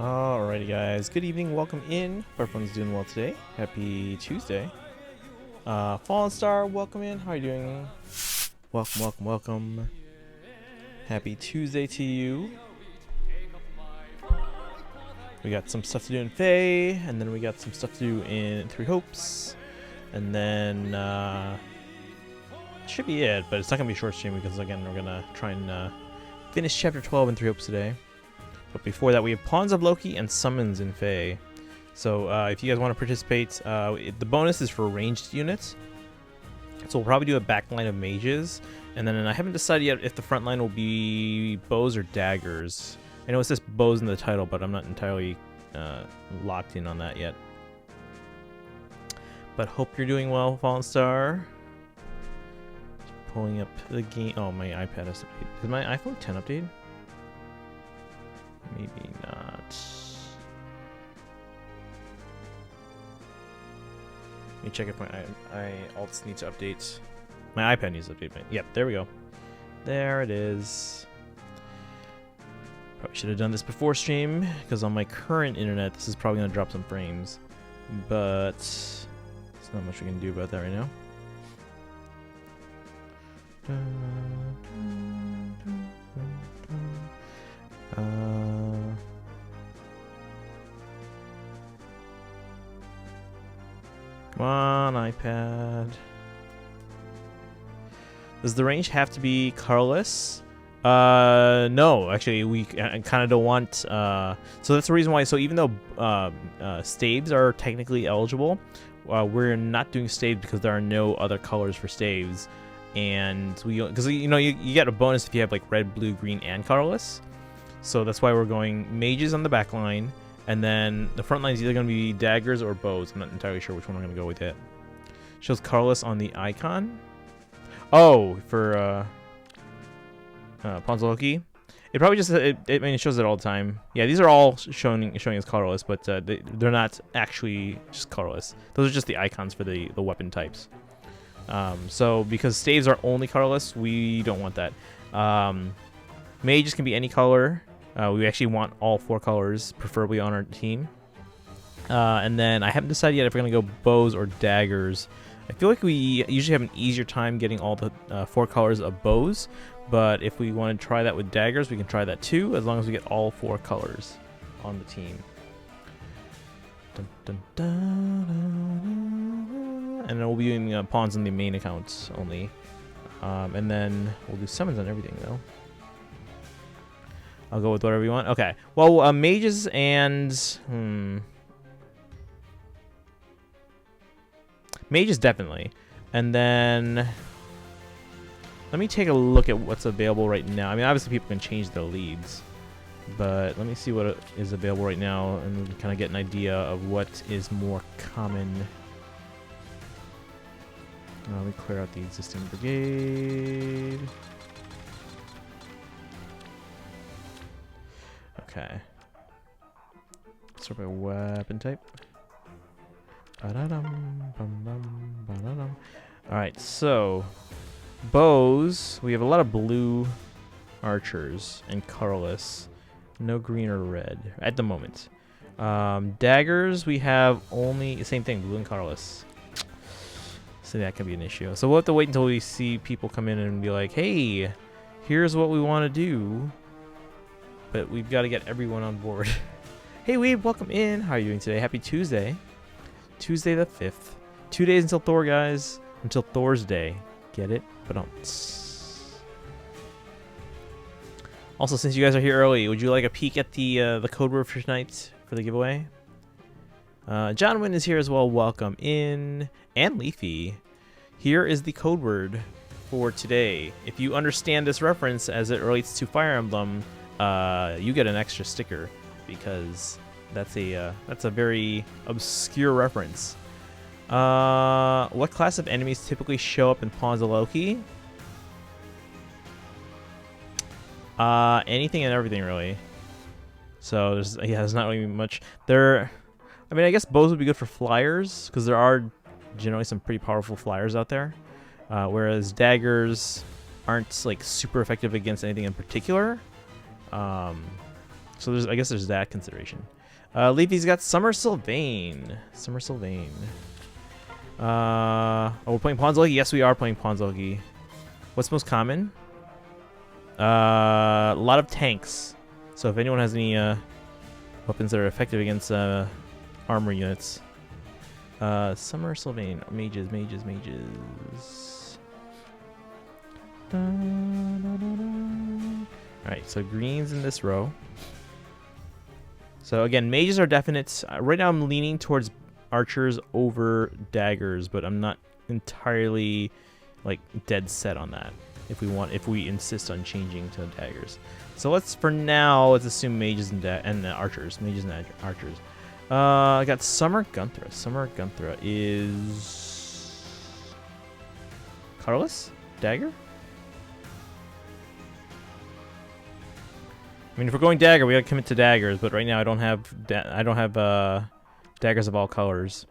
Alrighty guys, good evening, welcome in. Hope everyone's doing well today. Happy Tuesday. Fallen Star, welcome in. How are you doing? Welcome. Happy Tuesday to you. We got some stuff to do in FEH, and then we got some stuff to do in Three Hopes. And then, should be it, but it's not going to be a short stream because, again, we're going to try and finish Chapter 12 in Three Hopes today. But before that, we have Pawns of Loki and Summons in FEH. So if you guys want to participate, the bonus is for ranged units. So we'll probably do a backline of mages. And then I haven't decided yet if the front line will be bows or daggers. I know it says bows in the title, but I'm not entirely locked in on that yet. But hope you're doing well, Fallen Star. Just pulling up the game. Oh, my iPad has to update. Is my iPhone 10 updated? Maybe not. Let me check if my alts need to update. My iPad needs to update. Yep, there we go. There it is. Probably should have done this before stream, because on my current internet, this is probably going to drop some frames. But there's not much we can do about that right now. Come on, iPad. Does the range have to be colorless? No, actually, we kind of don't want. So that's the reason why. So even though staves are technically eligible, we're not doing staves because there are no other colors for staves, and because you get a bonus if you have like red, blue, green, and colorless. So that's why we're going mages on the back line. And then the front line is either going to be daggers or bows. I'm not entirely sure which one I'm going to go with yet. Shows colorless on the icon. Oh, for Pawns of Loki. It probably just it shows it all the time. Yeah, these are all showing as colorless, but they're not actually just colorless. Those are just the icons for the weapon types. So because staves are only colorless, we don't want that. Mages can be any color. We actually want all 4 colors, preferably on our team. And then I haven't decided yet if we're going to go bows or daggers. I feel like we usually have an easier time getting all the 4 colors of bows. But if we want to try that with daggers, we can try that too, as long as we get all 4 colors on the team. Dun, dun, dun, dun, dun. And then we'll be doing pawns on the main accounts only. And then we'll do summons on everything, though. I'll go with whatever you want. Okay. Well, mages and... Mages, definitely. And then... Let me take a look at what's available right now. I mean, obviously people can change their leads. But let me see what is available right now and kind of get an idea of what is more common. Let me clear out the existing brigade. Okay. Sort by weapon type. Alright, so bows, we have a lot of blue archers and colorless. No green or red at the moment. Daggers, we have only same thing, blue and colorless. So that can be an issue. So we'll have to wait until we see people come in and be like, hey, here's what we want to do. But we've got to get everyone on board. Hey, Weeb, welcome in. How are you doing today? Happy Tuesday. Tuesday the 5th. 2 days until Thor, guys. Until Thor's Day. Get it? But don't. Also, since you guys are here early, would you like a peek at the code word for tonight for the giveaway? John Wynn is here as well. Welcome in. And Leafy. Here is the code word for today. If you understand this reference as it relates to Fire Emblem, you get an extra sticker because that's a very obscure reference. What class of enemies typically show up in Pawns of Loki? Anything and everything, really. So there's not really much there. I mean, I guess bows would be good for flyers because there are generally some pretty powerful flyers out there. Whereas daggers aren't like super effective against anything in particular. So I guess there's that consideration. Leafy's got Summer Sylvain. Oh, we're playing Pawns Loki? Yes, we are playing Pawns Loki. What's most common? A lot of tanks. So if anyone has any weapons that are effective against armor units. Summer Sylvain. Mages. Alright, so green's in this row. So again, mages are definite. Right now I'm leaning towards archers over daggers, but I'm not entirely like dead set on that. If we insist on changing to daggers, so let's assume mages and archers. Mages and archers. I got Summer Gunthra. Summer Gunthra is colorless dagger. I mean, if we're going dagger, we gotta commit to daggers. But right now, I don't have daggers of all colors.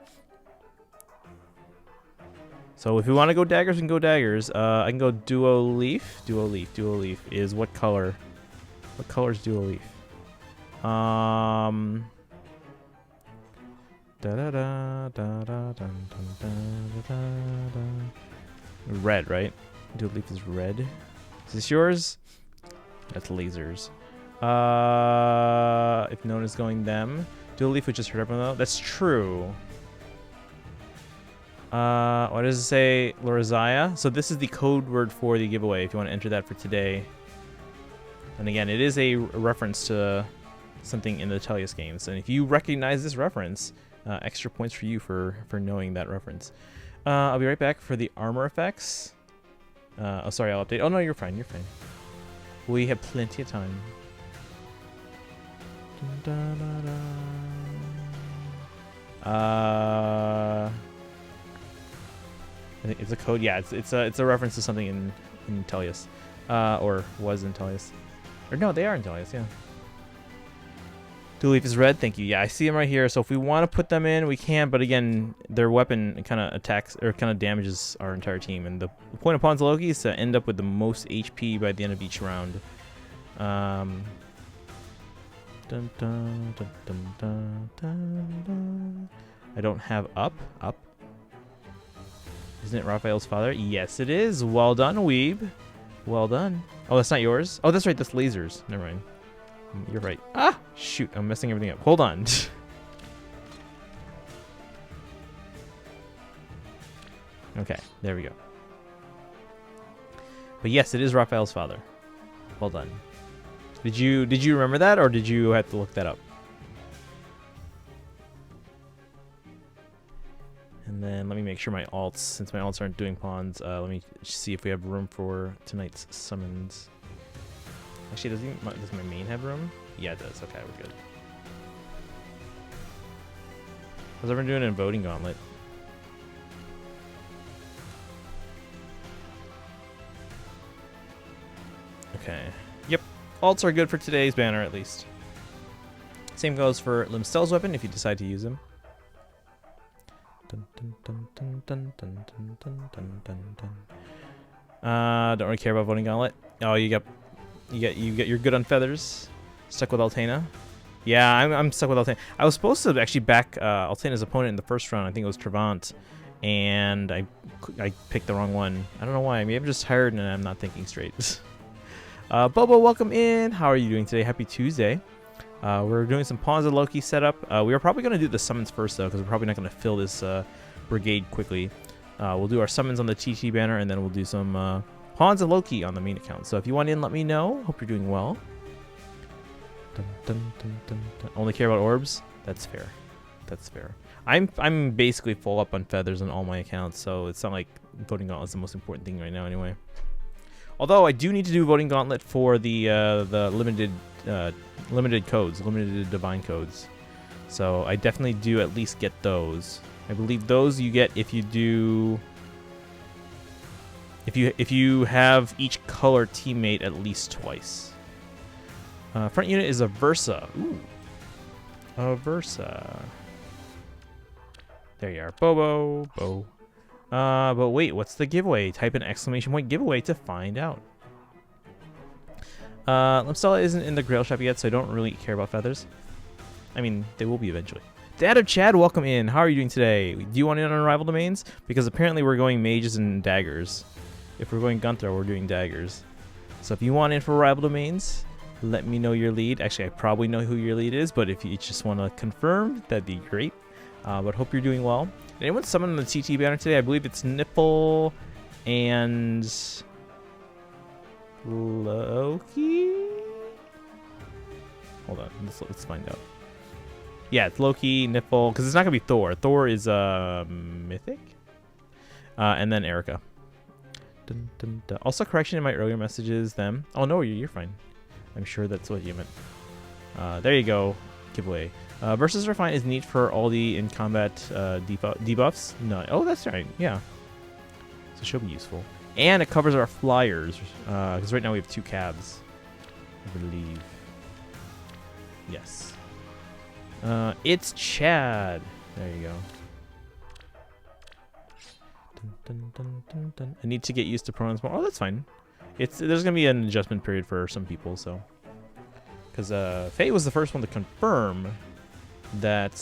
So if we want to go daggers, we can go daggers. I can go duo leaf. Duo leaf is what color? What color is duo leaf? Red, right? Duo leaf is red. Is this yours? That's lasers. If no one is going them. Dual leaf would just hurt everyone though. That's true. What does it say? Lorizaya? So this is the code word for the giveaway if you want to enter that for today. And again, it is a reference to something in the Tellius games. And if you recognize this reference, extra points for you for knowing that reference. I'll be right back for the armor effects. Oh, sorry, I'll update. Oh, no, you're fine. You're fine. We have plenty of time. I think it's a code. Yeah, it's a reference to something in Tellius, or was in Tellius, or no, they are in Tellius. Yeah. Dual leaf is red. Thank you. Yeah, I see them right here. So if we want to put them in, we can. But again, their weapon kind of attacks or kind of damages our entire team. And the point of Pawns Loki is to end up with the most HP by the end of each round. Dun, dun, dun, dun, dun, dun, dun. I don't have up. Isn't it Raphael's father? Yes, it is. Well done, Weeb. Well done. Oh, that's not yours? Oh, that's right. That's lasers. Never mind. You're right. Ah! Shoot, I'm messing everything up. Hold on. Okay, there we go. But yes, it is Raphael's father. Well done. Did you remember that, or did you have to look that up? And then let me make sure my alts, since my alts aren't doing pawns, let me see if we have room for tonight's summons. Actually, does my main have room? Yeah, it does. Okay, we're good. How's everyone doing in Voting Gauntlet? Okay. Yep. Alts are good for today's banner, at least. Same goes for Limstell's weapon, if you decide to use him. Dun, dun, dun, dun, dun, dun, dun, dun, dun, dun, dun. Don't really care about Voting Gauntlet. Oh, you're good on feathers. Stuck with Altena. Yeah, I'm stuck with Altena. I was supposed to actually back Altena's opponent in the first round. I think it was Trevant, and I picked the wrong one. I don't know why. Maybe I'm just tired and I'm not thinking straight. Bobo, welcome in. How are you doing today? Happy Tuesday. We're doing some Pawns of Loki setup. We are probably going to do the summons first, though, because we're probably not going to fill this brigade quickly. We'll do our summons on the TT banner, and then we'll do some Pawns of Loki on the main account. So if you want in, let me know. Hope you're doing well. Dun, dun, dun, dun, dun. Only care about orbs? That's fair. That's fair. I'm basically full up on feathers on all my accounts, so it's not like Voting Gauntlet is the most important thing right now anyway. Although I do need to do Voting Gauntlet for the limited codes, limited divine codes. So I definitely do at least get those. I believe those you get if you do if you have each color teammate at least twice. Front unit is a Versa. Ooh. A Versa. There you are. Bo. But wait, what's the giveaway? Type an exclamation point giveaway to find out. Limstella isn't in the Grail shop yet, so I don't really care about feathers. I mean, they will be eventually. Dad of Chad, welcome in. How are you doing today? Do you want in on rival domains? Because apparently we're going mages and daggers. If we're going Gunther, we're doing daggers. So if you want in for rival domains, let me know your lead. Actually, I probably know who your lead is, but if you just want to confirm, that'd be great. But hope you're doing well. Did anyone summon the TT banner today? I believe it's Nipple and Loki? Hold on, let's find out. Yeah, it's Loki, Nipple, because it's not going to be Thor. Thor is Mythic. And then Erica. Dun, dun, dun. Also, correction in my earlier messages, them. Oh, no, you're fine. I'm sure that's what you meant. There you go. Giveaway. Versus Refine is neat for all the in-combat debuffs. No. Oh, that's right. Yeah. So it should be useful. And it covers our flyers. Because right now we have 2 cabs. I believe. Yes. It's Chad. There you go. Dun, dun, dun, dun, dun. I need to get used to pronouns more. Oh, that's fine. There's gonna be an adjustment period for some people, so. Because Faye was the first one to confirm that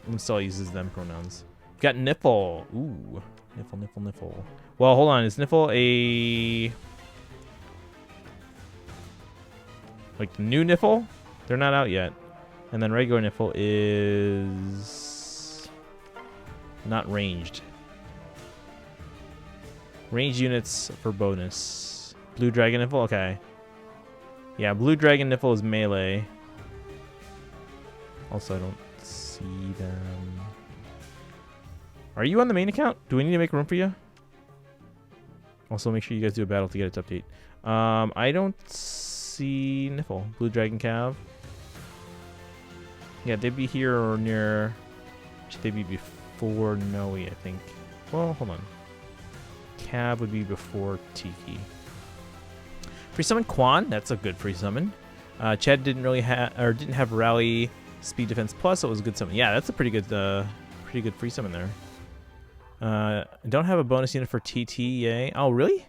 Limstella uses them pronouns. Got Nipple. Ooh, Nipple. Well, hold on. Is Nipple a like the new Nipple? They're not out yet. And then regular Nipple is not ranged. Ranged units for bonus. Blue Dragon Nipple? Okay. Yeah, Blue Dragon Nipple is melee. Also, I don't see them. Are you on the main account? Do we need to make room for you? Also, make sure you guys do a battle to get it to update. I don't see Nipple. Blue Dragon Cav. Yeah, they'd be here or near. Should they be before Noe, I think. Well, hold on. Cab would be before Tiki. Free summon Quan. That's a good free summon. Chad didn't have rally speed defense plus, so it was a good summon. Yeah, that's a pretty good free summon there. Don't have a bonus unit for TT. Yay! Oh, really?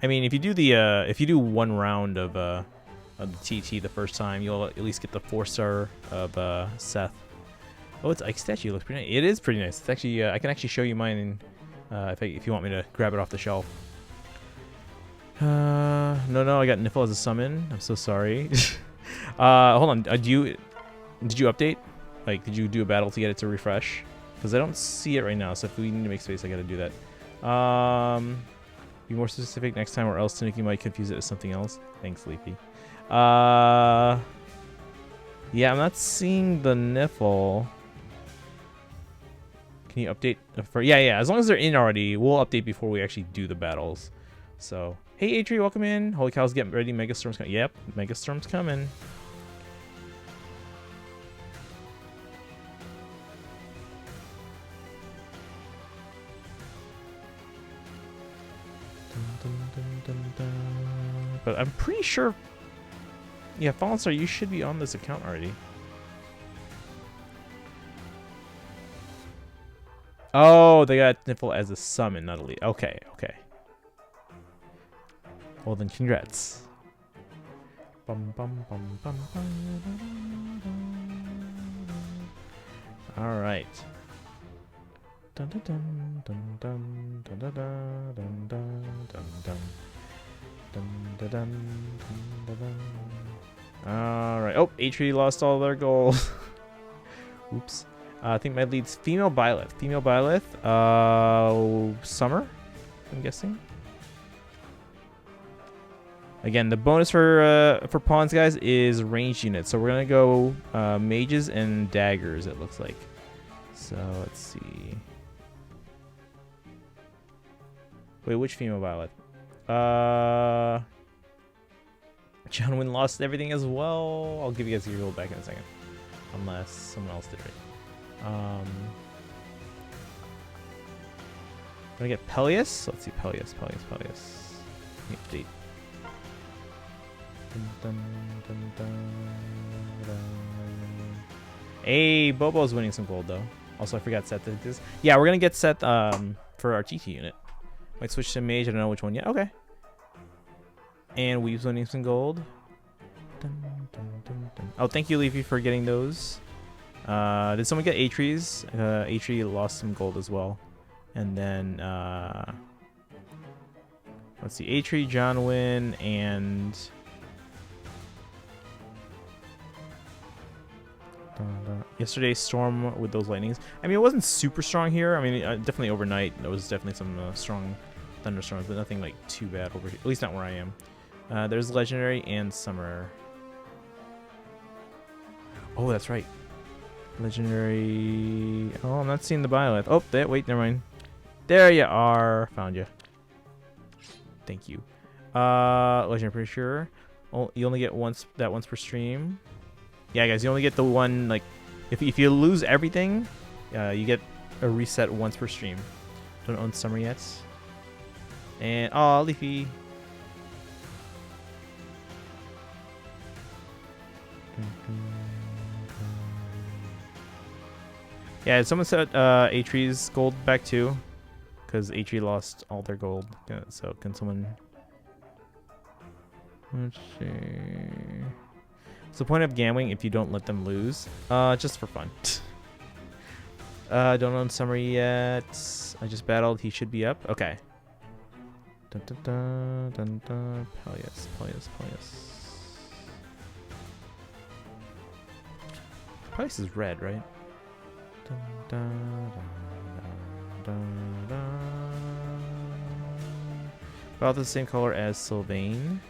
I mean, if you do one round of the TT the first time, you'll at least get the 4-star of Seth. Oh, its Ike statue looks pretty nice. It is pretty nice. It's actually I can actually show you mine if you want me to grab it off the shelf. No, I got Nipple as a summon. I'm so sorry. Hold on. Did you update? Like, did you do a battle to get it to refresh? Because I don't see it right now. So if we need to make space, I got to do that. Be more specific next time, or else Tanuki might confuse it as something else. Thanks, Leafy. Yeah, I'm not seeing the Nipple. Can you update? Yeah. As long as they're in already, we'll update before we actually do the battles. So, hey, Atri, welcome in. Holy cow's getting ready. Megastorm's coming. Yep, Megastorm's coming. But I'm pretty sure. Yeah, Fallen Star, you should be on this account already. Oh, they got Nipple as a summon, not a lead. Okay. Well then, congrats. All right. All right. Oh, Atri lost all their goals. Oops. I think my lead's female Byleth. Summer, I'm guessing. Again, the bonus for pawns, guys, is ranged units. So we're gonna go mages and daggers. It looks like. So let's see. Wait, which female Byleth? John Wynn lost everything as well. I'll give you guys your gold back in a second, unless someone else did right. Gonna get Peleus. Let's see, Peleus. Update. Hey, Bobo's winning some gold though. Also, I forgot Seth did this. Yeah, we're gonna get Seth for our TT unit. Might switch to mage. I don't know which one yet. Okay. And Weave's winning some gold. Dun, dun, dun, dun. Oh, thank you, Leafy, for getting those. Did someone get Atreus? Atreus lost some gold as well. And then, let's see, Atreus, Johnwyn, and... Yesterday's storm with those lightnings. I mean, it wasn't super strong here. I mean, definitely overnight there was definitely some strong thunderstorms, but nothing like too bad over here. At least not where I am. There's legendary and summer. Oh, that's right. Legendary. Oh, I'm not seeing the biolith. Oh, wait, never mind. There you are. Found you. Thank you. Legendary, pretty sure. Oh, you only get once per stream. Yeah, guys, you only get the one, like, if you lose everything, you get a reset once per stream. Don't own summer yet. And, oh, Leafy. Yeah, someone said Atreus gold back too, because Atreus lost all their gold. So can someone... Let's see... What's the point of gambling if you don't let them lose? Just for fun. Don't own summer yet. I just battled. He should be up. Okay. Dun dun dun dun dun. Peleus, Peleus, Peleus. Peleus is red, right? Dun, dun, dun, dun, dun. About the same color as Sylvain.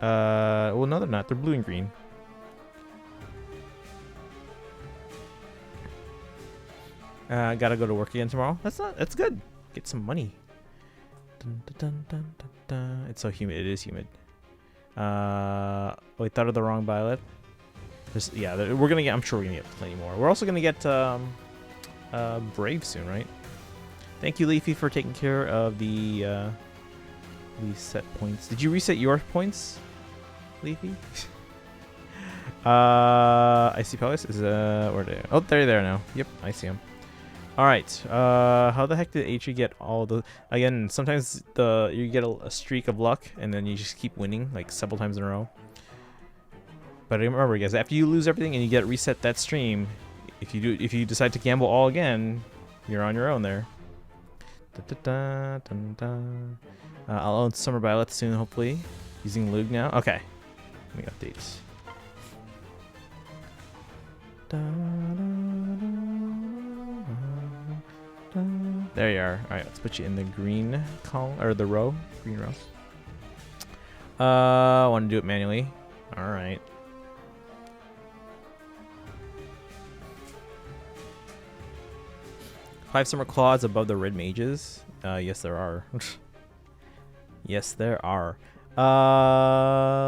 Well, no, they're not. They're blue and green. Gotta go to work again tomorrow. That's good. Get some money. Dun, dun, dun, dun, dun. It's so humid. It is humid. We thought of the wrong violet. Yeah, we're gonna get. I'm sure we're gonna get plenty more. We're also gonna get Brave soon, right? Thank you, Leafy, for taking care of the reset points. Did you reset your points, Leafy? I see Peleus. Is where are they? Oh, they're there now. Yep, I see them. All right. How the heck did H get all the? Again, sometimes you get a streak of luck, and then you just keep winning like several times in a row. But remember, guys, after you lose everything and you get reset that stream, if you decide to gamble all again, you're on your own there. I'll own Summer Violet soon, hopefully. Using Lug now. Okay. Let me update. There you are. Alright, let's put you in the green column, or the row. Green row. I want to do it manually. Alright. Five Summer Claws above the red mages. Yes, there are. Yes, there are.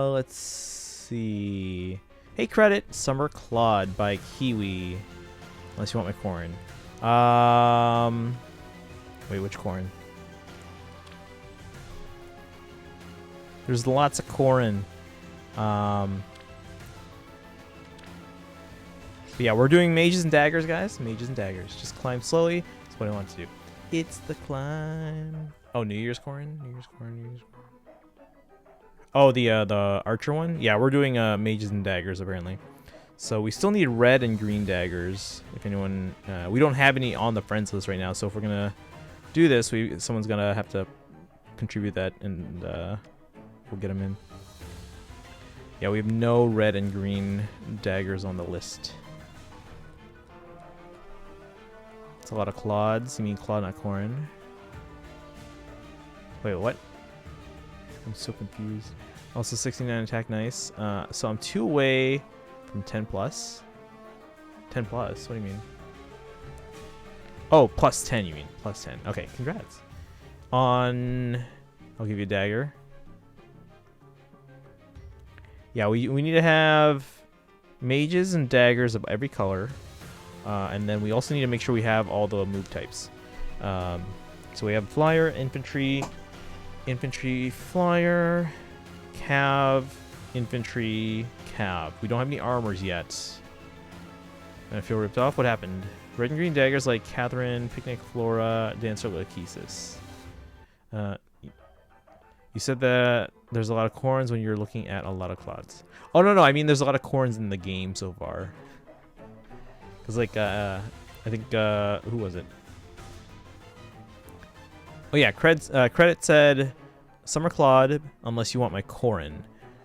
Let's see. Hey, credit Summer Clawed by Kiwi. Unless you want my corn. Wait, which corn? There's lots of corn. But yeah, we're doing mages and daggers, guys. Mages and daggers. Just climb slowly. That's what I want to do. It's the climb. Oh, New Year's corn. New Year's corn. New Year's corn. Oh, the archer one. Yeah, we're doing mages and daggers apparently. So we still need red and green daggers. If anyone, we don't have any on the friends list right now. So if we're gonna do this, someone's gonna have to contribute that, and we'll get them in. Yeah, we have no red and green daggers on the list. It's a lot of clods. You mean claw, not corn? Wait, what? I'm so confused. Also 69 attack, nice. So I'm 2 away from 10 plus. 10 plus, what do you mean? Oh, plus 10 you mean. Plus 10. Okay, congrats. I'll give you a dagger. Yeah, we need to have mages and daggers of every color. And then we also need to make sure we have all the move types. So we have flyer, infantry, flyer, cav, infantry, cav. We don't have any armors yet. I feel ripped off. What happened? Red and green daggers like Catherine, Picnic, Flora, Dancer, Lachesis. You You said that there's a lot of corns when you're looking at a lot of clouds. Oh, no, I mean there's a lot of corns in the game so far. Because, like, I think, who was it? Oh, yeah, Credit said, Summer Claude, unless you want my Corin.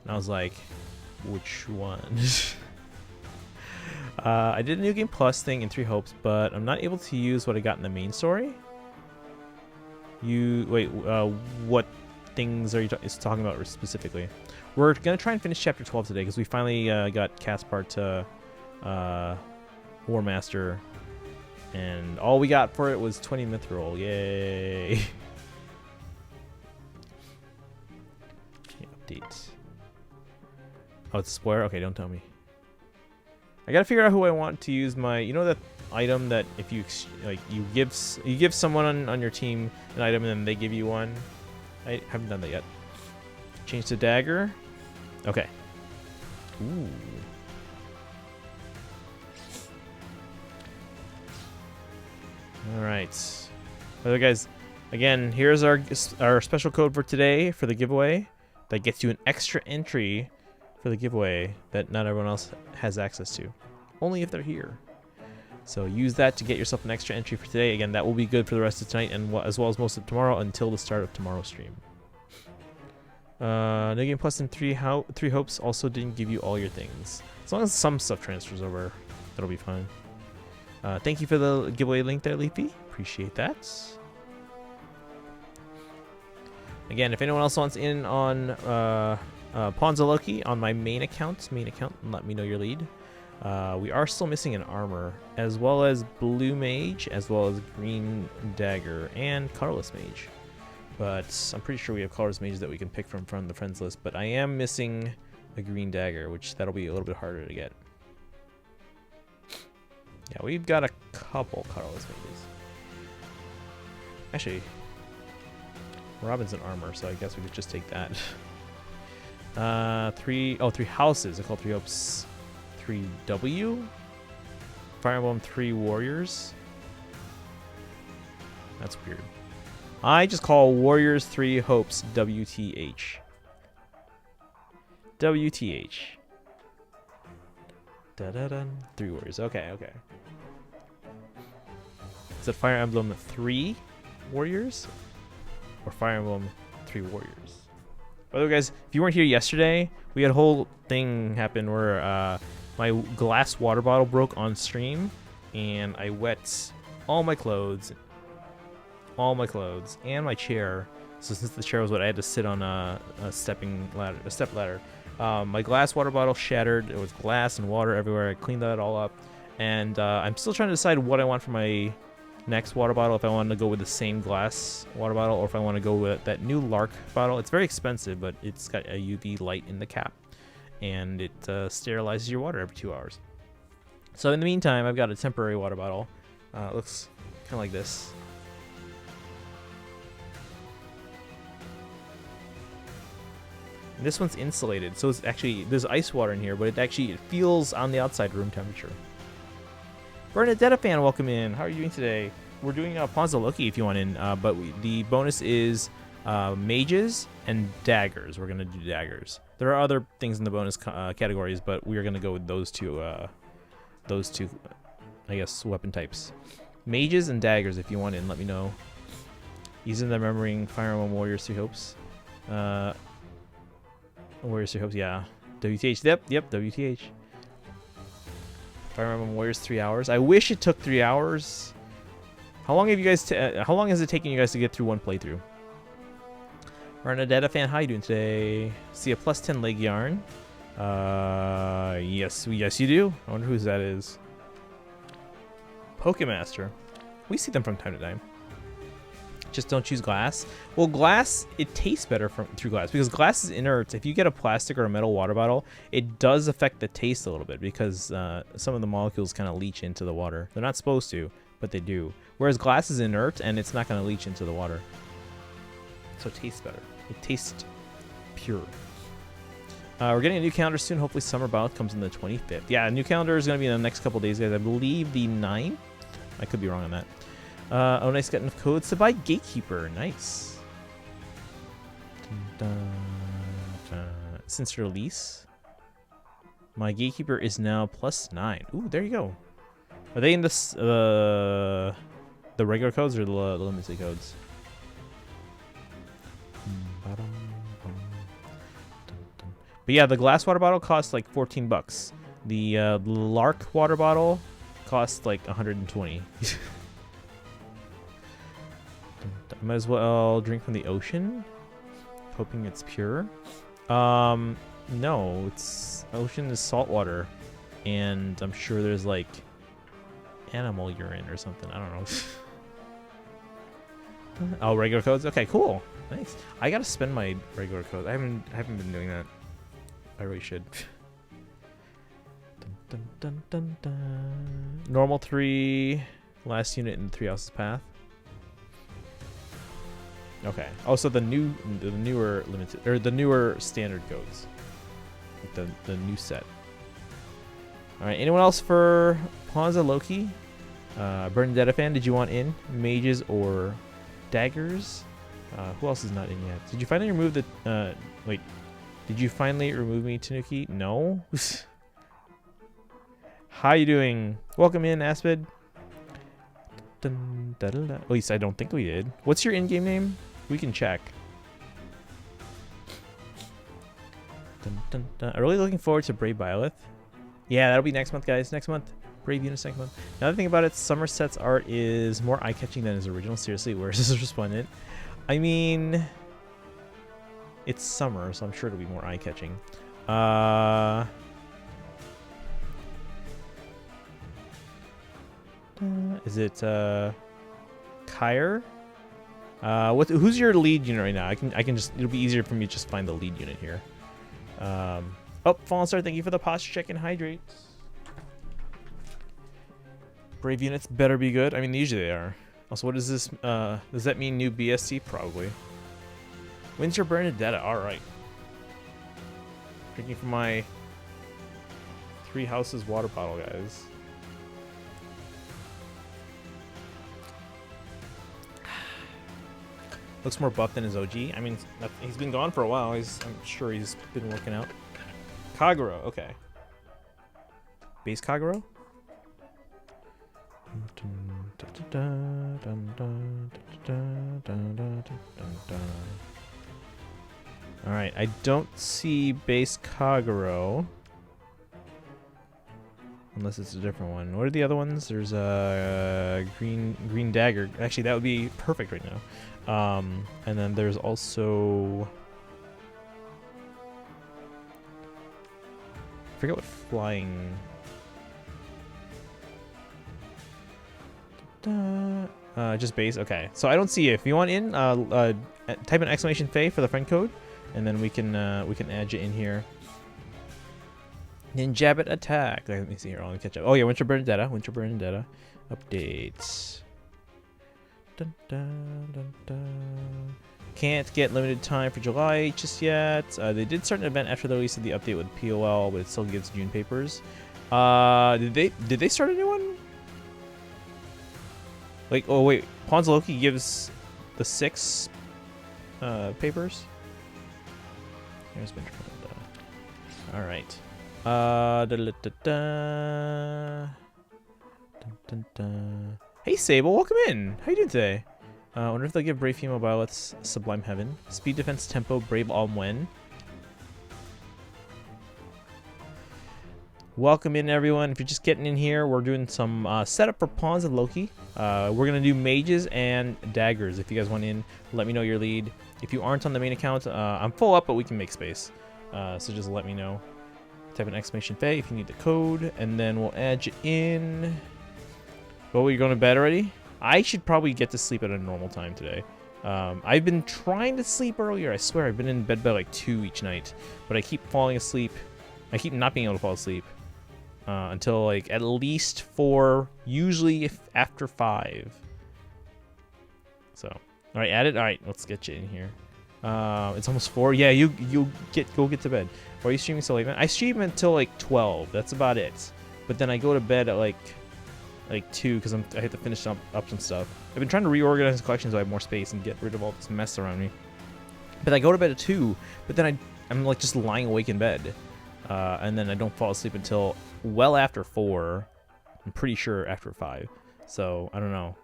And I was like, which one? I did a New Game Plus thing in 3 Hopes, but I'm not able to use what I got in the main story. Wait, what things are you talking about specifically? We're gonna try and finish chapter 12 today because we finally got Caspar to War Master, and all we got for it was 20 mithril. Yay! Okay, update. Oh, it's a spoiler. Okay, don't tell me. I gotta figure out who I want to use my. You know that item that if you you give someone on your team an item and then they give you one. I haven't done that yet. Change to dagger. Okay. Ooh. All right. Other guys, again, here's our special code for today for the giveaway that gets you an extra entry for the giveaway that not everyone else has access to, only if they're here. So use that to get yourself an extra entry for today. Again, that will be good for the rest of tonight and as well as most of tomorrow until the start of tomorrow's stream. New Game Plus and 3 Hopes also didn't give you all your things. As long as some stuff transfers over, that'll be fine. Thank you for the giveaway link there, Leafy. Appreciate that. Again, if anyone else wants in on Pawns of Loki on my main account, let me know your lead. We are still missing an armor, as well as blue mage, as well as green dagger, and colorless mage. But I'm pretty sure we have colorless mages that we can pick from the friends list. But I am missing a green dagger, which that'll be a little bit harder to get. Yeah, we've got a couple colorless mages. Actually, Robin's an armor, so I guess we could just take that. 3 houses. I call 3 Hopes 3W. Fire Emblem 3 Warriors. That's weird. I just call Warriors 3 Hopes WTH. WTH. Da-da-dun. 3 Warriors. Okay. Is it Fire Emblem 3 Warriors? Or Fire Emblem 3 Warriors? By the way, guys, if you weren't here yesterday, we had a whole thing happen where my glass water bottle broke on stream, and I wet all my clothes, and my chair. So since the chair was wet, I had to sit on a step ladder. My glass water bottle shattered. It was glass and water everywhere. I cleaned that all up, and I'm still trying to decide what I want for my next water bottle. If I want to go with the same glass water bottle, or if I want to go with that new Lark bottle. It's very expensive, but it's got a UV light in the cap, and it sterilizes your water every 2 hours. So in the meantime, I've got a temporary water bottle. It looks kind of like this. And this one's insulated, so it's actually, there's ice water in here, but it feels on the outside room temperature. Bernadetta fan, welcome in. How are you doing today? We're doing Pawns of Loki if you want in, but the bonus is mages and daggers. We're gonna do daggers. There are other things in the bonus categories, but we are gonna go with those two, I guess, weapon types. Mages and daggers, if you want in, let me know. Using the remembering Fire Emblem Warriors 3 Hopes. Warriors 3 Hopes, yeah. WTH, yep, WTH. Fire Emblem Warriors 3 hours. I wish it took 3 hours. How long have you guys? How long has it taken you guys to get through one playthrough? Bernadetta fan, how you doing today? See a +10 leg yarn. Yes you do. I wonder whose that is. Pokemaster. We see them from time to time. Just don't choose glass. Well, glass, it tastes better through glass because glass is inert. If you get a plastic or a metal water bottle, it does affect the taste a little bit because some of the molecules kind of leach into the water. They're not supposed to, but they do. Whereas glass is inert and it's not going to leach into the water. So it tastes better. It tastes pure. We're getting a new calendar soon. Hopefully Summer Bout comes in the 25th. Yeah, a new calendar is going to be in the next couple days, guys. I believe the 9th. I could be wrong on that. Oh, nice, got enough codes to buy Gatekeeper. Nice. Since release, my gatekeeper is now +9. Ooh, there you go. Are they in this the regular codes or the limited codes? But yeah, the glass water bottle costs like 14 bucks. The Lark water bottle costs like 120. I might as well drink from the ocean, hoping it's pure. No, it's ocean is salt water, and I'm sure there's like animal urine or something. I don't know. Oh, regular codes. Okay, cool, nice. I gotta spend my regular code. I haven't been doing that. I really should. Dun, dun, dun, dun, dun. Normal 3, last unit in the 3 houses path. Okay. Oh, so the newer limited or the newer standard codes, like the new set. All right. Anyone else for Pawns of Loki? Bernadetta fan, did you want in mages or daggers? Who else is not in yet? Did you finally remove the? Wait. Did you finally remove me, Tanuki? No. How you doing? Welcome in, Aspid. Dun, da, da, da. At least I don't think we did. What's your in-game name? We can check. Dun, dun, dun. I'm really looking forward to Brave Byleth. Yeah, that'll be next month, guys. Next month. Brave Units next month. Another thing about it, Somerset's art is more eye-catching than his original. Seriously, where's his resplendent? I mean, it's summer, so I'm sure it'll be more eye-catching. Is it Kyre? Who's your lead unit right now? I can just, it'll be easier for me to just find the lead unit here. Oh, Fallen Star, thank you for the posture check and hydrate. Brave units better be good. I mean, usually they are. Also, what is this? Does that mean new BSC? Probably. When's your Bernadetta? All right. Drinking from my 3 houses water bottle, guys. Looks more buff than his OG. I mean, he's been gone for a while. I'm sure he's been working out. Kagero, okay. Base Kagero? Alright, I don't see base Kagero. Unless it's a different one. What are the other ones? There's a green dagger. Actually, that would be perfect right now. And then there's also, I forget what flying. Just base. Okay, so I don't see it. If you want in, type an exclamation FEH for the friend code, and then we can add you in here. Ninjabit attack. Let me see here. I'll catch up. Oh yeah, Winter Bernadetta. Updates. Dun, dun, dun, dun. Can't get limited time for July just yet. They did start an event after the release of the update with POL, but it still gives June papers. Did they start a new one? Like, oh wait, Pawns of Loki gives the 6 papers. Here's Winter Bernadetta. All right. Hey Sable, welcome in. How you doing today? I wonder if they'll give Brave Female Violet's Sublime Heaven. Speed, Defense, Tempo, Brave Alm when. Welcome in everyone. If you're just getting in here, we're doing some setup for Pawns of Loki. We're gonna do mages and daggers. If you guys want in, let me know your lead. If you aren't on the main account, I'm full up, but we can make space. So just let me know. Type an exclamation FEH if you need the code, and then we'll add you in. Oh, you're going to bed already? I should probably get to sleep at a normal time today. I've been trying to sleep earlier. I swear I've been in bed by like 2 each night, but I keep falling asleep. I keep not being able to fall asleep until like at least 4, usually after 5. So, all right, add it. All right, let's get you in here. It's almost 4. Yeah, go get to bed. Why are you streaming so late, man? I stream until like 12. That's about it. But then I go to bed at like 2 because I have to finish up some stuff. I've been trying to reorganize the collection so I have more space and get rid of all this mess around me. But I go to bed at 2, but then I'm like just lying awake in bed. And then I don't fall asleep until well after 4. I'm pretty sure after 5. So, I don't know.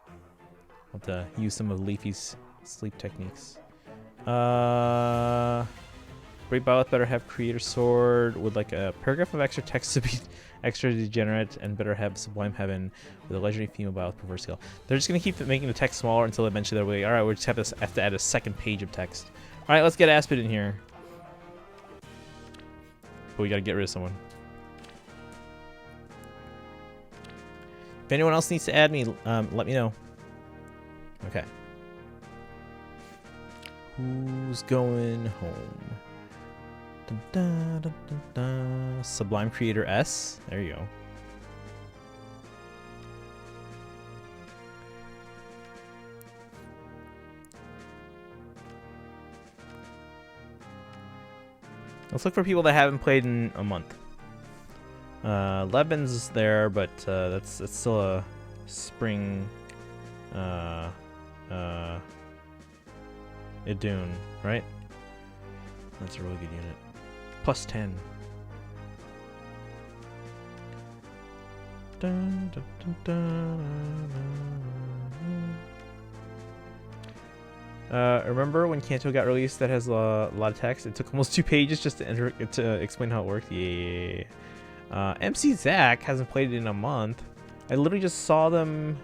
I'll have to use some of Leafy's sleep techniques. Great Byleth better have Creator Sword with like a paragraph of extra text to be extra degenerate, and better have Sublime Heaven with a legendary female Byleth preferred skill. They're just gonna keep making the text smaller until eventually they're like, alright, we just have to add a second page of text. Alright, let's get Aspid in here. But we gotta get rid of someone. If anyone else needs to add me, let me know. Okay. Who's going home? Dun, dun, dun, dun, dun. Sublime Creator S. There you go. Let's look for people that haven't played in a month. Leban's there, but that's still a spring. Idun, right? That's a really good unit. Plus 10. Dun, dun, dun, dun. Remember when Kanto got released that has a lot of text? It took almost 2 pages just to explain how it worked. Yeah. MC Zach hasn't played it in a month. I literally just saw them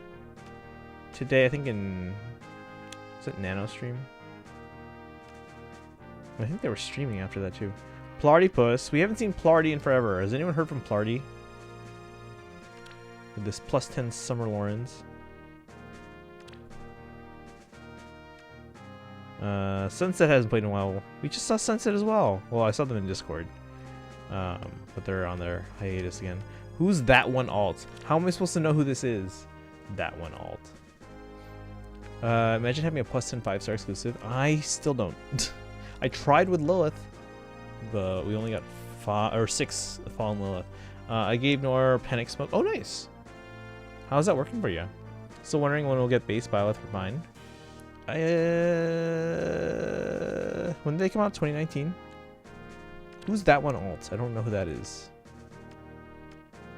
today, I think in... Is it Nano Stream? I think they were streaming after that too. Plartypus. We haven't seen Plarty in forever. Has anyone heard from Plarty? With this plus 10 Summer Lawrence. Sunset hasn't played in a while. We just saw Sunset as well. Well, I saw them in Discord. But they're on their hiatus again. Who's that one alt? How am I supposed to know who this is? That one alt. Imagine having a plus 10 5-star exclusive. I still don't. I tried with Lilith, but we only got 5 or 6 Fallen Lilith. I gave Nor Panic Smoke. Oh, nice. How's that working for you? Still wondering when we'll get base Byleth for mine. When did they come out? 2019? Who's that one alt? I don't know who that is.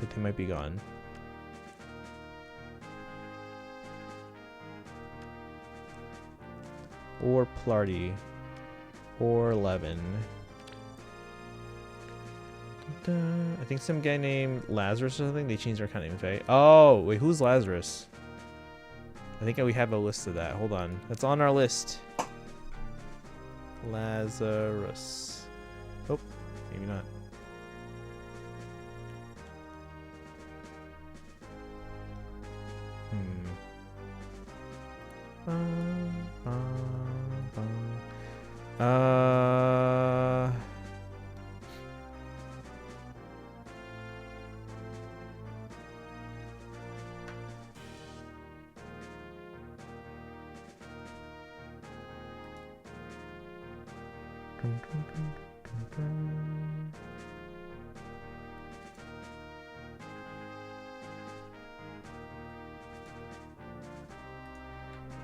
But they might be gone. Or Plarty. Or Levin. I think some guy named Lazarus or something. They changed their account name, right? Oh, wait, who's Lazarus? I think we have a list of that. Hold on. That's on our list. Lazarus. Oh, maybe not.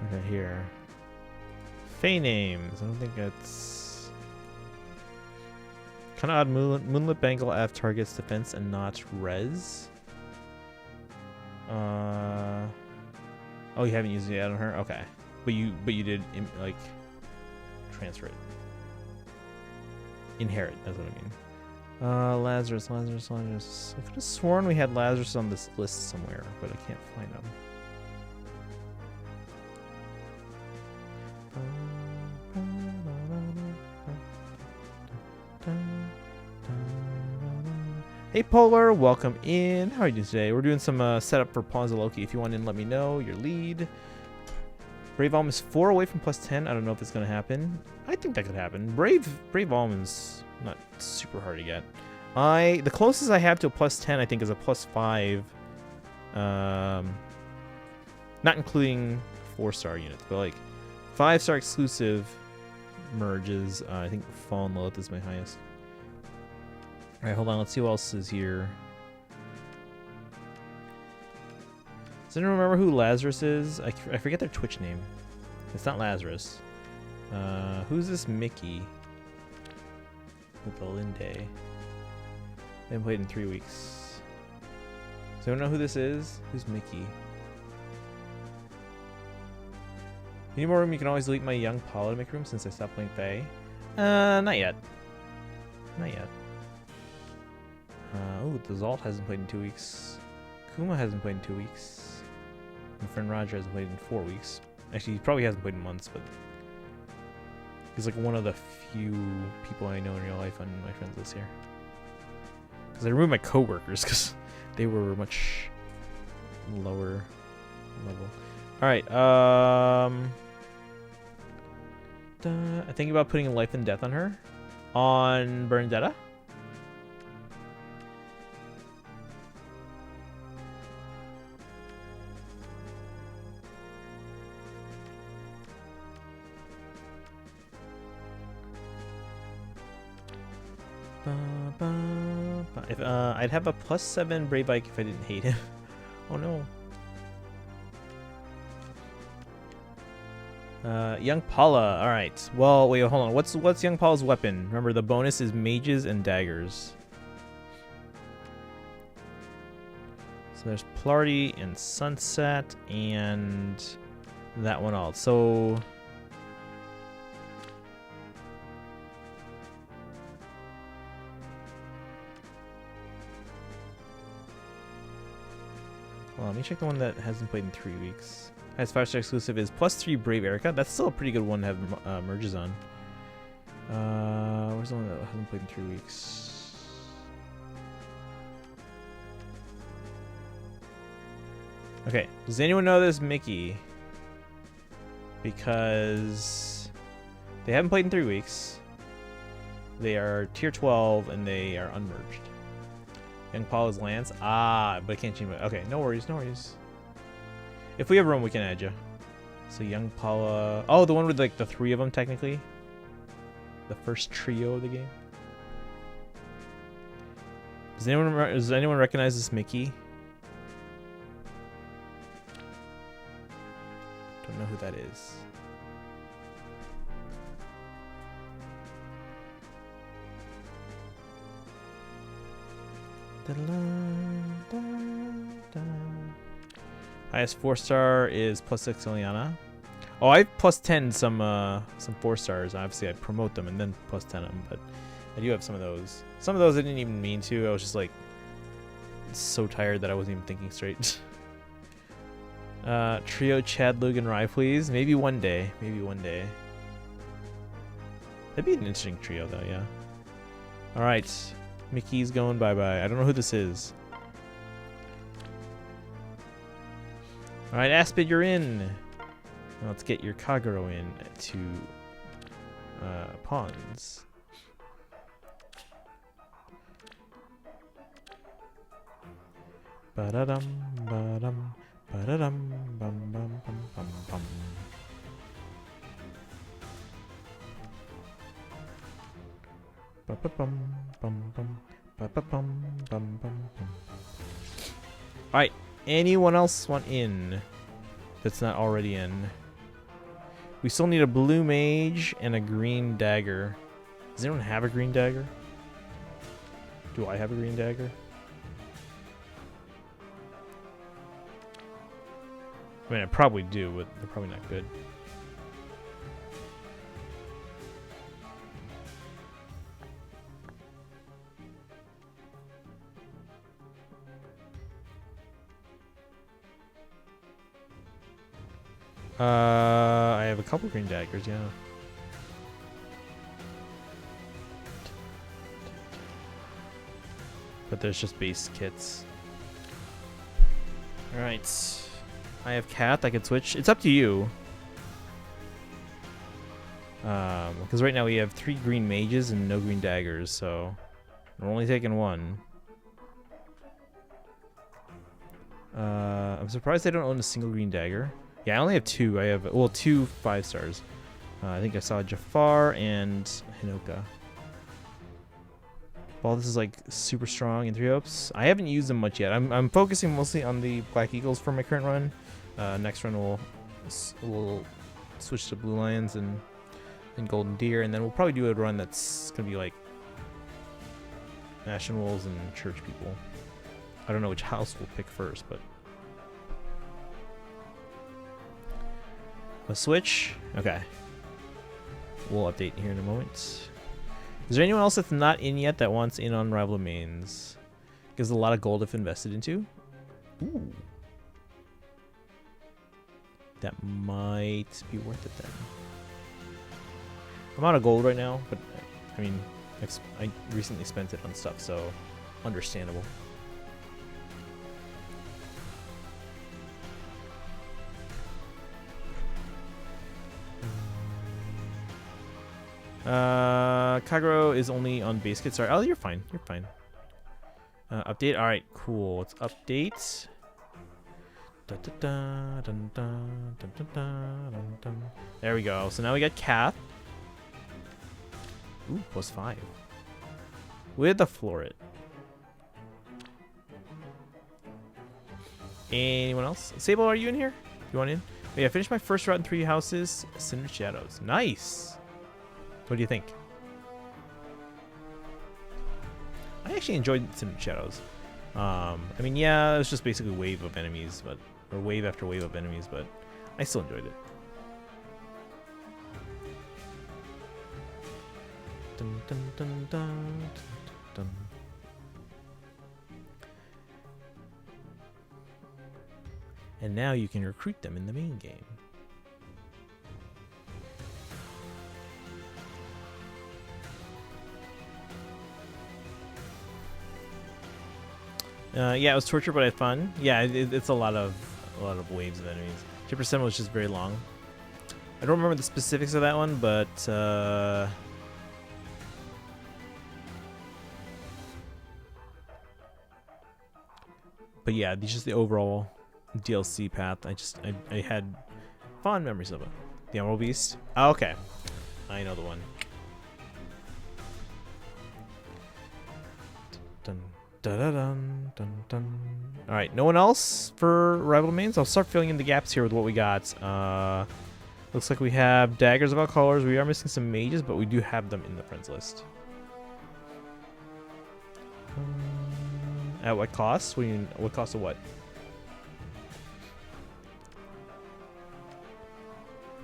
Okay, here. Fey names. I don't think that's kind of odd. Moonlit Bangle F targets defense and not res. Oh, you haven't used it yet on her. Okay, but you did like transfer it. Inherit. That's what I mean. Lazarus. I could have sworn we had Lazarus on this list somewhere, but I can't find him. Hey Polar, welcome in. How are you doing today? We're doing some setup for Pawns of Loki. If you want in, let me know. Your lead. Brave Alm is 4 away from plus 10. I don't know if it's going to happen. I think that could happen. Brave Almond's not super hard to get. The closest I have to a plus 10, I think, is a plus 5. Not including 4-star units, but like 5-star exclusive merges. I think Fallen Lilith is my highest. Alright, hold on. Let's see who else is here. Does anyone remember who Lazarus is? I forget their Twitch name. It's not Lazarus. Who's this Mickey? With the Linde. They haven't played in 3 weeks. Does anyone know who this is? Who's Mickey? You need more room, you can always delete my young Paula to make room since I stopped playing Fae. Not yet. Not yet. Oh, the Zalt hasn't played in 2 weeks. Kuma hasn't played in 2 weeks. My friend Roger hasn't played in 4 weeks. Actually, he probably hasn't played in months, but he's like one of the few people I know in real life on my friends list here. Because I removed my coworkers because they were much lower level. All right. I think about putting life and death on her. On Bernadetta. If, I'd have a +7 Brave Bike if I didn't hate him. Oh no. Young Paula. All right. Well, wait, hold on. What's Young Paula's weapon? Remember, the bonus is mages and daggers. So there's Plarty and Sunset and that one all. So well, let me check the one that hasn't played in 3 weeks. Has 5-star exclusive is +3 Brave Erica. That's still a pretty good one to have merges on. Where's the one that hasn't played in 3 weeks? Okay, does anyone know this Mickey? Because they haven't played in 3 weeks. They are tier 12 and they are unmerged. Young Paula's Lance. Ah, but I can't change it. Okay, no worries, no worries. If we have room, we can add you. So Young Paula. Oh, the one with like the 3 of them, technically. The first trio of the game. Does anyone recognize this Mickey? Don't know who that is. Highest 4-star is +6 Ileana. Oh, I +10 some 4-stars. Obviously, I promote them and then +10 them, but I do have some of those. Some of those I didn't even mean to. I was just like so tired that I wasn't even thinking straight. Trio Chad, Luke, and Rye, please. Maybe one day. Maybe one day. That'd be an interesting trio, though. Yeah. All right. Mickey's going bye-bye. I don't know who this is. All right, Aspid, you're in. Now let's get your Kagero in to pawns. Ba-da-dum, ba-dum, ba-da-dum, bum, bum, bum, bum, bum. Ba-ba-bum, bum, bum, ba-ba-bum, bum, bum, bum. All right. Anyone else want in that's not already in? We still need a blue mage and a green dagger. Does anyone have a green dagger? Do I have a green dagger? I mean, I probably do, but they're probably not good. I have a couple green daggers, yeah. But there's just base kits. Alright. I have Cat, I could switch. It's up to you. Because right now we have 3 green mages and no green daggers, so we're only taking 1. I'm surprised I don't own a single green dagger. Yeah, I only have 2. I have, well, 2 5-stars. I think I saw Jafar and Hinoka. Well, this is like super strong in 3 hopes. I haven't used them much yet. I'm focusing mostly on the Black Eagles for my current run. Next run we'll switch to Blue Lions and and golden deer, and then we'll probably do a run that's gonna be like nationals and church people. I don't know which house we'll pick first, but a switch. Okay, we'll update here in a moment. Is there anyone else that's not in yet that wants in on rival domains? Gives a lot of gold if invested into. Ooh, that might be worth it then. I'm out of gold right now, but I mean, I recently spent it on stuff, so understandable. Kagero is only on base kit. Sorry. Oh, you're fine. You're fine. Update. All right, cool. Let's update. There we go. So now we got Kath. Ooh, +5. With the Floret. Anyone else? Sable, are you in here? You want in? Oh, yeah, I finished my first route in 3 houses. Cinder Shadows. Nice. What do you think? I actually enjoyed Cinder Shadows. I mean, yeah, it was just basically a wave of enemies, but or wave after wave of enemies, but I still enjoyed it. Dun, dun, dun, dun, dun. And now you can recruit them in the main game. Yeah, it was torture, but I had fun. Yeah, it's a lot of waves of enemies. Chapter 7 was just very long. I don't remember the specifics of that one, but yeah, just the overall DLC path. I had fond memories of it. The Emerald Beast. Oh, okay, I know the one. Dun, dun, dun, dun, dun, dun. All right, no one else for rival domains. I'll start filling in the gaps here with what we got. Looks like we have daggers of all colors. We are missing some mages, but we do have them in the friends list. At what cost? What cost of what?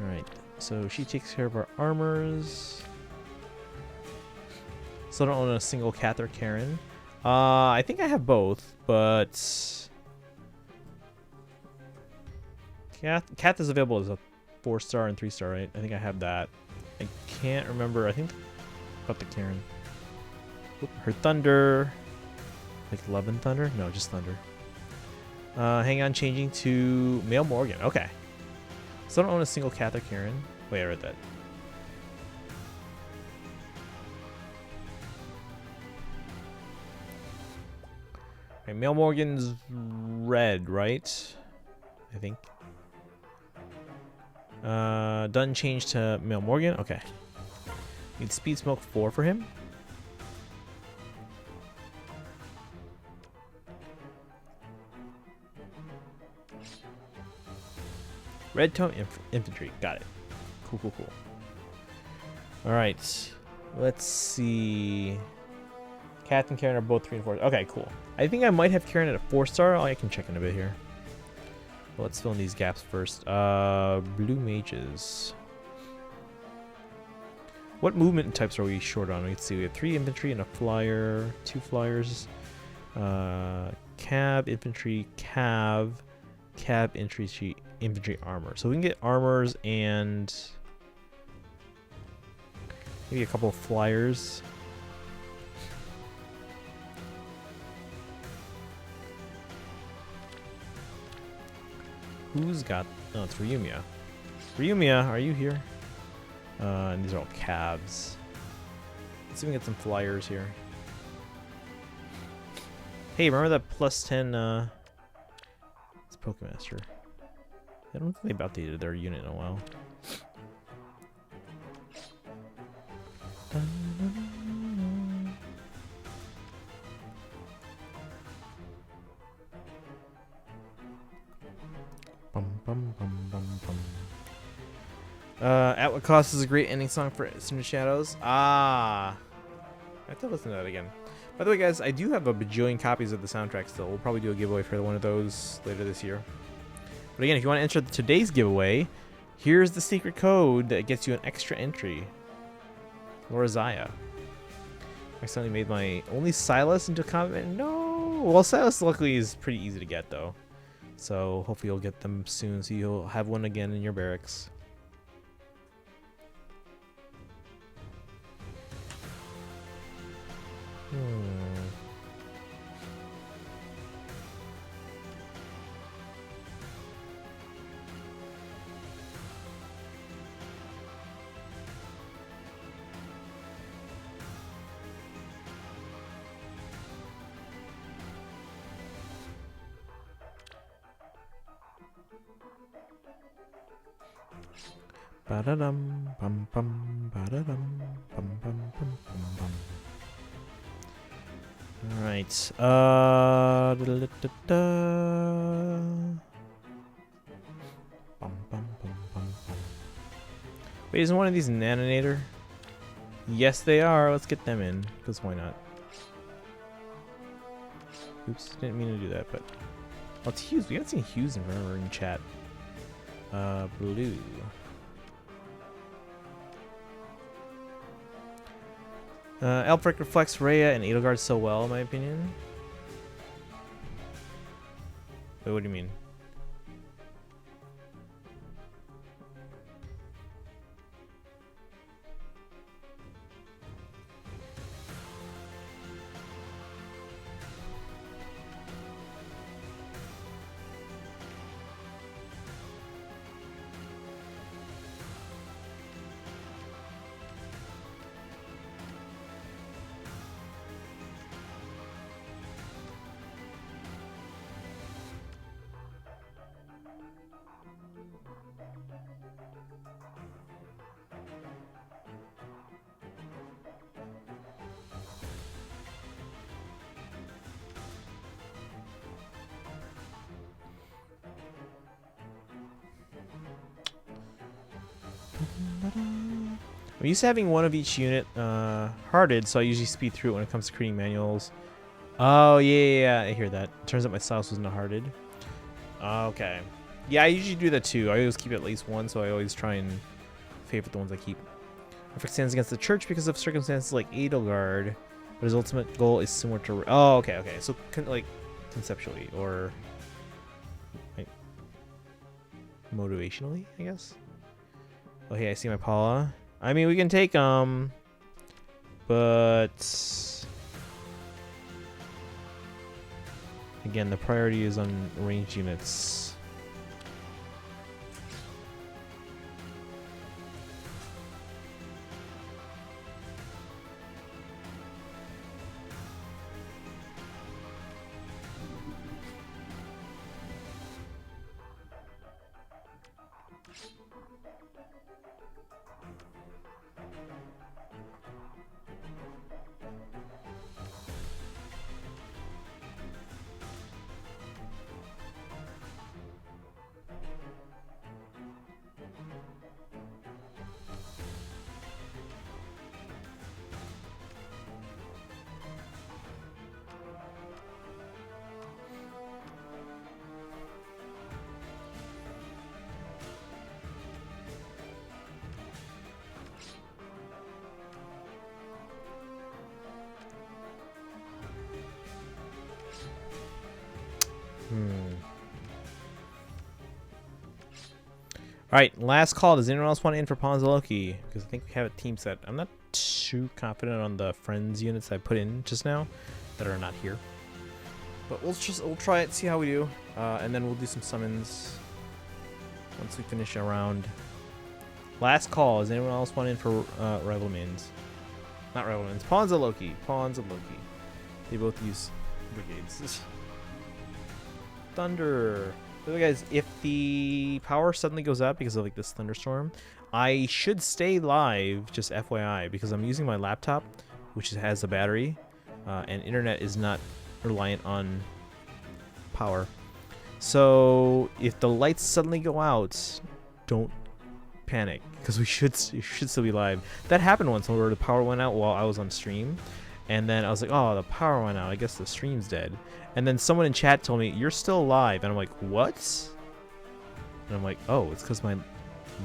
Alright, so she takes care of our armors. Still don't own a single Kath or Karen. I think I have both, but Kath is available as a 4-star and 3-star, right? I think I have that. I can't remember. I think about the Karen. Oop, her Thunder. Like Love and Thunder? No, just Thunder. Hang on, changing to Male Morgan. Okay. So I don't own a single Kath or Karen. Wait, I read that. Okay, Male Morgan's red, right? I think. Done change to Male Morgan. Okay. Need Speed Smoke 4 for him. Red Tone Infantry. Got it. Cool, cool, cool. Alright. Let's see. Kath and Karen are both 3 and 4. Okay, cool. I think I might have Karen at a 4-star. Oh, I can check in a bit here. Well, let's fill in these gaps first. Blue mages. What movement types are we short on? Let's see. We have 3 infantry and a flyer. 2 flyers. Cav, infantry, cav, infantry armor. So we can get armors and maybe a couple of flyers. Who's got... Oh, it's Ryumia. Ryumia, are you here? And these are all cabs. Let's see if we can get some flyers here. Hey, remember that +10... It's Pokemaster. I don't think they've updated their unit in a while. At What Cost is a great ending song for Cinder Shadows. Ah. I have to listen to that again. By the way, guys, I do have a bajillion copies of the soundtrack still. We'll probably do a giveaway for one of those later this year. But again, if you want to enter today's giveaway, here's the secret code that gets you an extra entry. Lorazaya. I accidentally made my only Silas into a combat. No! Well, Silas luckily is pretty easy to get, though. So hopefully you'll get them soon, so you'll have one again in your barracks. Ba-da-dum, bum bum, ba-da-dum, bum bum bum bum bum. All right. Da-da-da-da-da. Bum bum bum bum bum. Wait, isn't one of these an Aninator? Yes, they are. Let's get them in, because why not? Oops, didn't mean to do that, but... Oh, it's Hughes. We haven't seen Hughes in forever in chat. Blue. Elfric reflects Rhea and Edelgard so well, in my opinion. Wait, what do you mean? I'm used to having one of each unit hearted, so I usually speed through it when it comes to creating manuals. Oh, yeah, I hear that. Turns out my Silas wasn't hearted. Okay. Yeah, I usually do that too. I always keep at least one, so I always try and favorite the ones I keep. Elfric stands against the church because of circumstances like Edelgard, but his ultimate goal is similar to... Oh, okay. So, like, conceptually, or... like, motivationally, I guess? Oh, hey, I see my Paula. I mean, we can take but again, the priority is on ranged units. Alright, last call. Does anyone else want to in for Pawns of Loki? Because I think we have a team set. I'm not too confident on the friends units I put in just now that are not here. But we'll try it, see how we do. And then we'll do some summons once we finish a round. Last call. Does anyone else want in for rival mains? Not rival mains. Pawns of Loki. Pawns of Loki. They both use brigades. Thunder. So guys, if the power suddenly goes up because of like this thunderstorm, I should stay live, just FYI, because I'm using my laptop, which has a battery, and internet is not reliant on power. So if the lights suddenly go out, don't panic because we should still be live. That happened once where the power went out while I was on stream, and then I was like, oh, the power went out. I guess the stream's dead. And then someone in chat told me you're still live, and I'm like, what? And I'm like, oh, it's because my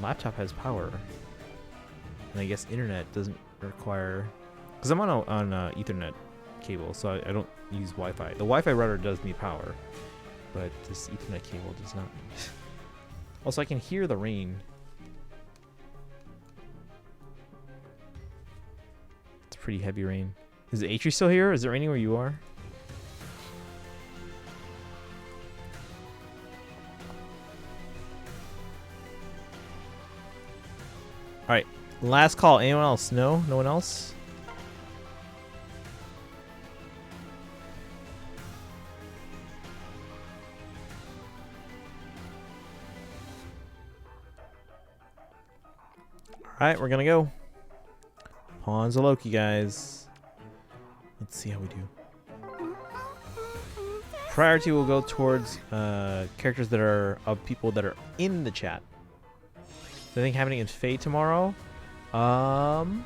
laptop has power, and I guess internet doesn't require, because I'm on Ethernet cable, so I don't use Wi-Fi. The Wi-Fi router does need power, but this Ethernet cable does not. Also, I can hear the rain. It's pretty heavy rain. Is the Atri still here? Is it raining where you are? Alright, last call. Anyone else? No? No one else? Alright, we're gonna go. Pawns of Loki, guys. Let's see how we do. Priority will go towards characters that are of people that are in the chat. Anything happening in FEH tomorrow? No.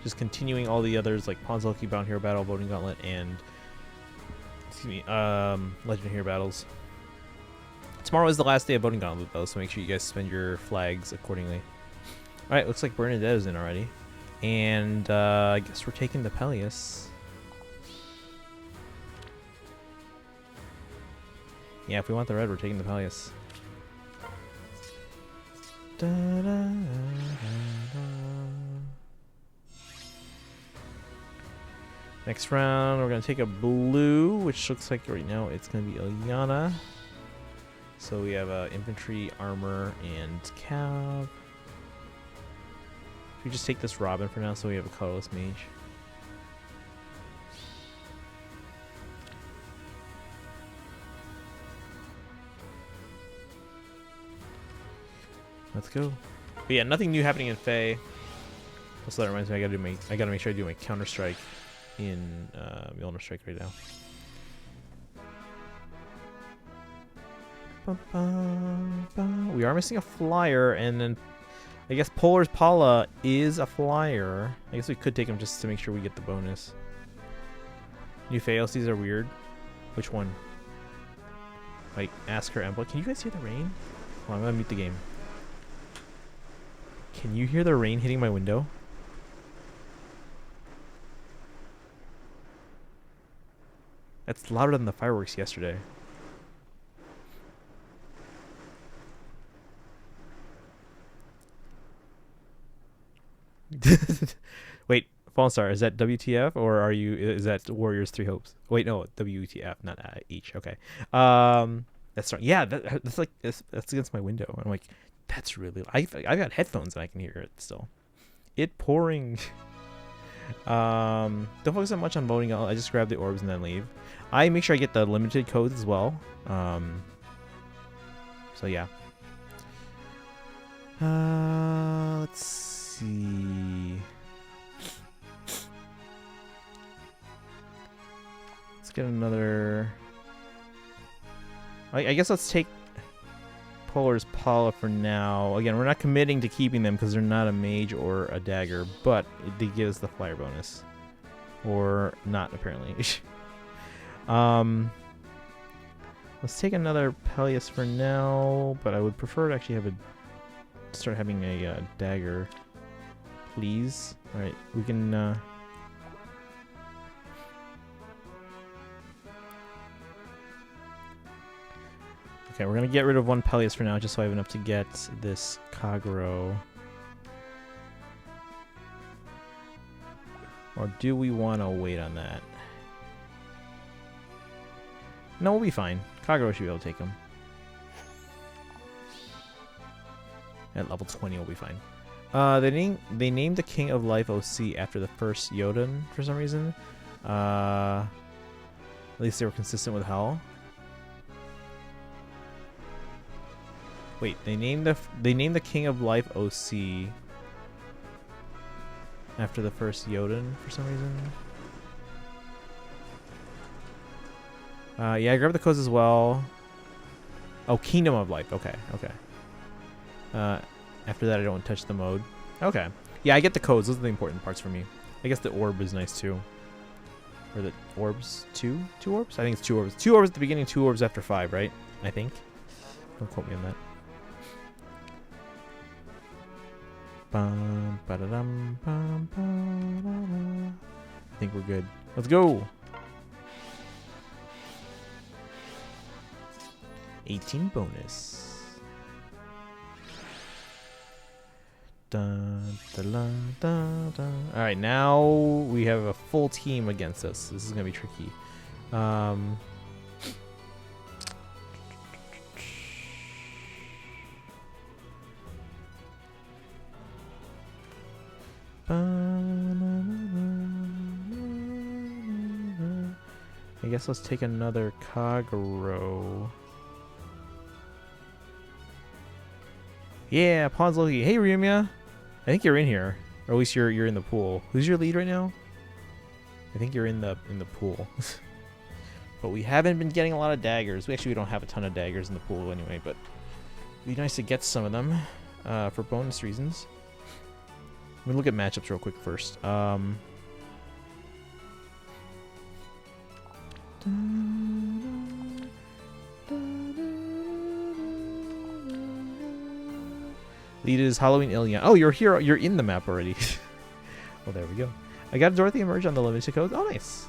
Just continuing all the others like Pawns of Loki, Bound Hero Battle, Voting Gauntlet, and Legend Hero Battles. Tomorrow is the last day of Voting Gauntlet though, so make sure you guys spend your flags accordingly. Alright, looks like Bernadette is in already. And I guess we're taking the Peleus. Yeah, if we want the red, we're taking the Peleus. Da, da, da, da. Next round, we're going to take a blue, which looks like right now it's going to be Ilyana. So we have infantry, armor, and cav. We just take this Robin for now, so we have a colorless mage. Let's go. But yeah, nothing new happening in FEH. Also, that reminds me, I gotta make sure I do my Counter Strike in Mjolnir Strike right now. We are missing a flyer, and then I guess Polar's Paula is a flyer. I guess we could take him just to make sure we get the bonus. New FEH LCs are weird. Which one? Like, ask her Embla. Can you guys hear the rain? Hold on, I'm gonna mute the game. Can you hear the rain hitting my window? That's louder than the fireworks yesterday. Wait, Fallen Star, is that WTF or is that Warriors 3 Hopes? Wait, no, WTF, not H. Okay. That's right. Yeah, that's like that's against my window. I'm like, that's really. I've got headphones and I can hear it still. It pouring. Don't focus that much on voting. I just grab the orbs and then leave. I make sure I get the limited codes as well. So yeah. Let's see. Let's get another. I guess let's take Polar's Paula for now. Again, we're not committing to keeping them because they're not a mage or a dagger, but they give us the flyer bonus. Or not, apparently. Let's take another Peleus for now, but I would prefer to actually start having a dagger. Please. Alright, we can... Okay, we're going to get rid of one Peleus for now, just so I have enough to get this Kagero. Or do we want to wait on that? No, we'll be fine. Kagero should be able to take him. At level 20, we'll be fine. They named the King of Life OC after the first Jotun for some reason. At least they were consistent with Hell. Wait, they named the King of Life OC after the first Jotun for some reason. Yeah, I grabbed the codes as well. Oh, Kingdom of Life. Okay, okay. After that, I don't touch the mode. Okay. Yeah, I get the codes. Those are the important parts for me. I guess the orb is nice too. Or the orbs? Two orbs? I think it's 2 orbs. 2 orbs at the beginning, 2 orbs after 5, right? I think. Don't quote me on that. Bum, ba-da-dum, bum, ba-da-da. I think we're good. Let's go! 18 bonus. Dun, dun, dun, dun, dun. All right, now we have a full team against us. This is gonna be tricky. I guess let's take another Kagero. Yeah, Pawns Loki. Hey, Ryumia. I think you're in here, or at least you're in the pool. Who's your lead right now? I think you're in the pool. But we haven't been getting a lot of daggers. We don't have a ton of daggers in the pool anyway, but it'd be nice to get some of them for bonus reasons. Let me look at matchups real quick first. Lead is Halloween Ilya. Oh, you're here. You're in the map already. Well, there we go. I got Dorothy Emerge on the limited codes. Oh, nice.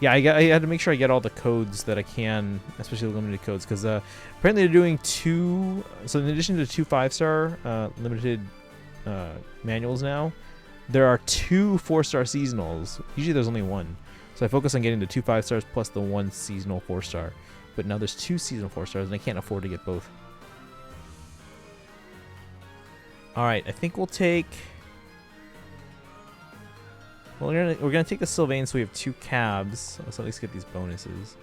Yeah, I had to make sure I get all the codes that I can, especially the limited codes, because apparently they're doing 2. So in addition to 2 5-star limited manuals now, there are 2 4-star seasonals. Usually there's only 1. So I focus on getting the 2 5-stars plus the 1 seasonal 4-star. But now there's 2 seasonal 4-stars, and I can't afford to get both. All right, I think we'll take. Well, we're gonna take the Sylvain, so we have 2 cabs. Let's at least get these bonuses.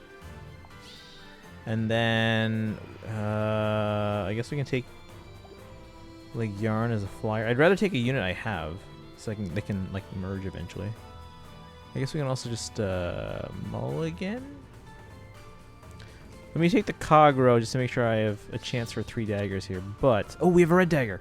And then I guess we can take like Yarn as a flyer. I'd rather take a unit I have, so they can like merge eventually. I guess we can also just mulligan. Let me take the Kagero just to make sure I have a chance for 3 daggers here. But oh, we have a red dagger.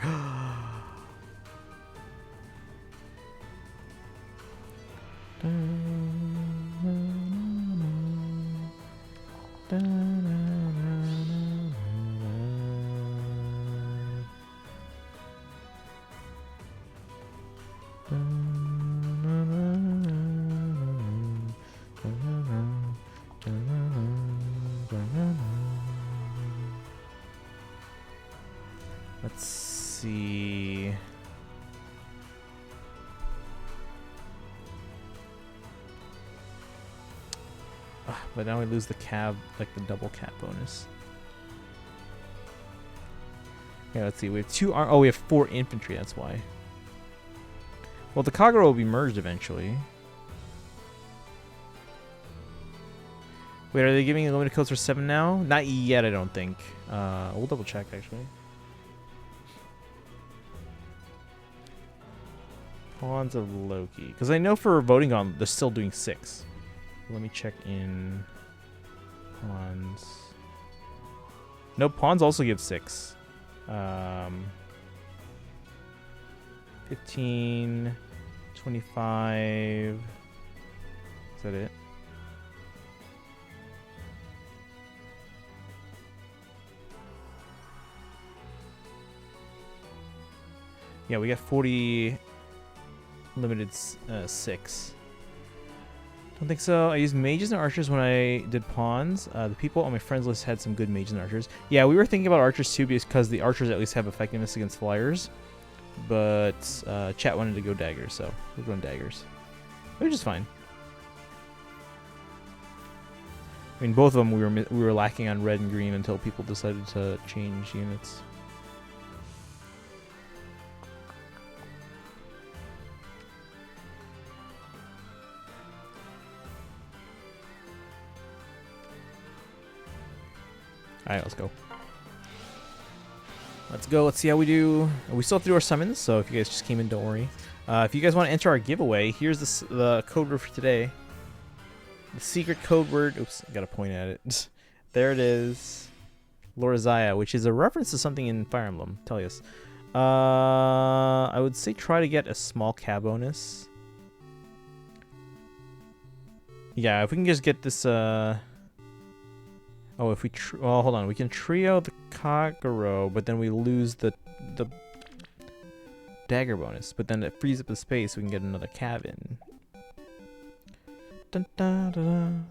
Let's see. But now we lose the cab, like the double cab bonus. Yeah, let's see. We have 2 oh, we have 4 infantry. That's why. Well, the Kagero will be merged eventually. Wait, are they giving limited codes for 7 now? Not yet, I don't think. We'll double check actually. Pawns of Loki, because I know for voting on, they're still doing 6. Let me check in Pawns. No, Pawns also give 6. 15, 25. Is that it? Yeah, we got 40 limited 6. Don't think so. I used mages and archers when I did pawns. The people on my friends list had some good mages and archers. Yeah, we were thinking about archers too because the archers at least have effectiveness against flyers. But chat wanted to go daggers, so we're going daggers, which is fine. I mean, both of them we were lacking on red and green until people decided to change units. Alright, let's go. Let's go. Let's see how we do. We still have to do our summons, so if you guys just came in, don't worry. If you guys want to enter our giveaway, here's the code word for today. The secret code word. Oops, I got to point at it. There it is. Lorazaya, which is a reference to something in Fire Emblem. Tell us. I would say try to get a small cab bonus. Yeah, if we can just get this, oh, if we, well, hold on, we can trio the Kagero, but then we lose the dagger bonus, but then it frees up the space, we can get another cabin. Dun, dun, dun,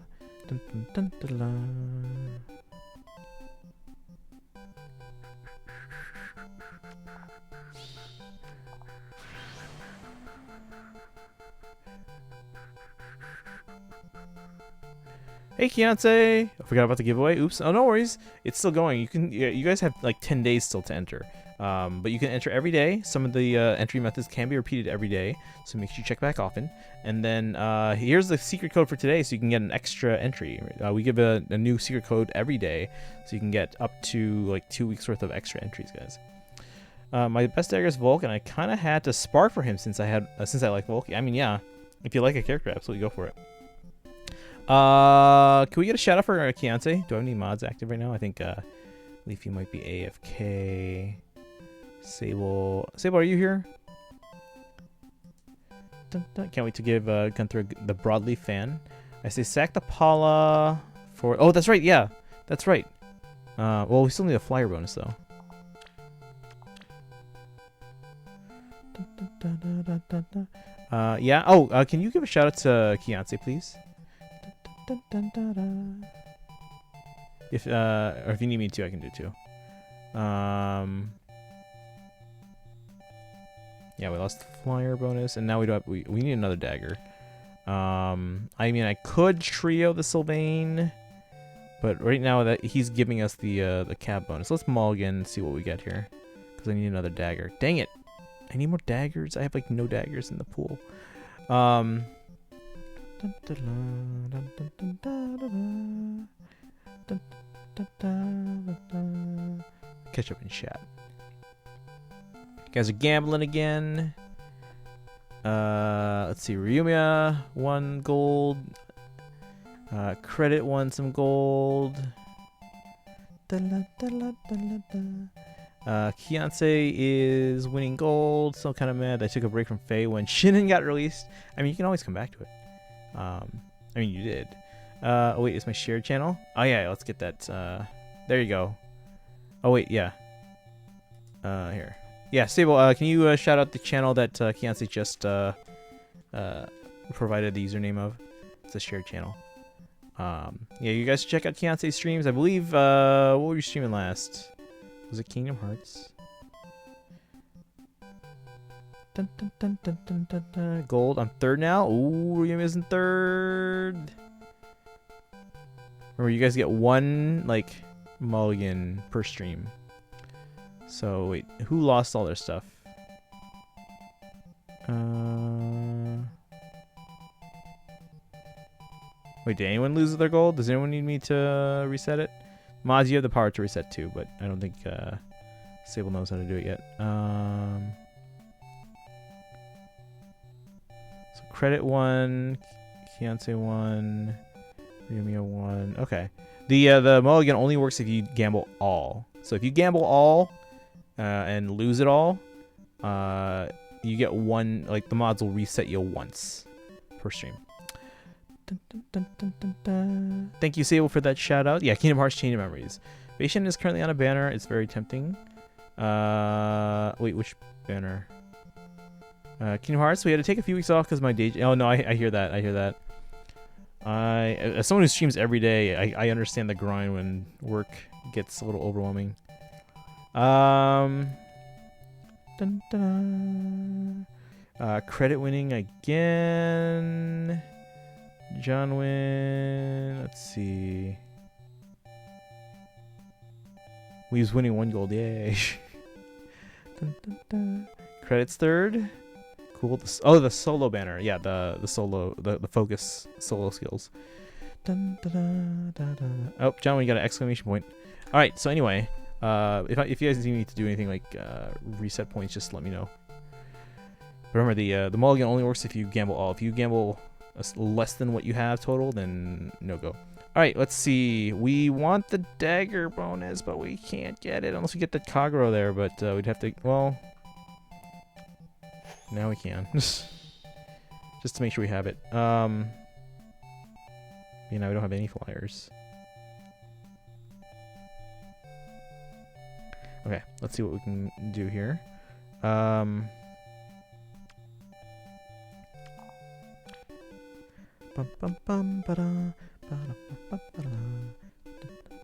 dun, dun, dun, dun, dun. Hey, Kianse! I forgot about the giveaway. Oops. Oh, no worries. It's still going. You can. You guys have like 10 days still to enter. But you can enter every day. Some of the entry methods can be repeated every day, so make sure you check back often. And then here's the secret code for today, so you can get an extra entry. We give a new secret code every day, so you can get up to like 2 weeks worth of extra entries, guys. My best dagger is Volk, and I kind of had to spark for him since I like Volk. I mean, yeah, if you like a character, absolutely go for it. Can we get a shout out for Kianse? Do I have any mods active right now? I think Leafy might be AFK. Sable, are you here? Dun, dun. Can't wait to give Gunther the broadleaf fan. I say sack the Pala for. Oh, that's right. Yeah, that's right. Well, we still need a flyer bonus though. Dun, dun, dun, dun, dun, dun. Yeah. Oh, can you give a shout out to Kianse, please? Dun, dun, dun, dun. If or if you need me to, I can do it too. Yeah, we lost the flyer bonus, and now we don't have, we need another dagger. I mean, I could trio the Sylvain, but right now that he's giving us the cab bonus. Let's mulligan and see what we get here, because I need another dagger. Dang it! I need more daggers. I have like no daggers in the pool. Catch up in chat. You guys are gambling again. Let's see. Ryumia 1 gold. Credit 1 some gold. Kianse is winning gold. Still kind of mad. I took a break from Faye when Shinin got released. I mean, you can always come back to it. I mean, you did. Oh wait, it's my shared channel. Oh yeah, let's get that. There you go. Oh wait, yeah. Here. Yeah, Stable. Can you shout out the channel that Kianse just provided the username of? It's a shared channel. Yeah, you guys check out Kianse's streams. I believe. What were you streaming last? Was it Kingdom Hearts? Dun, dun, dun, dun, dun, dun, dun. Gold. I'm third now. Ooh, Ryumi's in third. Remember, you guys get 1 like mulligan per stream. So wait, who lost all their stuff? Wait, did anyone lose their gold? Does anyone need me to reset it? Mods, you have the power to reset too, but I don't think Sable knows how to do it yet. So credit 1, Kianse 1, Ryumia 1. Okay. The mulligan only works if you gamble all. So if you gamble all and lose it all, you get 1. Like the mods will reset you once per stream. Dun, dun, dun, dun, dun, dun. Thank you, Sable, for that shout out. Yeah, Kingdom Hearts Chain of Memories. Bastion is currently on a banner. It's very tempting. Wait, which banner? Kingdom Hearts. We had to take a few weeks off because my day. Oh no, I hear that. I hear that. As someone who streams every day, I understand the grind when work gets a little overwhelming. Dun, dun, dun. Credit winning again. John win. Let's see. We was winning 1 gold. Yay. Dun, dun, dun. Credits third. Cool. Oh, the solo banner. Yeah, the solo, the focus solo skills. Dun, dun, dun, dun, dun. Oh, John, we got an exclamation point. All right. So anyway, if you guys need me to do anything like reset points, just let me know. Remember, the mulligan only works if you gamble all. If you gamble less than what you have total, then no go. All right, let's see. We want the dagger bonus, but we can't get it unless we get the Kagero there. But we'd have to. Well, Now we can. Just to make sure we have it. You know, we don't have any flyers. Okay, let's see what we can do here. Bum, bum, bum, ba-da, ba-da, ba-da,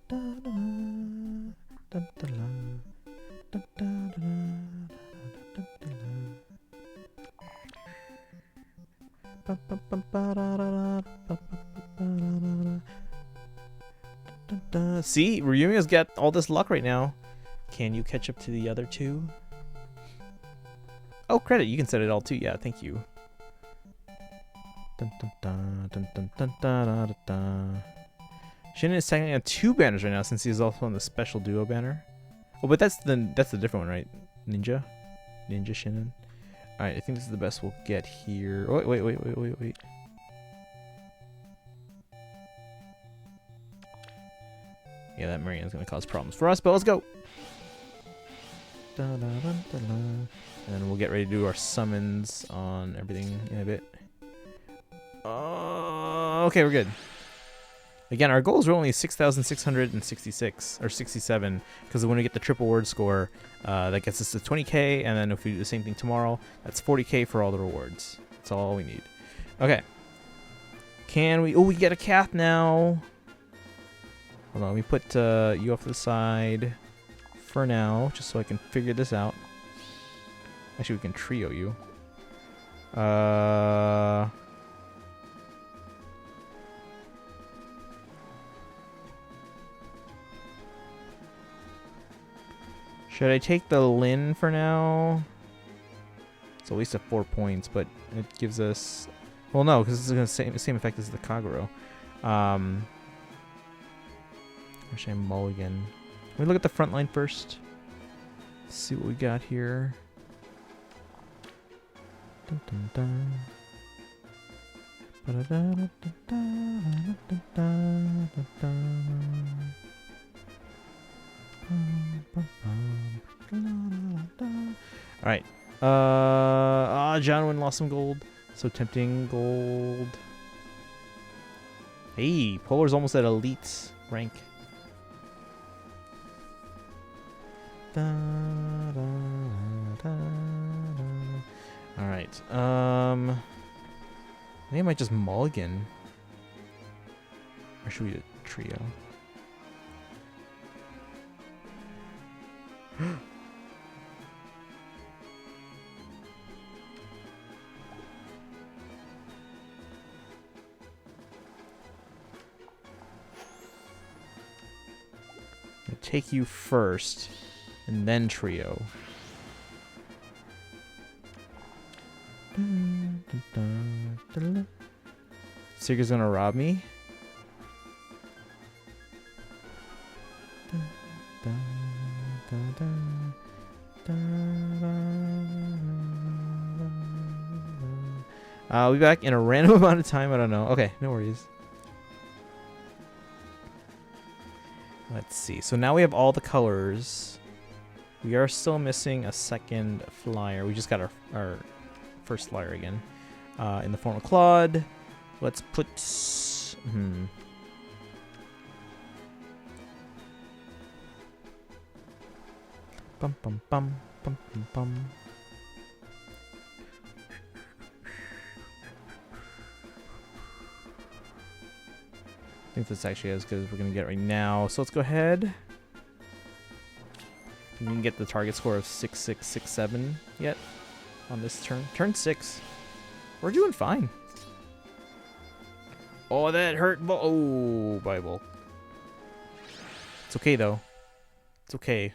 da-da-da, da-da-da, da-da-da, da-da-da. See, Ryumi's got all this luck right now. Can you catch up to the other two? Oh, credit. You can set it all too. Yeah, thank you. Dun, dun, dun, dun, dun, dun, dun, dun, dun. Shinnon is technically on 2 banners right now since he's also on the special duo banner. Oh, but that's the different one, right? Ninja Shinnon. All right, I think this is the best we'll get here. Oh, wait. Yeah, that Marianne's gonna cause problems for us, but let's go. And then we'll get ready to do our summons on everything in a bit. Okay, we're good. Again, our goals are only 6,666 or 67 because when we get the triple word score, that gets us to 20k, and then if we do the same thing tomorrow, that's 40k for all the rewards. That's all we need. Okay. Can we? Oh, we get a Cath now. Hold on, let me put you off to the side for now, just so I can figure this out. Actually, we can trio you. Should I take the Lin for now? It's at least at 4 points, but it gives us... Well, no, because it's going to same effect as the Kagero. Or should I mulligan? Let me look at the front line first. See what we got here. Dun, dun, dun. Alright. Jonwin lost some gold. So tempting gold. Hey, Polar's almost at elite rank. Alright. I think I might just mulligan. Or should we do a trio? Take you first, and then trio. Seeker's gonna rob me. I'll be back in a random amount of time. I don't know. Okay, no worries. Let's see. So now we have all the colors. We are still missing a second flyer. We just got our first flyer again. In the form of Claude. Let's put... Bum bum bum bum bum bum. I think that's actually as good as we're gonna get right now. So let's go ahead. We can get the target score of 6667 yet on this turn. Turn 6. We're doing fine. Oh, that hurt. Oh, Bible. It's okay though. It's okay.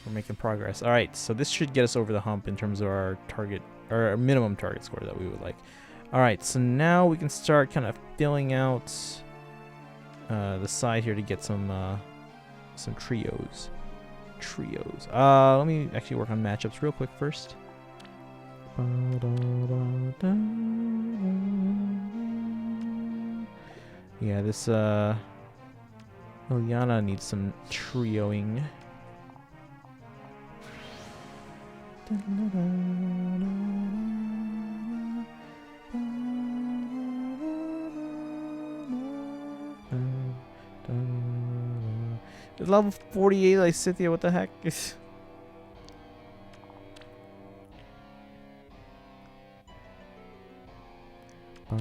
We're making progress. All right, so this should get us over the hump in terms of our target or our minimum target score that we would like. All right, so now we can start kind of filling out the side here to get some trios. Let me actually work on matchups real quick first. Yeah, this Liliana needs some trioing. It's level 48, like Cynthia. What the heck? Bum,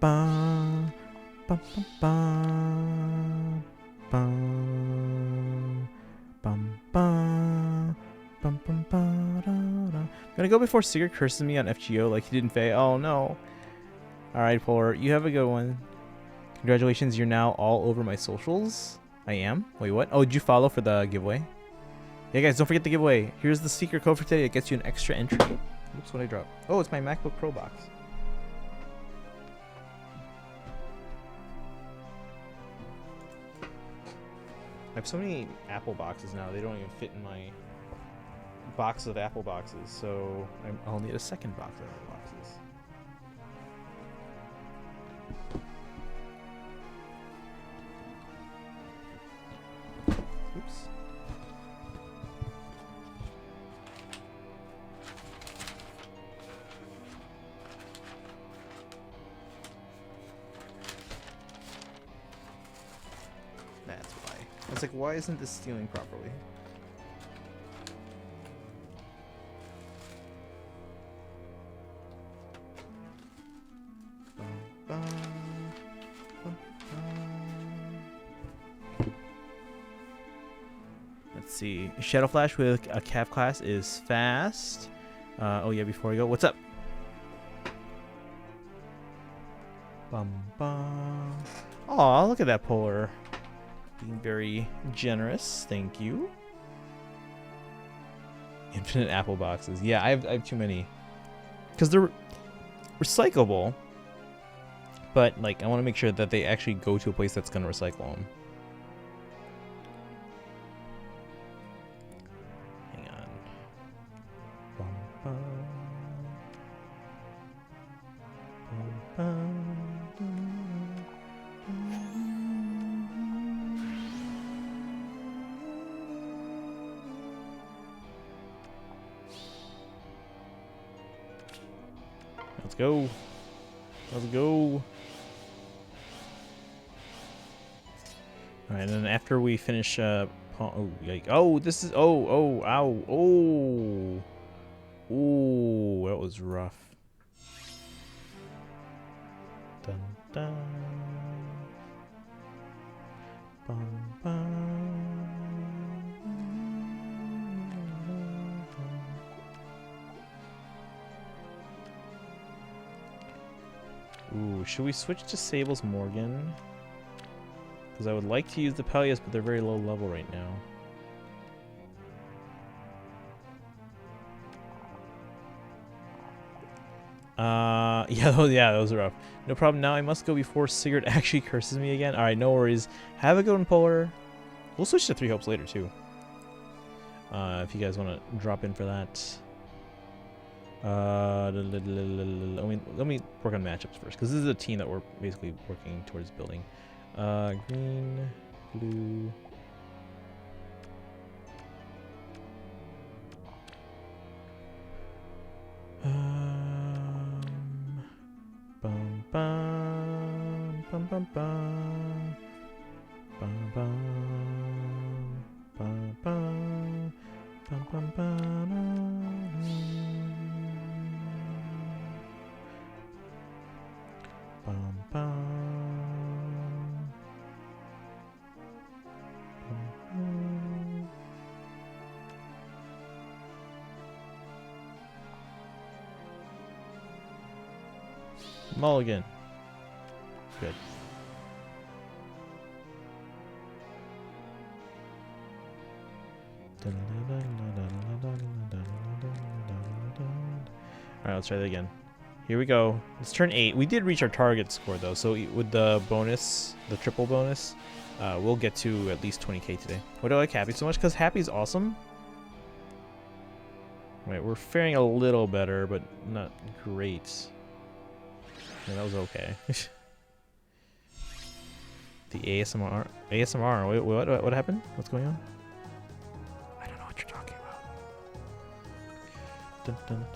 bum, bum, bum, bum, bum, bum, bum, bum, bum, da, da. Gonna go before Sigurd curses me on FGO like he didn't Faye. Oh no. Alright, Polar, you have a good one. Congratulations, you're now all over my socials. I am? Wait, what? Oh, did you follow for the giveaway? Yeah, guys, don't forget the giveaway. Here's the secret code for today. It gets you an extra entry. Oops, what I dropped? Oh, it's my MacBook Pro box. I have so many Apple boxes now, they don't even fit in my box of Apple boxes, so I'll need a second box of Apple boxes. Oops. That's why. I was like, why isn't this stealing properly? Let's see. Shadow Flash with a Cav class is fast. Oh yeah, before we go, what's up? Bum bum. Aw, look at that Polar. Being very generous. Thank you. Infinite Apple boxes. Yeah, I have too many. Because they're recyclable. But, like, I want to make sure that they actually go to a place that's going to recycle them. Hang on. Bum, bum. Bum, bum. Let's go. Let's go. Alright, and then after we finish oh, yike. Oh, this is ow, oh, that was rough. Dun dun. Bum, bum. Ooh, should we switch to Sable's Morgan? Because I would like to use the Peleus, but they're very low level right now. Yeah, those are rough. No problem. Now I must go before Sigurd actually curses me again. Alright, no worries. Have a good one, Polar. We'll switch to 3 Hopes later, too. If you guys want to drop in for that. Let me work on matchups first, because this is a team that we're basically working towards building. Green, blue. Bum bum bum bum bum bum bum bum bum bum bum bum. Bum, bum. Mulligan. Good. Alright, let's try that again. Here we go. Let's turn 8. We did reach our target score though, so with the bonus, the triple bonus, we'll get to at least 20k today. Why do I like Happy so much? Because Happy's awesome. Right, we're faring a little better, but not great. Yeah, that was okay. The ASMR. Wait, what happened? What's going on? I don't know what you're talking about. Dun, dun.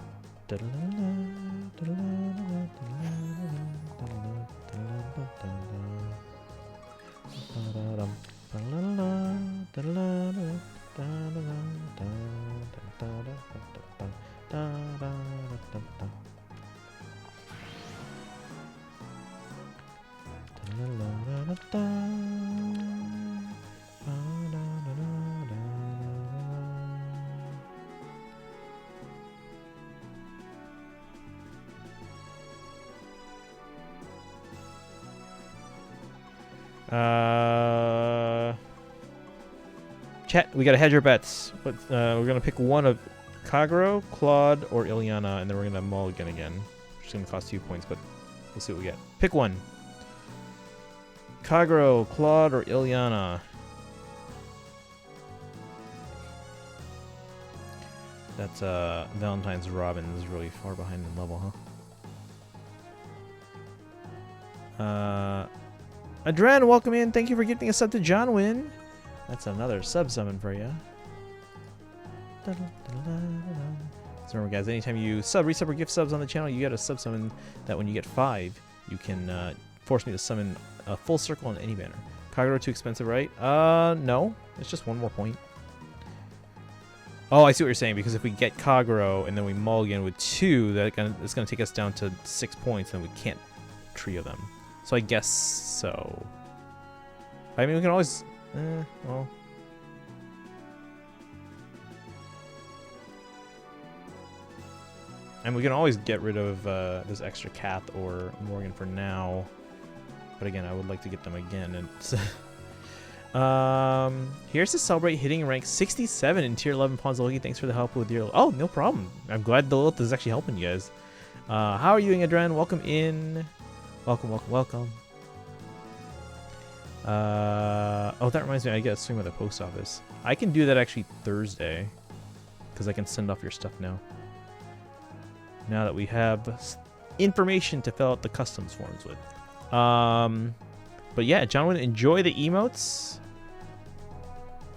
Chat, we gotta hedge our bets. But we're gonna pick one of Kagero, Claude, or Ilyana, and then we're gonna mulligan again. Which is gonna cost 2 points, but we'll see what we get. Pick one. Kagero, Claude, or Ilyana. That's Valentine's Robin is really far behind in level, huh? Adren, welcome in. Thank you for gifting a sub to John Wynn. That's another sub summon for you. So remember, guys, anytime you resub, or gift subs on the channel, you get a sub summon that when you get 5, you can force me to summon a full circle on any banner. Kagero too expensive, right? No. It's just 1 more point. Oh, I see what you're saying, because if we get Kagero and then we mulligan with 2, it's going to take us down to 6 points, and we can't trio them. So I guess so. I mean, we can always... well... And we can always get rid of this extra Kath or Morgan for now. But again, I would like to get them again. And here's to celebrate hitting rank 67 in tier 11 pawns. Loki, thanks for the help with your... Oh, no problem. I'm glad the Lilith is actually helping you guys. How are you doing, Adren? Welcome in. Welcome, welcome, welcome. Oh, that reminds me, I gotta swing by the post office. I can do that actually Thursday, because I can send off your stuff now. Now that we have information to fill out the customs forms with. But yeah, John, enjoy the emotes.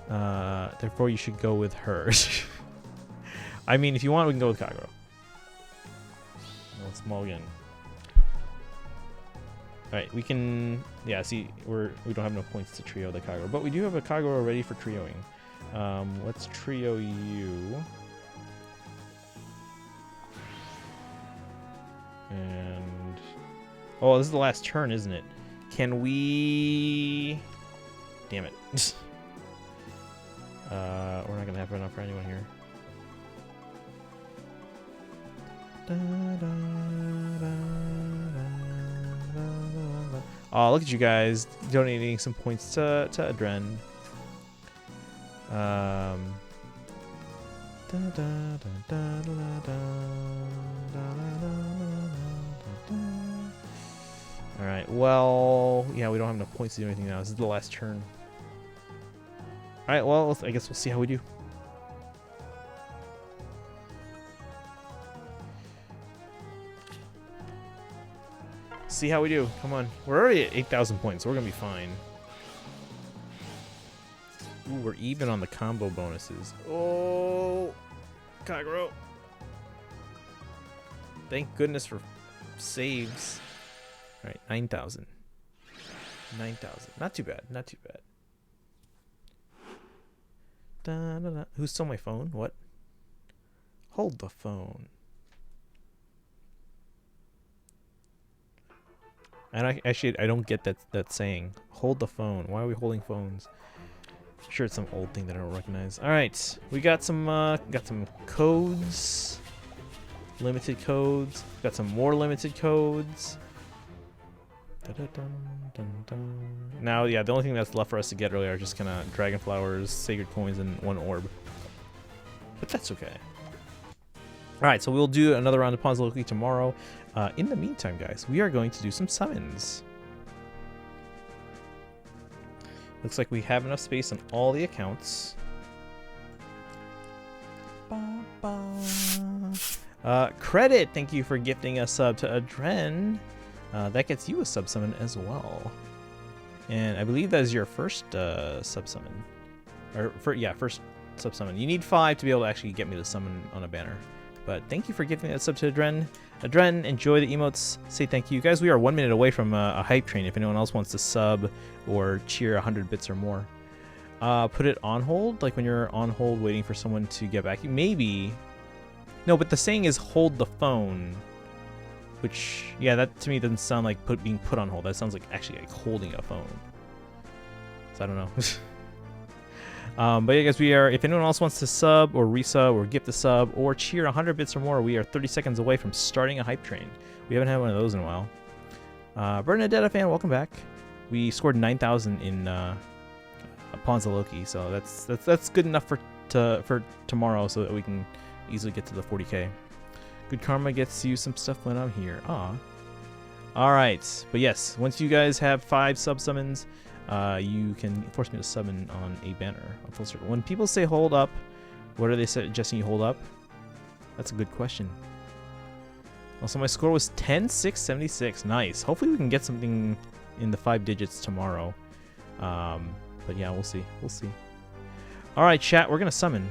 Therefore, you should go with her. I mean, if you want, we can go with Kagero. Let's mulligan. Alright, we can... Yeah, see, we don't have no points to trio the Kagero. But we do have a Kagero ready for trioing. Let's trio you. And... Oh, this is the last turn, isn't it? Can we... Damn it. We're not going to have enough for anyone here. Oh, look at you guys donating some points to Adren. Alright, well, yeah, we don't have enough points to do anything now. This is the last turn. Alright, well, I guess we'll see how we do. See how we do. Come on. We're already at 8,000 points, so we're going to be fine. Ooh, we're even on the combo bonuses. Oh, Kagero. Thank goodness for saves. All right, 9,000. 9,000. Not too bad. Not too bad. Da, da, da. Who stole my phone? What? Hold the phone. And I don't get that saying. Hold the phone. Why are we holding phones? I'm sure it's some old thing that I don't recognize. All right, we got some codes, limited codes. Got some more limited codes. Now, yeah, the only thing that's left for us to get earlier are just kind of dragon flowers, sacred coins, and 1 orb. But that's okay. All right, so we'll do another round of Pawns of Loki tomorrow. In the meantime, guys, we are going to do some summons. Looks like we have enough space on all the accounts. Credit, thank you for gifting a sub to Adren. That gets you a sub summon as well. And I believe that is your first sub summon. Or, first sub summon. You need 5 to be able to actually get me the summon on a banner. But thank you for giving that sub to Adren. Adren, enjoy the emotes. Say thank you. Guys, we are 1 minute away from a hype train if anyone else wants to sub or cheer 100 bits or more. Put it on hold, like when you're on hold waiting for someone to get back. Maybe. No, but the saying is hold the phone. Which, yeah, that to me doesn't sound like being put on hold. That sounds like actually like holding a phone. So I don't know. But yeah, guys, we are, if anyone else wants to sub or resub or gift a sub or cheer 100 bits or more, we are 30 seconds away from starting a hype train. We haven't had one of those in a while. Bernadetta fan, welcome back. We scored 9,000 in Pawns of Loki, so that's good enough for tomorrow, so that we can easily get to the 40k. Good karma gets you some stuff when I'm here. Aw. All right, but yes, once you guys have 5 sub summons, you can force me to summon on a banner on full circle. When people say hold up, what are they suggesting you hold up? That's a good question. Also, my score was 10,676. Nice. Hopefully we can get something in the 5 digits tomorrow. But yeah, we'll see. We'll see. All right, chat. We're gonna summon,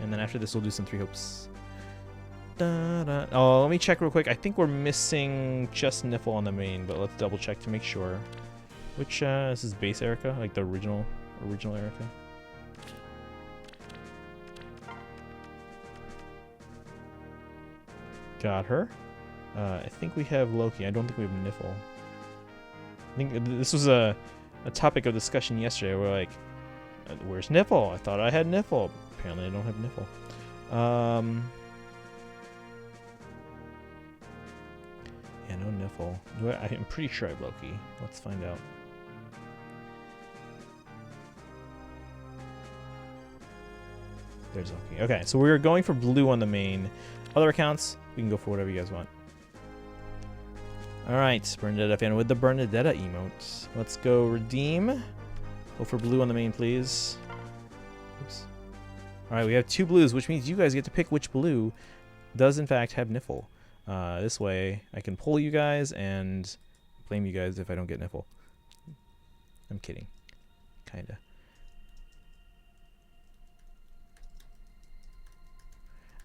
and then after this, we'll do some 3 hopes. Oh, let me check real quick. I think we're missing just Niffle on the main, but let's double check to make sure. Which this is base Erica, like the original Erica. Got her. I think we have Loki. I don't think we have Niffle. I think this was a topic of discussion yesterday. We're like, where's Niffle? I thought I had Niffle. Apparently I don't have Niffle. Yeah, no Niffle. I'm pretty sure I have Loki. Let's find out. There's Loki. Okay, so we're going for blue on the main. Other accounts, we can go for whatever you guys want. Alright, Bernadetta fan with the Bernadetta emote. Let's go redeem. Go for blue on the main, please. Oops. Alright, we have 2 blues, which means you guys get to pick which blue does in fact have Niffle. This way, I can pull you guys and blame you guys if I don't get Niffle. I'm kidding. Kinda.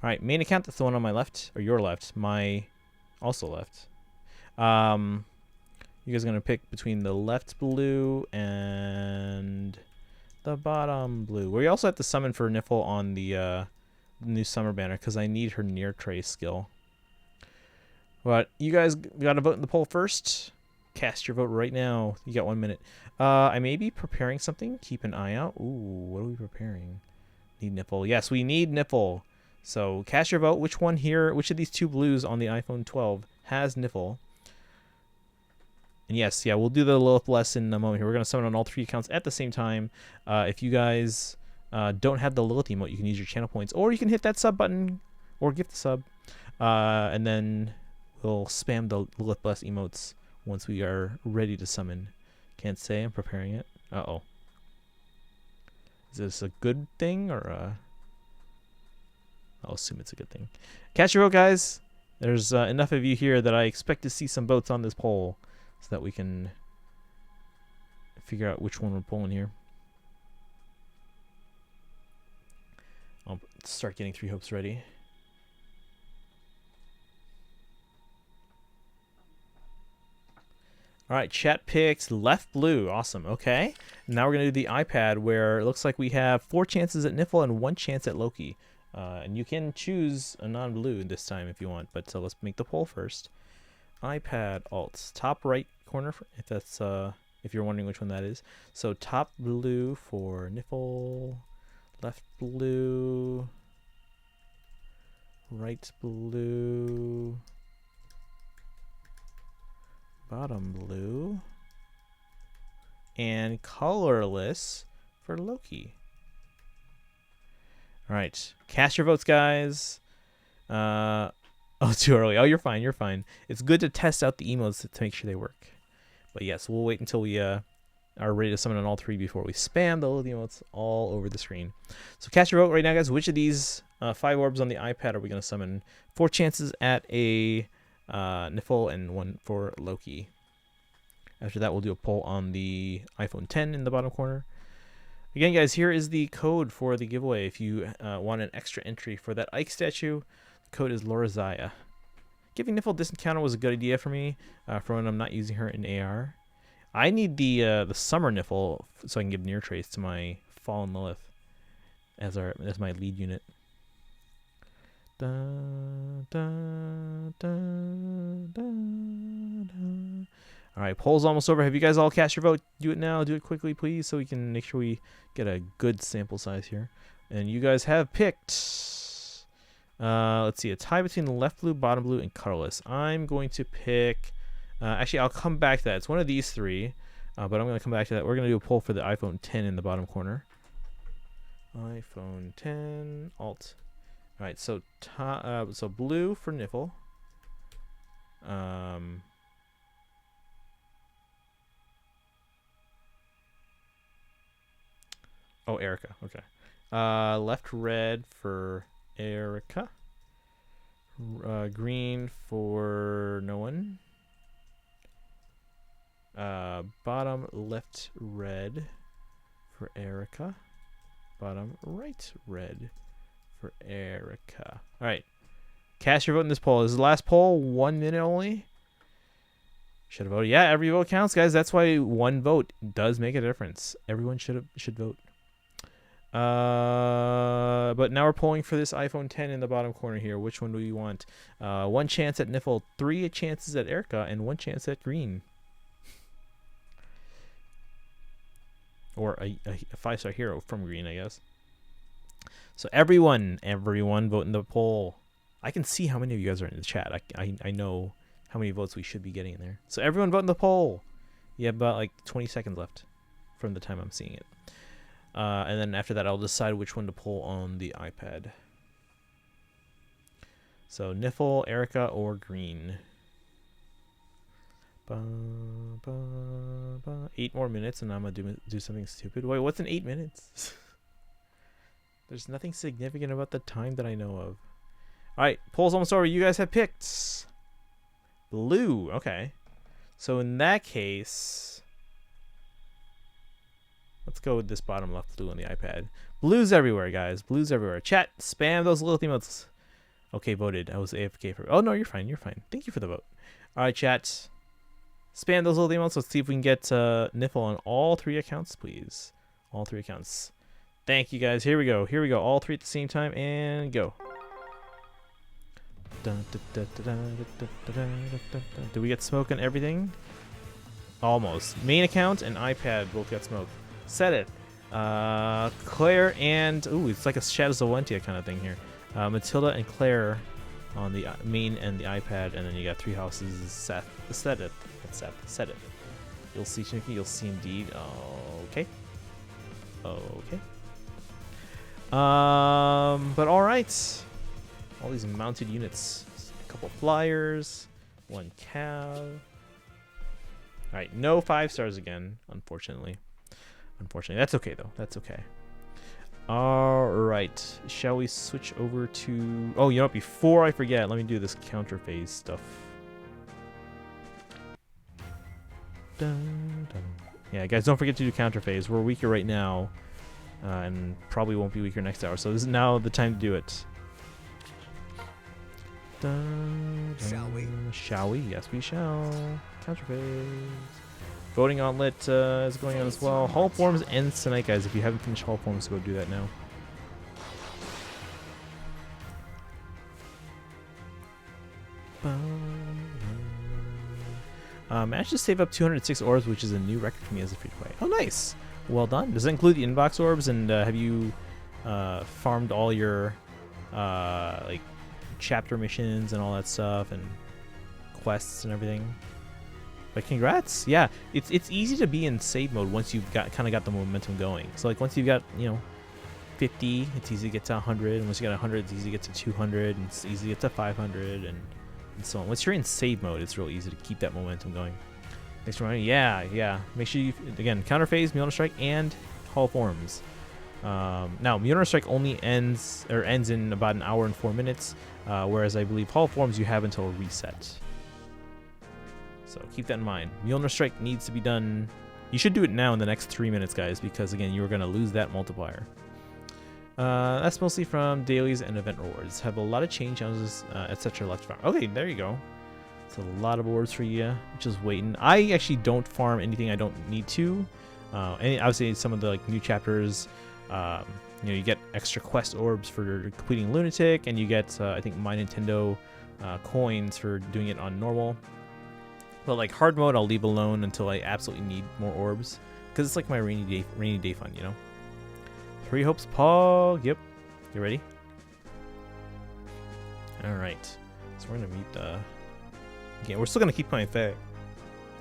Alright, main account, that's the one on my left, or your left. My also left. You guys are going to pick between the left blue and the bottom blue. We also have to summon for Niffle on the new summer banner, because I need her near trace skill. But you guys got to vote in the poll first. Cast your vote right now. You got 1 minute. I may be preparing something. Keep an eye out. Ooh, what are we preparing? Need Niffle. Yes, we need Niffle. So cast your vote. Which one here, which of these 2 blues on the iPhone 12 has Niffle? And yes, yeah, we'll do the Lilith Bless in a moment here. We're going to summon on all 3 accounts at the same time. If you guys don't have the Lilith emote, you can use your channel points. Or you can hit that sub button or gift the sub. And then we'll spam the Lilith Bless emotes once we are ready to summon. Can't say, I'm preparing it. Uh-oh. Is this a good thing or a... I'll assume it's a good thing. Cast your vote, guys. There's enough of you here that I expect to see some votes on this poll so that we can figure out which one we're pulling here. I'll start getting 3 hopes ready. All right, chat picked left blue. Awesome. Okay. Now we're going to do the iPad where it looks like we have 4 chances at Niffle and 1 chance at Loki. And you can choose a non-blue this time if you want, but let's make the poll first. iPad alts, top right corner, if that's if you're wondering which one that is. So top blue for Niffle, left blue, right blue, bottom blue, and colorless for Loki. All right, cast your votes, guys. Oh, too early. Oh, you're fine. You're fine. It's good to test out the emotes to make sure they work. But yes, we'll wait until we are ready to summon on all 3 before we spam the emotes all over the screen. So cast your vote right now, guys. Which of these 5 orbs on the iPad are we going to summon? 4 chances at a Niffle and 1 for Loki. After that, we'll do a poll on the iPhone 10 in the bottom corner. Again, guys, here is the code for the giveaway. If you want an extra entry for that Ike statue, the code is Lorazaya. Giving Niffle this encounter was a good idea for me for when I'm not using her in AR. I need the Summer Niffle so I can give Near Trace to my Fallen Lilith as my lead unit. Da, da, da, da, da. All right, poll's almost over. Have you guys all cast your vote? Do it now. Do it quickly, please, so we can make sure we get a good sample size here. And you guys have picked, let's see, a tie between the left blue, bottom blue, and colorless. I'm going to pick, actually, I'll come back to that. It's one of these three, but I'm going to come back to that. We're going to do a poll for the iPhone 10 in the bottom corner. iPhone 10, Alt. All right, so so blue for Niffle. Oh, Erica. Okay. Left red for Erica. Green for no one. Bottom left red for Erica. Bottom right red for Erica. All right. Cast your vote in this poll. This is the last poll. 1 minute only. Should have voted. Yeah, every vote counts, guys. That's why one vote does make a difference. Everyone should vote. But now we're polling for this iPhone 10 in the bottom corner here. Which one do you want? 1 chance at Niffle, 3 chances at Erica, and 1 chance at Green. Or a 5-star hero from Green, I guess. So everyone vote in the poll. I can see how many of you guys are in the chat. I know how many votes we should be getting in there. So everyone vote in the poll. You have about like 20 seconds left from the time I'm seeing it. And then after that, I'll decide which one to pull on the iPad. So Niffle, Erica, or Green. 8 more minutes, and I'm gonna do something stupid. Wait, what's in 8 minutes? There's nothing significant about the time that I know of. All right, poll's almost over. You guys have picked blue. Okay, so in that case, let's go with this bottom left blue on the iPad. Blues everywhere, guys. Blues everywhere. Chat, spam those little emotes. Okay, voted. I was AFK for. Oh no, you're fine. You're fine. Thank you for the vote. All right, chat. Spam those little emotes. Let's see if we can get Niffle on all 3 accounts, please. All 3 accounts. Thank you, guys. Here we go. Here we go. All 3 at the same time, and go. Do we get smoke on everything? Almost. Main account and iPad both got smoke. Set it. Claire and... Ooh, it's like a Shadows of Valentia kind of thing here. Matilda and Claire on the main and the iPad, and then you got 3 houses. Set it. Set it. You'll see, Shinki. You'll see indeed. Okay. Okay. But all right. All these mounted units. A couple flyers. 1 cav. All right. No 5 stars again, unfortunately. That's okay though. That's okay. All right. Shall we switch over to? Oh, you know what? Before I forget, let me do this counter phase stuff. Dun, dun. Yeah, guys, don't forget to do counter phase. We're weaker right now, and probably won't be weaker next hour. So this is now the time to do it. Dun, dun. Shall we? Shall we? Yes, we shall. Counter phase. Voting Gauntlet is going on as well. Hall Forms ends tonight, guys. If you haven't finished Hall Forms, go do that now. Managed to save up 206 orbs, which is a new record for me as a free-to-play. Oh, nice. Well done. Does that include the inbox orbs? And have you farmed all your like chapter missions and all that stuff and quests and everything? But congrats. Yeah, it's easy to be in save mode once you've got the momentum going. So like once you've got 50, it's easy to get to 100, and once you got 100, it's easy to get to 200, and it's easy to get to 500, and so on. Once you're in save mode, it's real easy to keep that momentum going. Thanks for reminding me. Yeah. Make sure you, again, counter phase, Mjolnir Strike, and Hall Forms. Now Mjolnir Strike only ends in about 1 hour and 4 minutes, whereas I believe Hall Forms you have until reset. So keep that in mind. Mjolnir Strike needs to be done. You should do it now in the next 3 minutes, guys, because again, you're gonna lose that multiplier. That's mostly from dailies and event rewards. Have a lot of chain challenges, etc. left to farm. Okay, there you go. It's a lot of rewards for you. Just waiting. I actually don't farm anything I don't need to. And obviously some of the like new chapters, you know, you get extra quest orbs for completing Lunatic, and you get I think My Nintendo coins for doing it on normal. But like hard mode, I'll leave alone until I absolutely need more orbs, because it's like my rainy day fun, you know. 3 hopes, Paul. Yep. You ready? All right. So we're gonna mute the. Again, we're still gonna keep playing FEH.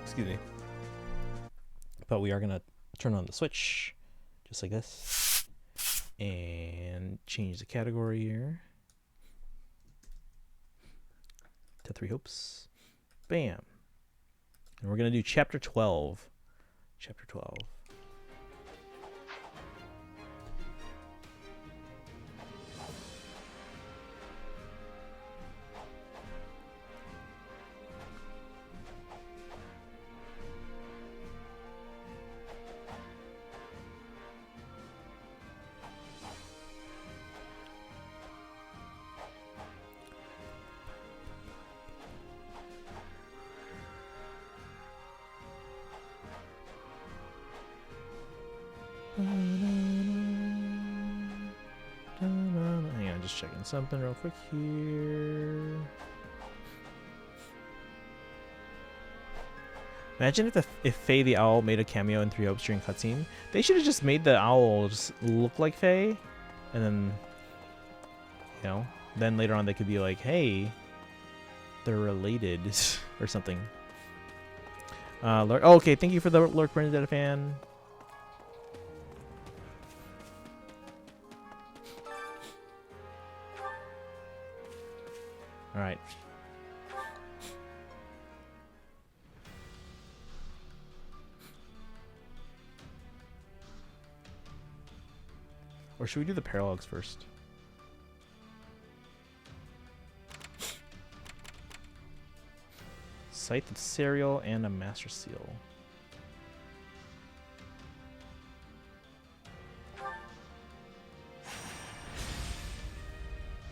Excuse me. But we are gonna turn on the switch, just like this, and change the category here to 3 hopes. Bam. And we're gonna do chapter 12. Chapter 12. Hang on, just checking something real quick here. Imagine if Faye the Owl made a cameo in 3 Hopes during cutscene. They should have just made the owl just look like Faye, and then, you know, then later on they could be like, hey, they're related or something. Oh, okay, thank you for the Lurk Bernadette fan. All right. Or should we do the paralogs first? Cite the serial and a master seal.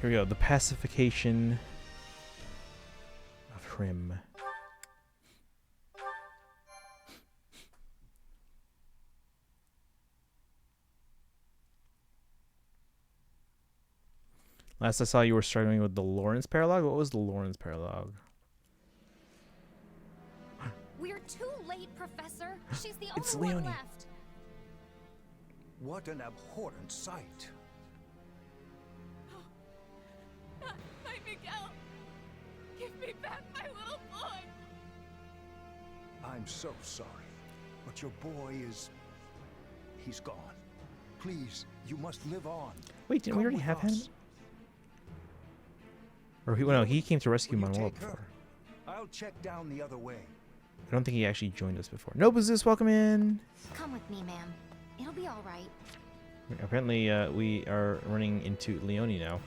Here we go. The pacification of Hrim. Last I saw, you were struggling with the Lawrence paralog. What was the Lawrence paralog? We're too late, Professor. She's the It's only one Leonie. left. What an abhorrent sight. My Miguel, give me back my little boy. I'm so sorry, but your boy he's gone. Please, you must live on. Wait, didn't we Come already with have him? us. Or no, he came to rescue Will you Manuel take her? before. I'll check down the other way. I don't think he actually joined us before. No, Zeus, welcome in. Come with me, ma'am. It'll be all right. Apparently, we are running into Leonie now.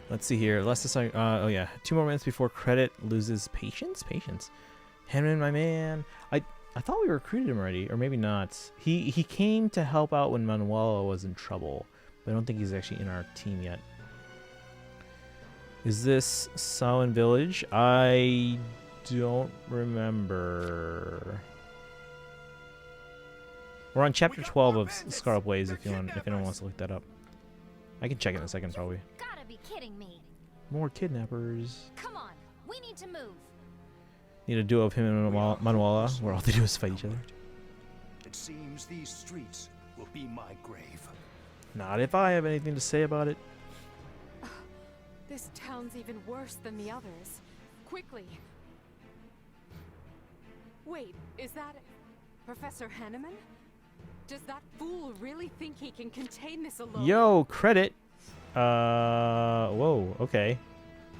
Let's see here. Oh yeah, 2 more minutes before credit loses patience. Henry, my man. I thought we recruited him already, or maybe not. He came to help out when Manuela was in trouble, but I don't think he's actually in our team yet. Is this Samhain Village? I don't remember. We're on chapter 12 of Scarlet Blaze if anyone wants to look that up. I can check it in a second probably. Gotta be kidding me. More kidnappers. Come on, we need to move. Need a duo of him and Manuela where all they do is fight each other. It seems these streets will be my grave. Not if I have anything to say about it. This town's even worse than the others. Quickly. Wait, is that Professor Hanneman? Does that fool really think he can contain this alone? Yo, credit. Whoa, okay.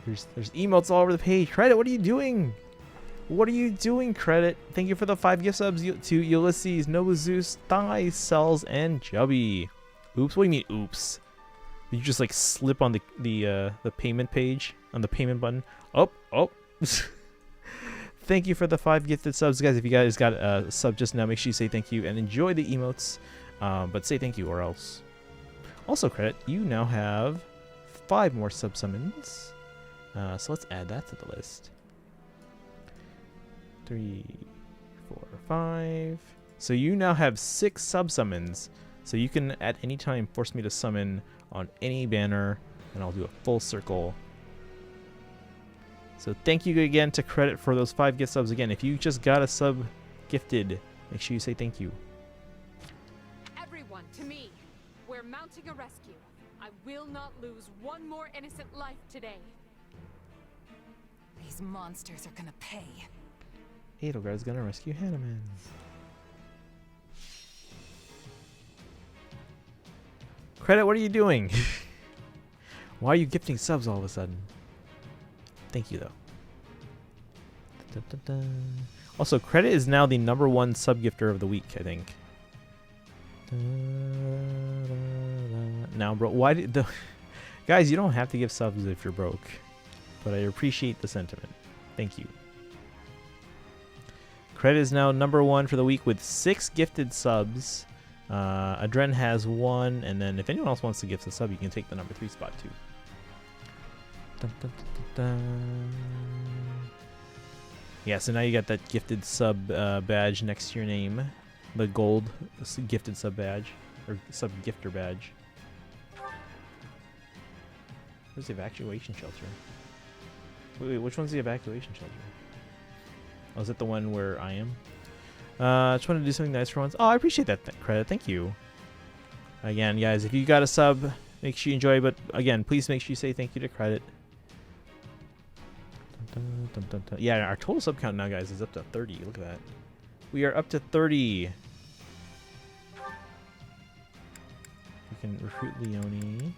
There's emotes all over the page. Credit, what are you doing? What are you doing, Credit? Thank you for the 5 gift subs to Ulysses, Nobu Zeus, Thigh, Cells, and Jubby. Oops, what do you mean, oops? Did you just like slip on the payment page, on the payment button? Oh. thank you for the 5 gifted subs, guys. If you guys got a sub just now, make sure you say thank you and enjoy the emotes. But say thank you or else. Also, credit, you now have 5 more sub summons. So let's add that to the list. 3, 4, 5. So you now have 6 sub summons. So you can at any time force me to summon on any banner, and I'll do a full circle. So thank you again to credit for those 5 gift subs. Again, if you just got a sub gifted, make sure you say thank you. Everyone, to me. We're mounting a rescue. I will not lose one more innocent life today. These monsters are gonna pay. Edelgard's gonna rescue Hanneman. Credit, what are you doing? Why are you gifting subs all of a sudden? Thank you, though. Da, da, da. Also, credit is now the #1 sub gifter of the week, I think. Da, da, da. Now, bro, why did the guys? You don't have to give subs if you're broke, but I appreciate the sentiment. Thank you. Credit is now #1 for the week with 6 gifted subs. Adren has 1, and then if anyone else wants to gift a sub, you can take the #3 spot too. Dun, dun, dun, dun, dun. Yeah, so now you got that gifted sub badge next to your name, the gold gifted sub badge or sub gifter badge. Where's the evacuation shelter? Wait, which one's the evacuation shelter? Oh, is it the one where I am? Just want to do something nice for once. Oh, I appreciate that credit. Thank you. Again, guys, if you got a sub, make sure you enjoy. But again, please make sure you say thank you to credit. Dun, dun, dun, dun. Yeah, our total sub count now, guys, is up to 30. Look at that. We are up to 30. We can recruit Leone.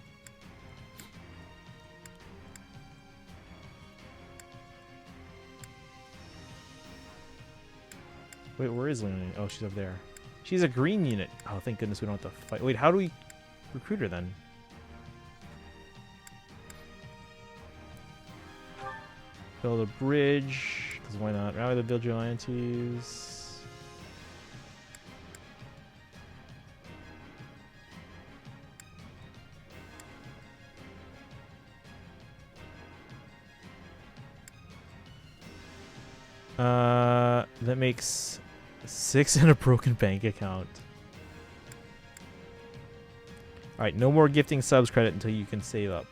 Wait, where is Leone? Oh, she's up there. She's a green unit. Oh, thank goodness we don't have to fight. Wait, how do we recruit her then? Build a bridge, because why not? Rally the vigilantes. That makes 6 in a broken bank account. Alright, no more gifting subs credit until you can save up.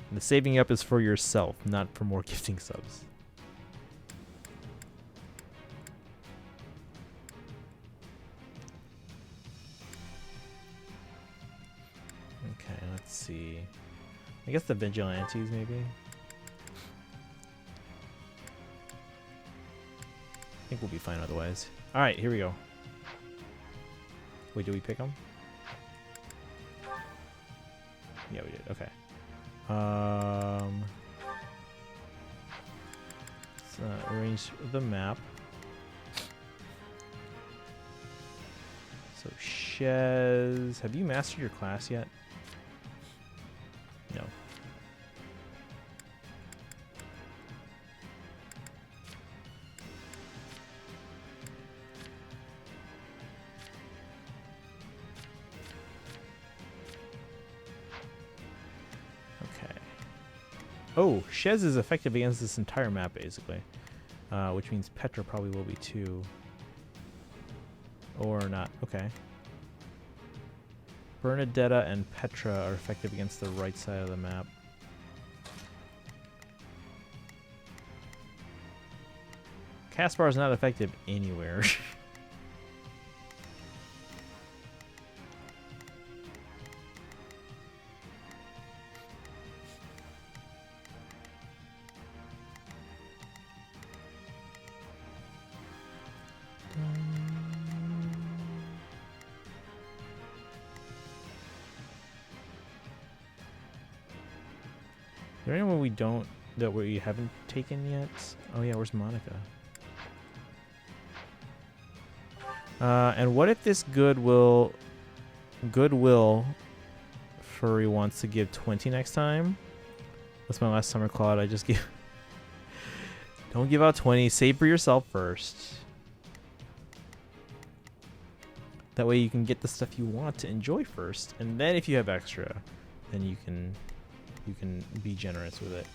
And the saving up is for yourself, not for more gifting subs. Okay, let's see. I guess the vigilantes maybe. I think we'll be fine otherwise. Alright, here we go. Wait, did we pick them? Yeah, we did. Okay. Let's arrange the map. So, Shez, have you mastered your class yet? No. Oh, Shez is effective against this entire map, basically. Which means Petra probably will be too. Or not. Okay. Bernadetta and Petra are effective against the right side of the map. Caspar is not effective anywhere. Is there anyone we haven't taken yet? Oh yeah, where's Monica? And what if this Goodwill furry wants to give 20 next time? That's my last summer Claude. I just gave Don't give out 20. Save for yourself first. That way you can get the stuff you want to enjoy first, and then if you have extra, then you can be generous with it.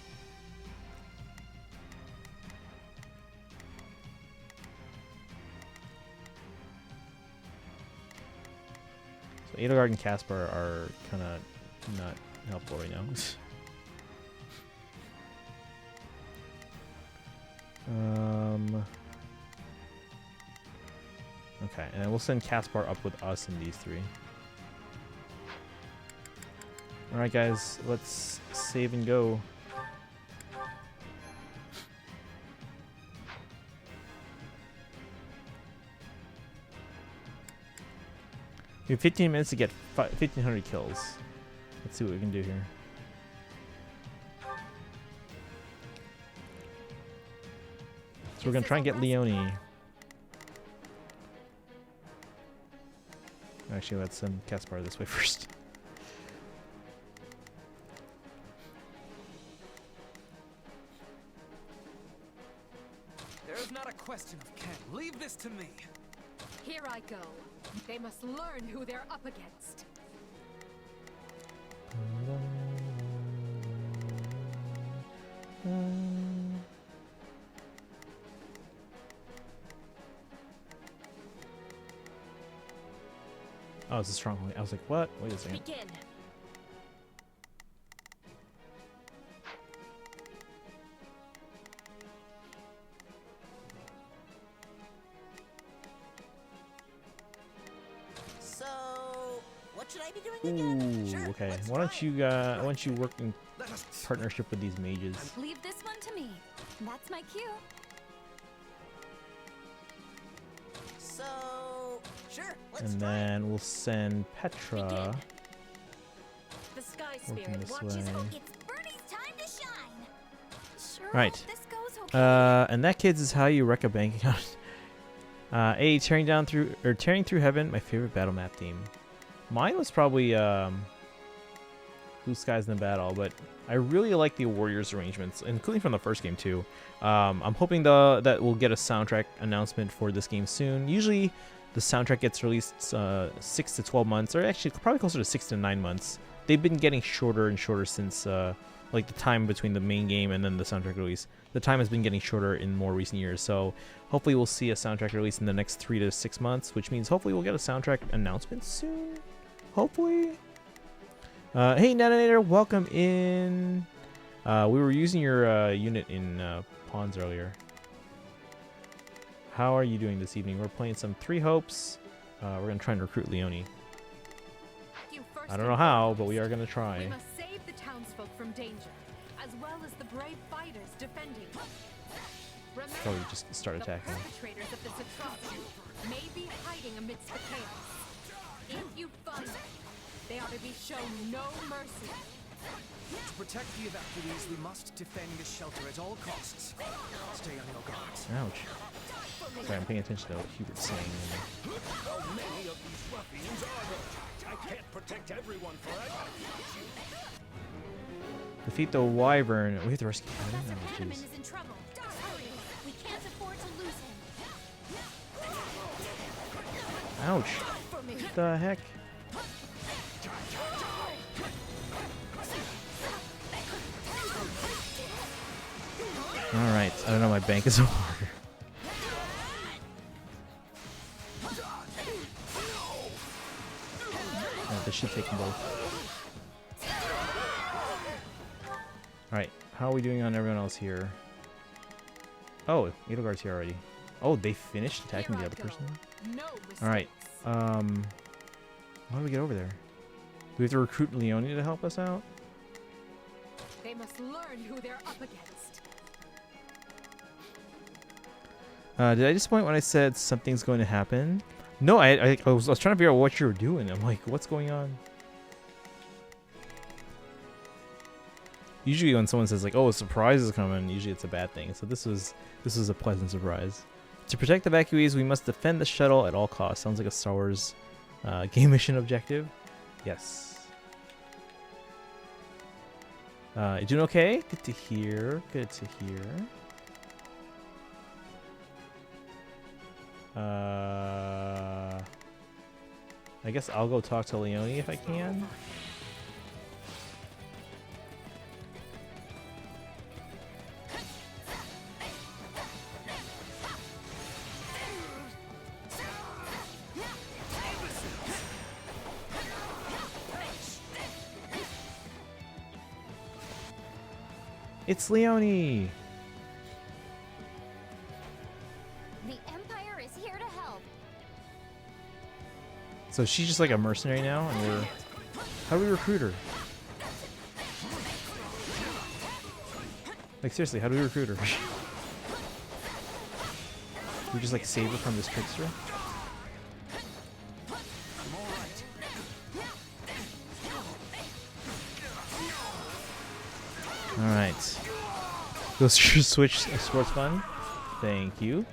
So Edelgard and Caspar are kind of not helpful right now. Okay, and then we'll send Caspar up with us and these three. Alright guys, let's save and go. We have 15 minutes to get 1,500 kills. Let's see what we can do here. So we're gonna try and get Leone. Actually, let's send Caspar this way first. There's not a question of can. Leave this to me. Here I go. They must learn who they're up against. Oh, it's a stronghold. I was like, what? Wait a second. Begin. So, what should I be doing again? Ooh, Sure, okay. let's Why don't try it. you work in partnership with these mages? Leave this one to me. That's my cue. So, sure, let's And try it. then we'll send Petra. The Sky Working Spirit this watches way. over. It's Bernie's time to shine. Sure Right. hope this goes okay. And that, kids, is how you wreck a bank account. Tearing through heaven, my favorite battle map theme. Mine was probably Blue Skies in the Battle, but I really like the Warriors arrangements, including from the first game too. I'm hoping that we'll get a soundtrack announcement for this game soon. Usually, the soundtrack gets released 6 to 12 months, or actually probably closer to 6 to 9 months. They've been getting shorter and shorter since like the time between the main game and then the soundtrack release. The time has been getting shorter in more recent years, so hopefully we'll see a soundtrack release in the next 3 to 6 months, which means hopefully we'll get a soundtrack announcement soon. Hopefully. Hey, Natanator, welcome in. We were using your unit in Pawns earlier. How are you doing this evening? We're playing some Three Hopes. We're going to try and recruit Leone. You first I don't know and how, foremost. but we are going to We try. must save the townsfolk from danger, as well as the brave fighters defending. Remember, Probably just start the attacking. perpetrators of this atrocity may be hiding amidst the chaos. If you find them, they are to be shown no mercy. To protect the evacuees, we must defend this shelter at all costs. Stay on your guards. Ouch. Sorry, I'm paying attention to what Hubert's saying. How many of these ruffians are there? I can't protect everyone forever. Defeat the Wyvern. We have to rescue him. Professor Oh, Hanneman jeez. is in trouble. Hurry. We can't afford to lose him. Ouch. What the heck? Alright, I don't know, my bank is over. This should take them both. Alright, how are we doing on everyone else here? Oh, Edelgard's here already. Oh, they finished attacking Here the I other go. person? No mistakes. Alright, how do we get over there? Do we have to recruit Leone to help us out? They must learn who they're up against. Did I disappoint when I said something's going to happen? No, I was trying to figure out what you were doing. I'm like, what's going on? Usually when someone says like, oh, a surprise is coming, usually it's a bad thing. So this was a pleasant surprise. To protect the evacuees, we must defend the shuttle at all costs. Sounds like a Star Wars game mission objective. Yes. You doing okay? Good to hear. Good to hear. I guess I'll go talk to Leone if I can. It's Leone! The Empire is here to help. So she's just like a mercenary now, and we're... How do we recruit her? Like, seriously, how do we recruit her? Do we just, like, save her from this trickster? Alright. Go switch sports fun. Thank you.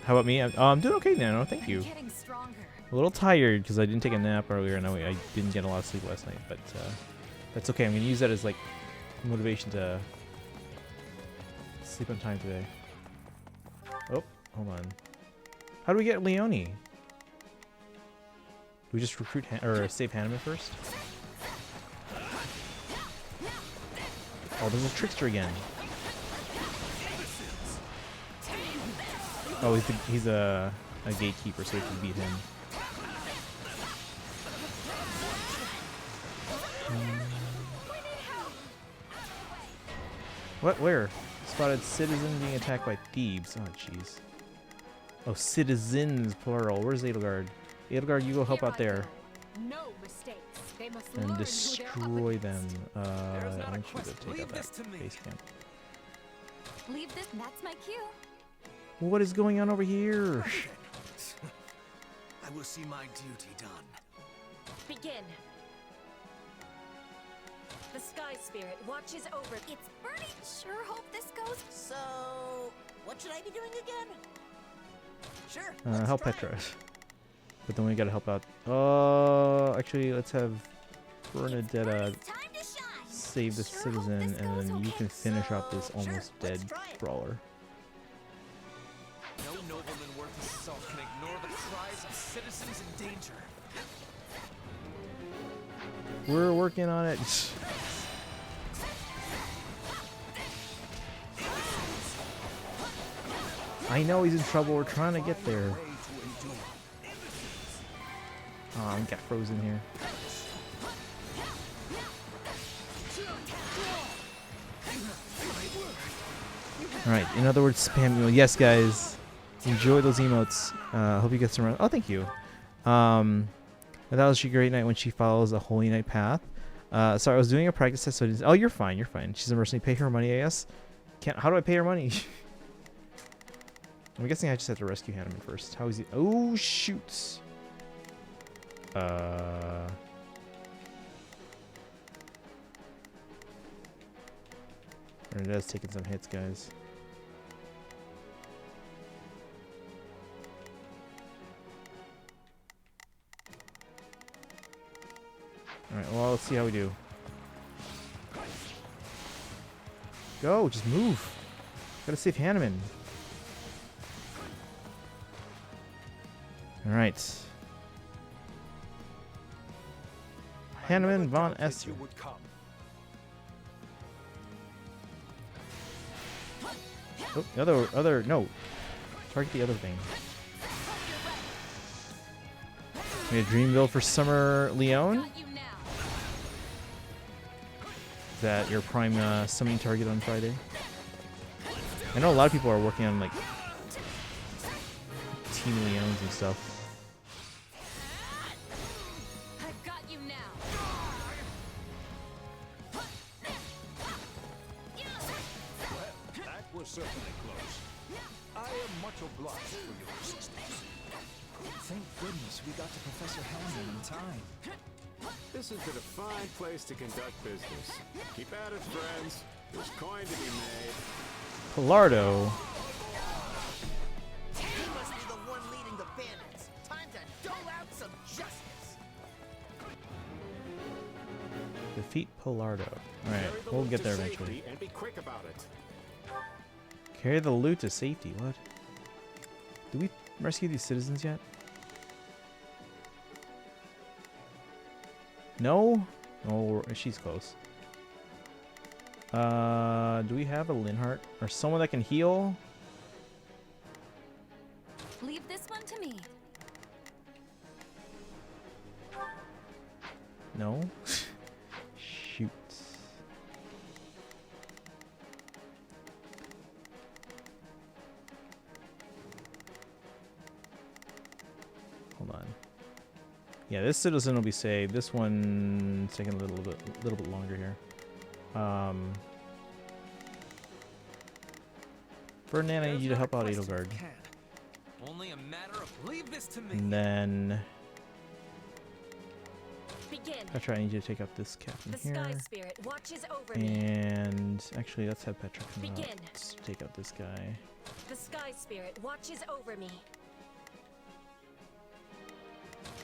How about me? I'm doing okay now. Thank you. Getting stronger. A little tired because I didn't take a nap earlier and I didn't get a lot of sleep last night, but that's okay. I'm going to use that as like motivation to sleep on time today. Oh, hold on. How do we get Leone? Do we just recruit or save Hanneman first? Oh, there's a trickster again. Oh, he's a gatekeeper, so we can beat him. What? Where? Spotted citizen being attacked by thieves. Oh, jeez. Oh, citizens, plural. Where's Edelgard? Edelgard, you go help out there. No mistakes. They must And learn destroy them. I There's not a want you quest. to take Leave out that this to me. base camp. Leave this. That's my cue. What is going on over here? I will see my duty done. Begin. The Sky Spirit watches over. It's burning. Sure hope this goes. So, what should I be doing again? Sure. Help try Petra. it. But then we gotta help out. Actually, let's have Bernadetta It's time to shine. save the Sure citizen, hope this and goes then you okay. can finish off this So, almost sure, dead let's try it. brawler. No nobleman worth his salt can ignore the cries of citizens in danger. We're working on it. I know he's in trouble. We're trying to get there. Way to endure. Oh, we got frozen here. Alright, in other words, spam email. Yes, guys. Enjoy those emotes. Hope you get some run. Oh, thank you. And that was a great night when she follows a holy night path. Sorry, I was doing a practice test, so I didn't. Oh, you're fine. You're fine. She's a mercenary. Pay her money, I guess. How do I pay her money? I'm guessing I just have to rescue Hanneman first. How is he? Oh, shoot. Bernadetta's taking some hits, guys. Alright, well, let's see how we do. Go, just move. Gotta save Hanneman. Alright. Hanneman von Doubted Esser. you would come. Oh, other, no. Target the other thing. We had dream build for Summer Leone. Got you now. Is that your prime summoning target on Friday? I know a lot of people are working on like Team Leones and stuff. I've got you now. That was certainly close. I am much obliged for your assistance. Thank goodness we got to Professor Hammond in time. This has been a fine place to conduct business. Keep at it, friends. There's coin to be made. Pilardo. You must be the one leading the bandits. Time to dole out some justice. Defeat Pilardo. Alright, Carry the we'll loot get to there safety eventually. And be quick about it. Carry the loot to safety. What? Did we rescue these citizens yet? No? Oh, she's close. Do we have a Linhart? Or someone that can heal? Leave this one to me. No? Shoot. Hold on. Yeah, this citizen will be saved. This one's taking a little bit longer here. Ferdinand, I need you to help out Edelgard. Only a matter of leave this to me. And then Begin. Petra, I need you to take out this captain The here. Sky Spirit watches over me. And actually, let's have Petra come out. Begin. Let's take out this guy. The Sky Spirit watches over me.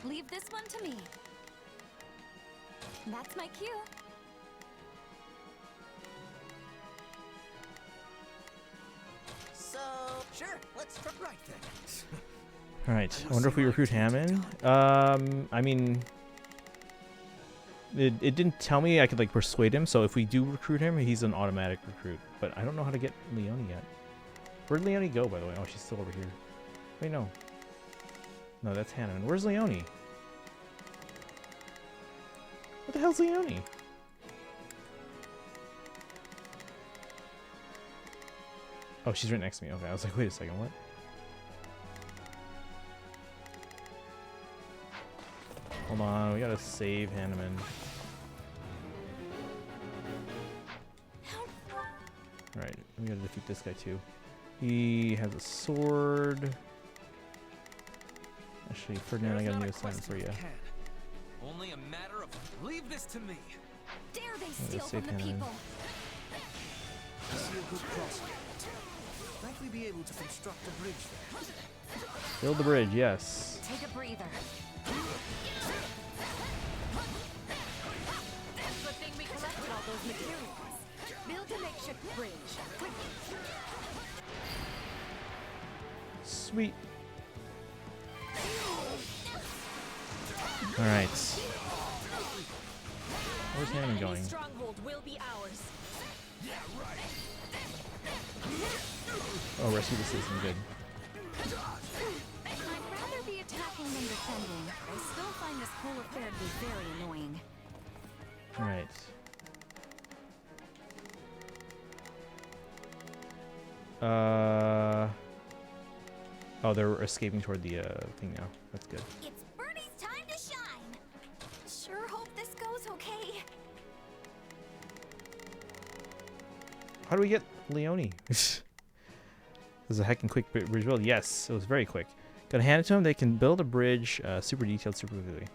Leave this one to me. That's my cue. So, sure, let's try right then. All right. I wonder if we recruit Hammond. I mean, it didn't tell me I could like persuade him. So if we do recruit him, he's an automatic recruit. But I don't know how to get Leonie yet. Where'd Leonie go, by the way? Oh, she's still over here. Wait, no. No, that's Hammond. Where's Leonie? What the hell's Leonie? Oh, she's right next to me. Okay, I was like, wait a second, what? Hold on, we gotta save Hanneman. Alright, we gotta defeat this guy too. He has a sword. Actually, Ferdinand, I got a new assignment for you. Only a matter of leave this to me. Dare they Let's steal save from the Hanneman. people? I see a good prospect. Might we be able to construct a bridge there? Build the bridge, yes. Take a breather. That's the thing we collected all those materials. Build a makeshift bridge. Quick. Sweet. Alright. Where's Hanneman Any going? stronghold will be ours. Oh, rescue the citizen, good. I'd rather be attacking than defending. I still find this whole affair to be very annoying. Alright. Oh, they're escaping toward the thing now. That's good. It's Bernie's time to shine. Sure hope this goes okay. How do we get Leonie? This is a heckin' quick bridge build. Yes, it was very quick. Gotta hand it to them. They can build a bridge, super detailed, super quickly.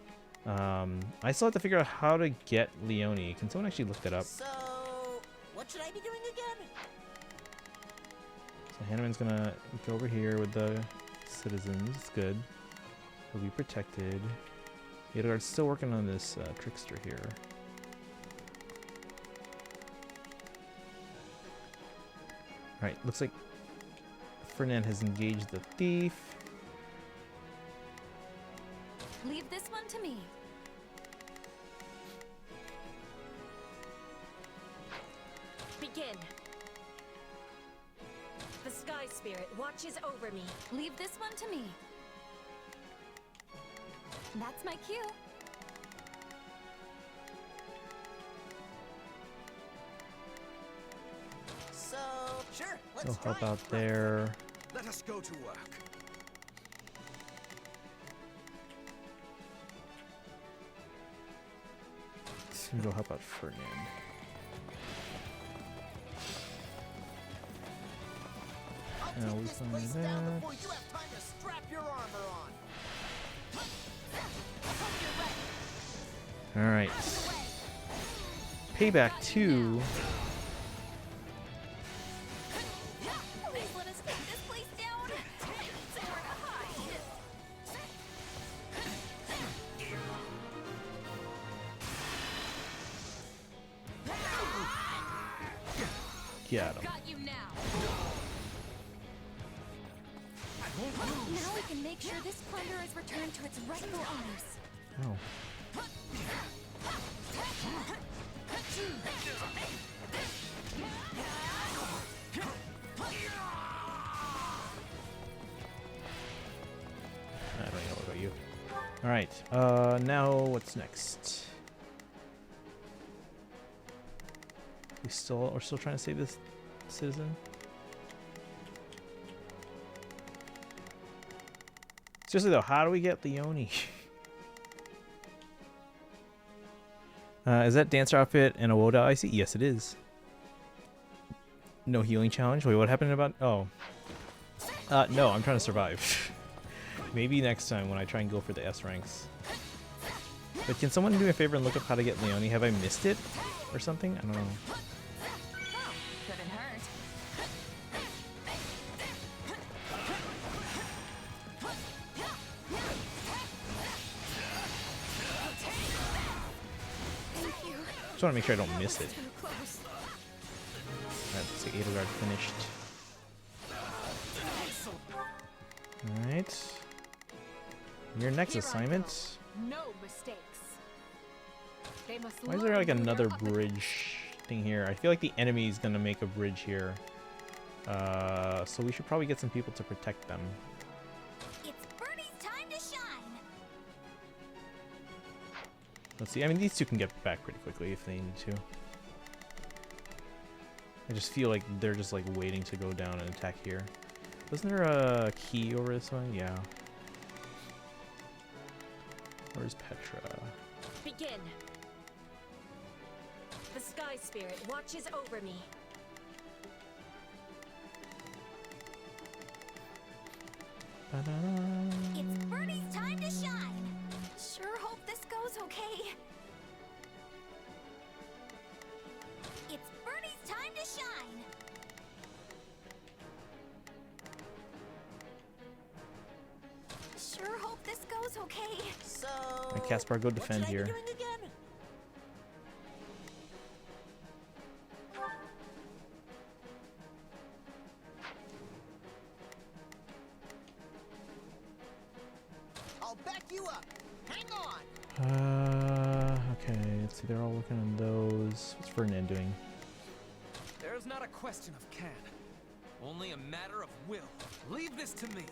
I still have to figure out how to get Leonie. Can someone actually look that up? So, what should I be doing again? So Hanneman's gonna go over here with the citizens. It's good. He'll be protected. Edelgard's still working on this trickster here. Alright, looks like Ferdinand has engaged the thief. Leave this one to me. Begin. The Sky Spirit watches over me. Leave this one to me. That's my cue. So, sure, let's He'll try help it. out there. Let us go to work. He'll go help out Ferdinand. I'll Now take we this find place down that. before you have time to strap your armor on. Alright. Payback 2. Please let us take this place down. I need somewhere to hide. Get him. Got you now. Now we can make sure this plunder is returned to its rightful owners. Oh. I don't know about you. All right. Now what's next? We're still trying to save this citizen. Seriously though, how do we get Leone? Is that dancer outfit and a Woda I see? Yes, it is. No healing challenge. Wait, what happened about? Oh. No, I'm trying to survive. Maybe next time when I try and go for the S ranks. But can someone do me a favor and look up how to get Leone? Have I missed it or something? I don't know. Couldn't hurt. Thank you. Just want to make sure I don't miss it. Too close. That's the Edelgard finished. Alright. Your next Here I assignment. go. No mistakes. They must Why is there learn like who they're another up against. bridge thing here? I feel like the enemy is gonna make a bridge here. So we should probably get some people to protect them. It's Birdie's time to shine. Let's see. I mean, these two can get back pretty quickly if they need to. I just feel like they're just like waiting to go down and attack here. Wasn't there a key over this way? Yeah. Where's Petra? Begin. The Sky Spirit watches over me. It's Birdie's time to shine. Sure hope this goes okay. It's Birdie's time to shine. Sure hope this goes okay. So. And Caspar, go what defend should I be here. doing again? I'll back you up. Hang on. Okay, let's see, they're all working on those. What's Ferdinand doing? There's not a question of can, only a matter of will. Leave this to me.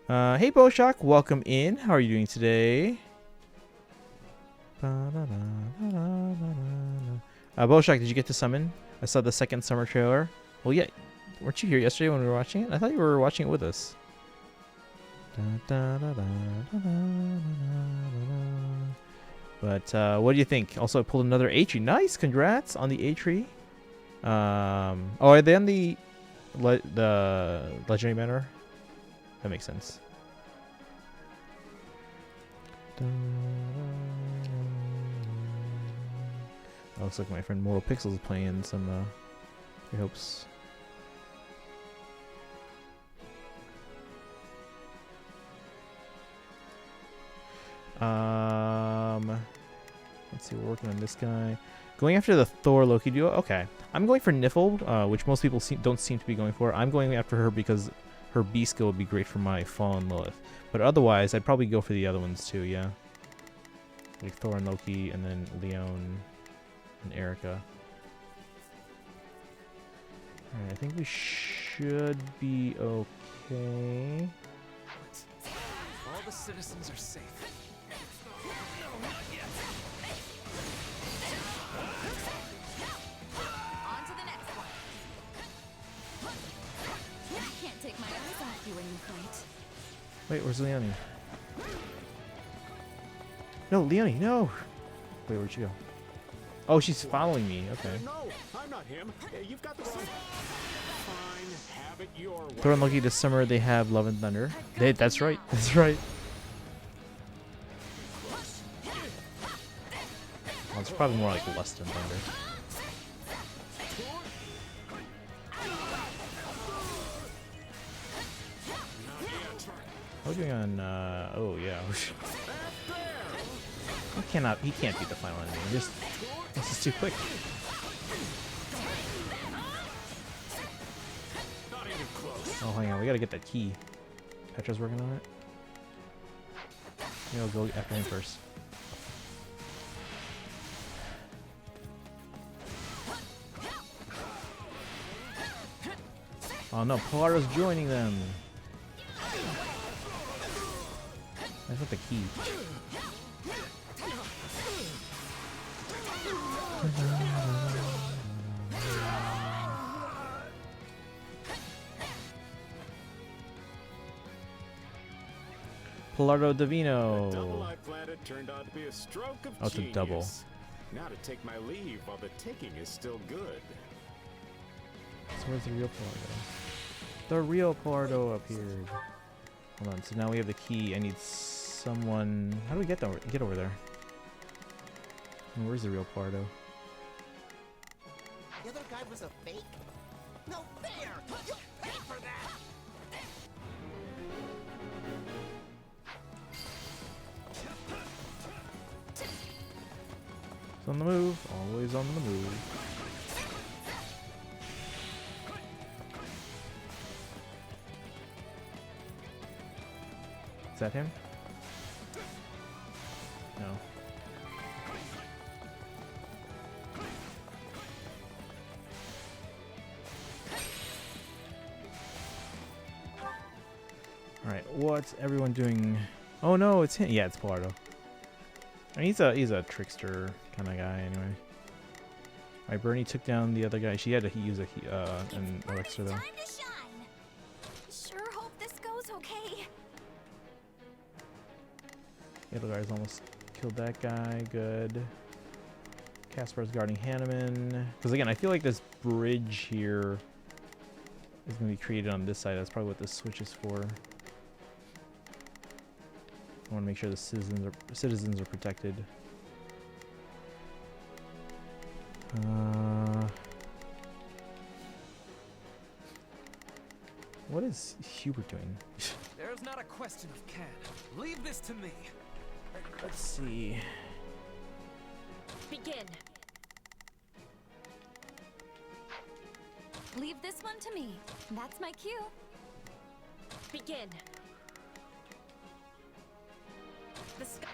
Hey Boshak, welcome in. How are you doing today? Boshak, did you get to summon? I saw the second summer trailer. Well, yeah, weren't you here yesterday when we were watching it? I thought you were watching it with us. But what do you think? Also, I pulled another A tree. Nice, congrats on the A tree. Oh, are they on the legendary banner? That makes sense. Oh, looks like my friend Mortal Pixels is playing some Three Hopes. Let's see, we're working on this guy. Going after the Thor Loki duo. Okay, I'm going for Niffled, which most people don't seem to be going for. I'm going after her because her B skill would be great for my Fallen Lilith. But otherwise, I'd probably go for the other ones too, yeah. Like Thor and Loki, and then Leon and Erica. Alright, I think we should be okay. All the citizens are safe. On to the next one. I can't take my eyes off you when you fight. Wait, where's Leone? No, Leone, no! Wait, where'd she go? Oh, she's following me. Okay. No, I'm not him. You've got the wrong. Fine, have it your way. Thor and Loki this summer, they have Love and Thunder. That's right. That's right. Well, it's probably more like Lust and Thunder. How are we doing on, oh yeah. He can't beat the final enemy. Just This is too quick. Not even close. Oh, hang on. We gotta get that key. Petra's working on it. Maybe I'll go after him first. Oh no, Pilaro's joining them. That's not the key. Pilardo The double Divino. I planted turned out to be a stroke of Oh, it's a genius. double. Now to take my leave while the taking is still good. So where's the real Pilardo? The real Pilardo appeared. Hold on, so now we have the key. I need someone. How do we get over there? And where's the real Pilardo? The other guy was a fake? No fair! You paid for that! It's on the move. Always on the move. Is that him? No. Alright, what's everyone doing? Oh no, it's him. Yeah, it's Pilardo. And he's a trickster kind of guy anyway. Alright, Bernie took down the other guy. She had to use an elixir though. Time to shine. Sure hope this goes okay. Edelgard's almost killed that guy. Good. Caspar's guarding Hanneman. Because again, I feel like this bridge here is going to be created on this side. That's probably what this switch is for. I want to make sure the citizens are protected. What is Hubert doing? There's not a question of can. Leave this to me. Let's see. Begin. Leave this one to me. That's my cue. Begin. The sky.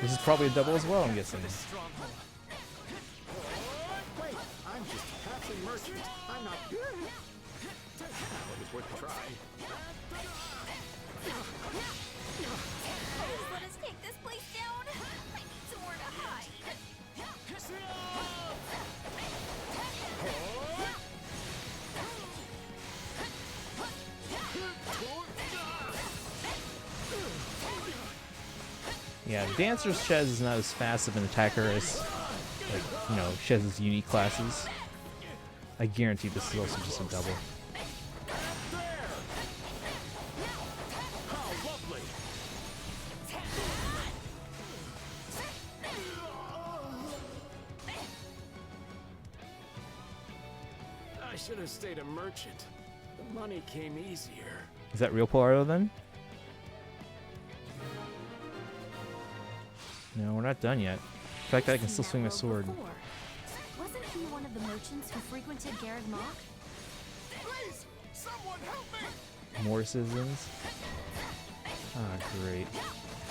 This is probably a double as well, I'm guessing. This stronghold. Wait, I'm just a passing merchant. I'm not good. It was worth a try. Please let us take this place down. I need somewhere to hide. Yeah, Dancer's Shez is not as fast of an attacker as, like, you know, Shez's unique classes. I guarantee this is also just a double. How lovely! I should have stayed a merchant. The money came easier. Is that real Pilardo then? No, we're not done yet. In fact, I can still swing my sword. Wasn't he one of the merchants who frequented Garreg Mach? Please! Someone help me! More citizens. Ah, great.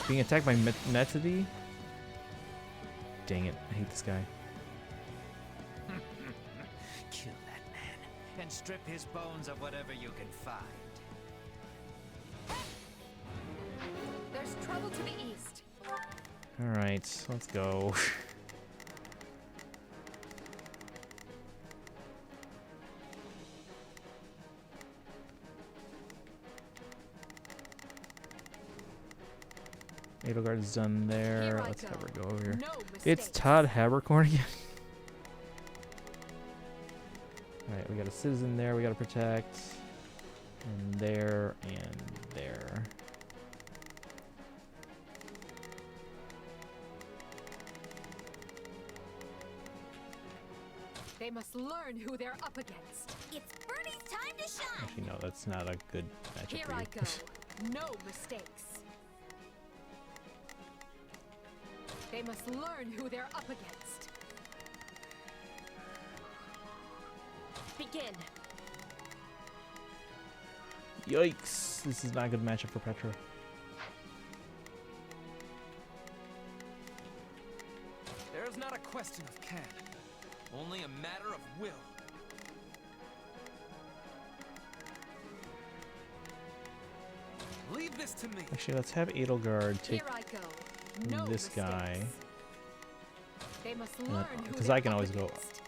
Being attacked by Metody? Dang it, I hate this guy. Kill that man and strip his bones of whatever you can find. There's trouble to the east. Alright, let's go. Edelgard's done there. Here I Let's go. have her go over here. No It's mistakes. Todd Habercorn again. Alright, we got a citizen there we gotta protect. And there and there. They must learn who they're up against. It's Bernie's time to shine. Actually, no, that's not a good matchup Here for you. I go. No mistakes. They must learn who they're up against. Begin. Yikes! This is not a good matchup for Petra. There's not a question of can, only a matter of will. Leave this to me. Actually, let's have Edelgard take Here I go. No this guy. mistakes. They must learn who Because they're I can up always go against.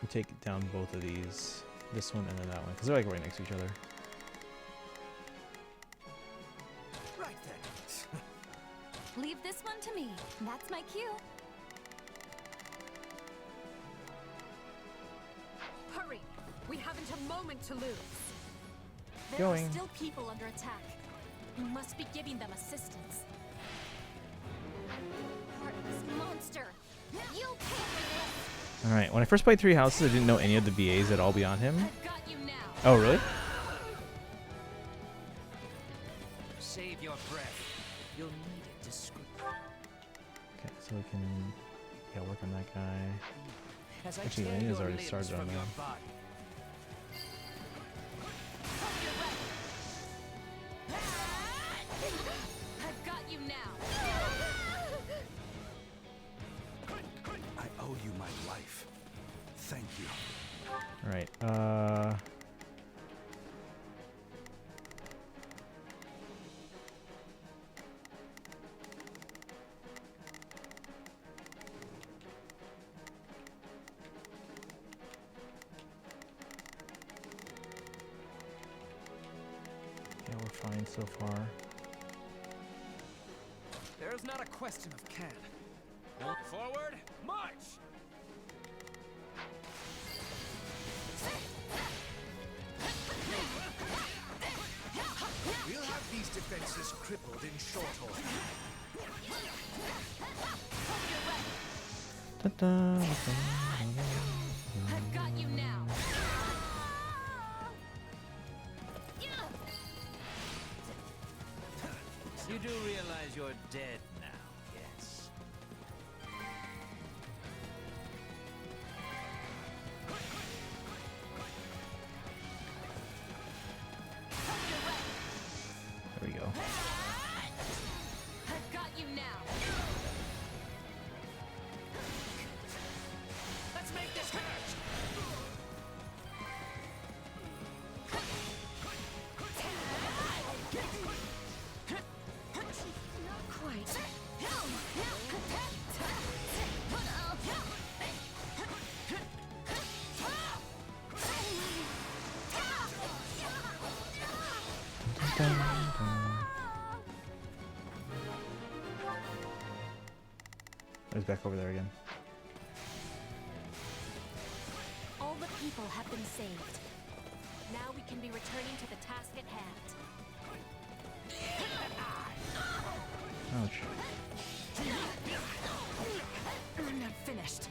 take down both of these. This one and then that one. Because they're like right next to each other. Right then. Leave this one to me. That's my cue. Hurry! We haven't a moment to lose. There Going. are still people under attack. We must be giving them assistance. Heartless monster. You can't resist. Alright, when I first played Three Houses, I didn't know any of the BAs at all beyond him. I've got you now. Oh, really? Save your breath. You'll need it to scream. Okay, so we can work on that guy. As I Actually, tear Lena's your already limbs started from on your that. body. I've got you now. I owe you my life. Thank you. Alright, yeah, we're fine so far. There's not a question of can. Forward, march! We'll have these defenses crippled in short order. Ta-da. I've got you now. You do realize you're dead now, yes? There we go. I've got you now. Let's make this hurt! Not quite. He's back over there again. All the people have been saved. Now we can be returning to the task at hand. Ouch. I'm not finished.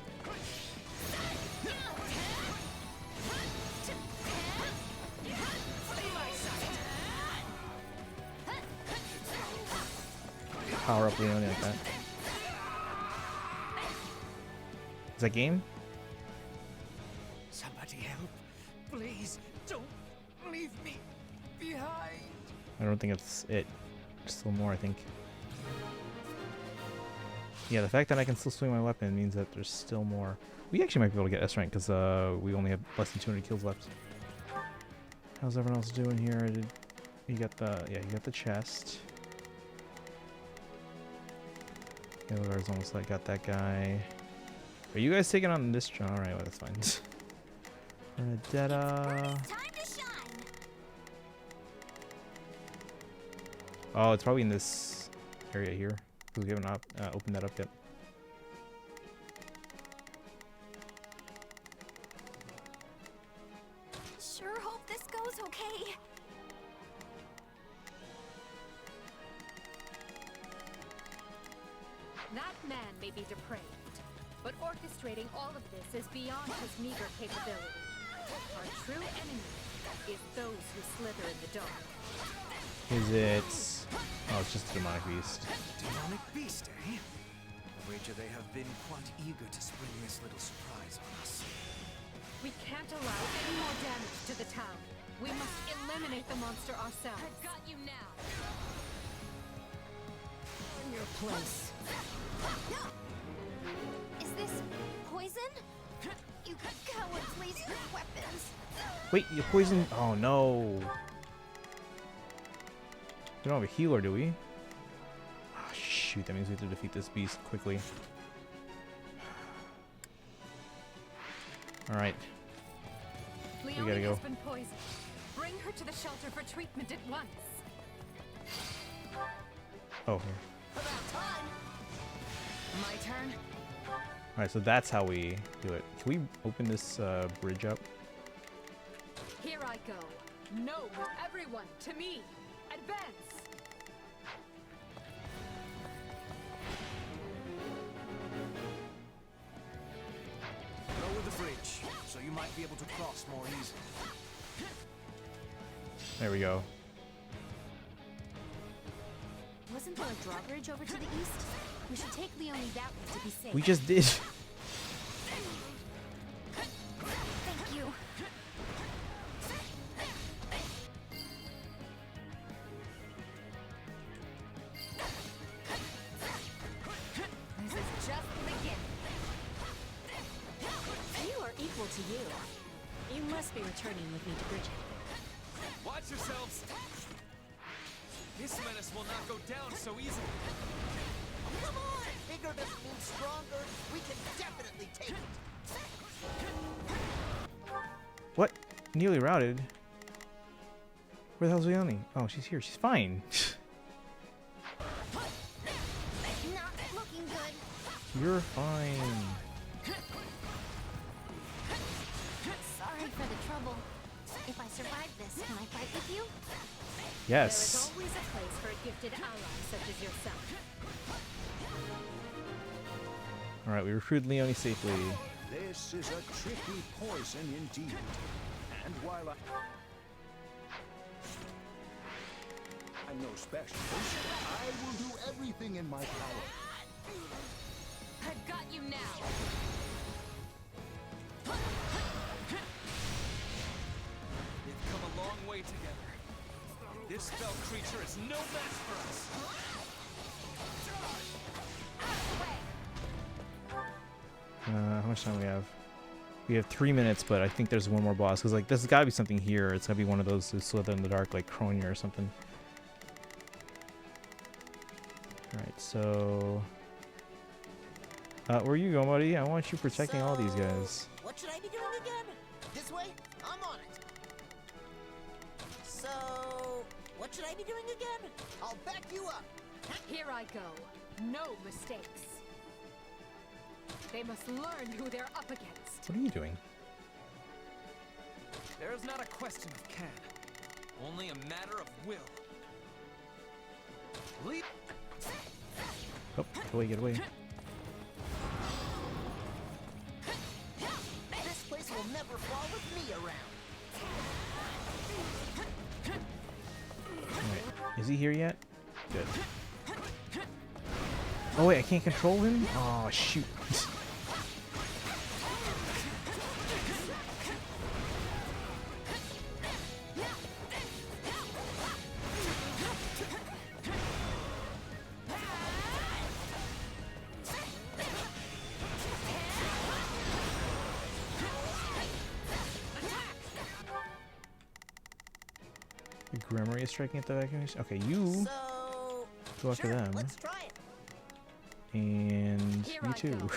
Power up Leone like that. Is that game? Somebody help. Please, don't leave me behind. I don't think it's it. There's still more, I think. Yeah, the fact that I can still swing my weapon means that there's still more. We actually might be able to get S rank because we only have less than 200 kills left. How's everyone else doing here? You got the chest. Edelgard's almost like got that guy. Are you guys taking on this? All right, well, that's fine. Bernadetta. It's time to shine. Oh, it's probably in this area here because we haven't opened that up yet. Sure hope this goes okay. That man may be depraved, but orchestrating all of this is beyond his meager capability. Our true enemy is those who slither in the dark. Is it? Oh, it's just a demonic beast. Demonic beast, eh? Wager they have been quite eager to spring this little surprise on us. We can't allow any more damage to the town. We must eliminate the monster ourselves. I've got you now. In your place. Is this poison? You cowards waste your weapons. Wait, you poisoned. Oh no. We don't have a healer, do we? Oh, shoot, that means we have to defeat this beast quickly. Alright. Leonie gotta go. has been poisoned. Bring her to the shelter for treatment at once. Oh, here. About time. My turn. Alright, so that's how we do it. Can we open this bridge up? Here I go. No, everyone, to me. Advance. Lower the bridge, so you might be able to cross more easily. There we go. Wasn't there a drawbridge over to the east? We should take Leonie that way to be safe. We just did. Thank you. This is just the beginning. You are equal to you. You must be returning with me to Bridget. Watch yourselves! This menace will not go down so easily. Come on! Bigger doesn't mean stronger. We can definitely take it. What? Nearly routed? Where the hell's Leonie? Oh, she's here. She's fine. Not looking good. You're fine. Sorry for the trouble. If I survive this, can I fight with you? There Yes. is always a place for a gifted ally such as yourself. Alright, we recruited Leonie safely. This is a tricky poison indeed. And while I'm no specialist, I will do everything in my power. I've got you now. We've come a long way together. This fell creature is no match for us. How much time do we have? We have 3 minutes, but I think there's one more boss. Because, like, there's got to be something here. It's got to be one of those who slither in the dark, like Kronia or something. Alright, so... where are you going, buddy? I want you protecting all these guys. What should I be doing again? This way? I'm on it. So, what should I be doing again? I'll back you up. Here I go. No mistakes. They must learn who they're up against. What are you doing? There is not a question of can, only a matter of will. Leap. Oh, get away, get away. This place will never fall with me around. Alright, is he here yet? Good. Oh wait, I can't control him? Oh shoot. The Grimoire is striking at the vacuum. Okay, you So, go after sure, them. let's try it. And Here me I too. go.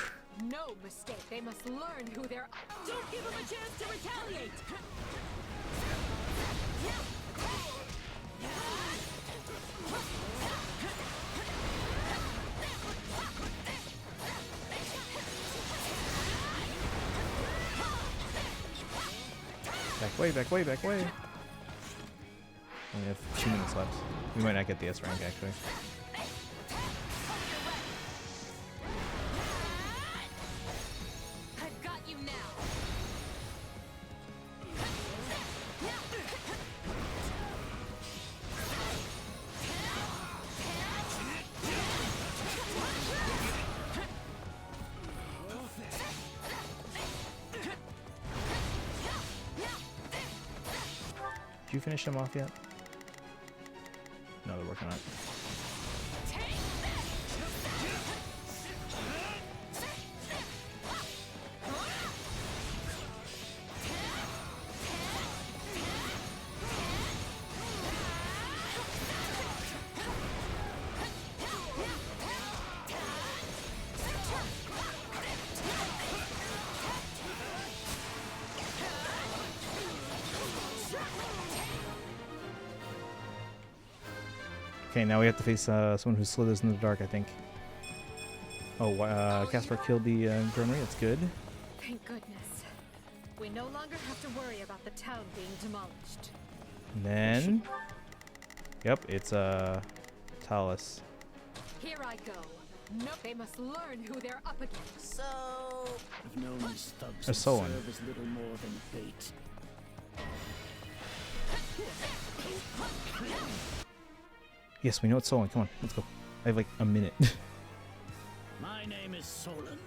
No mistake. They must learn who they're up. Don't give them a chance to retaliate. Back way, back way, back way. Only have 2 minutes left. We might not get the S rank actually. I've got you now. Did you finish them off yet? No, they're working on it. Okay, now we have to face someone who slithers in the dark, I think. Oh, Casper killed the Grunnery. That's good. Thank goodness. We no longer have to worry about the town being demolished. And then... Yep, it's Talus. Here I go. No, they must learn who they're up against. So... I've known these thugs A to Solon. serve as little more than bait. Yes, we know it's Solon. Come on, let's go. I have like a minute. My name is Solon,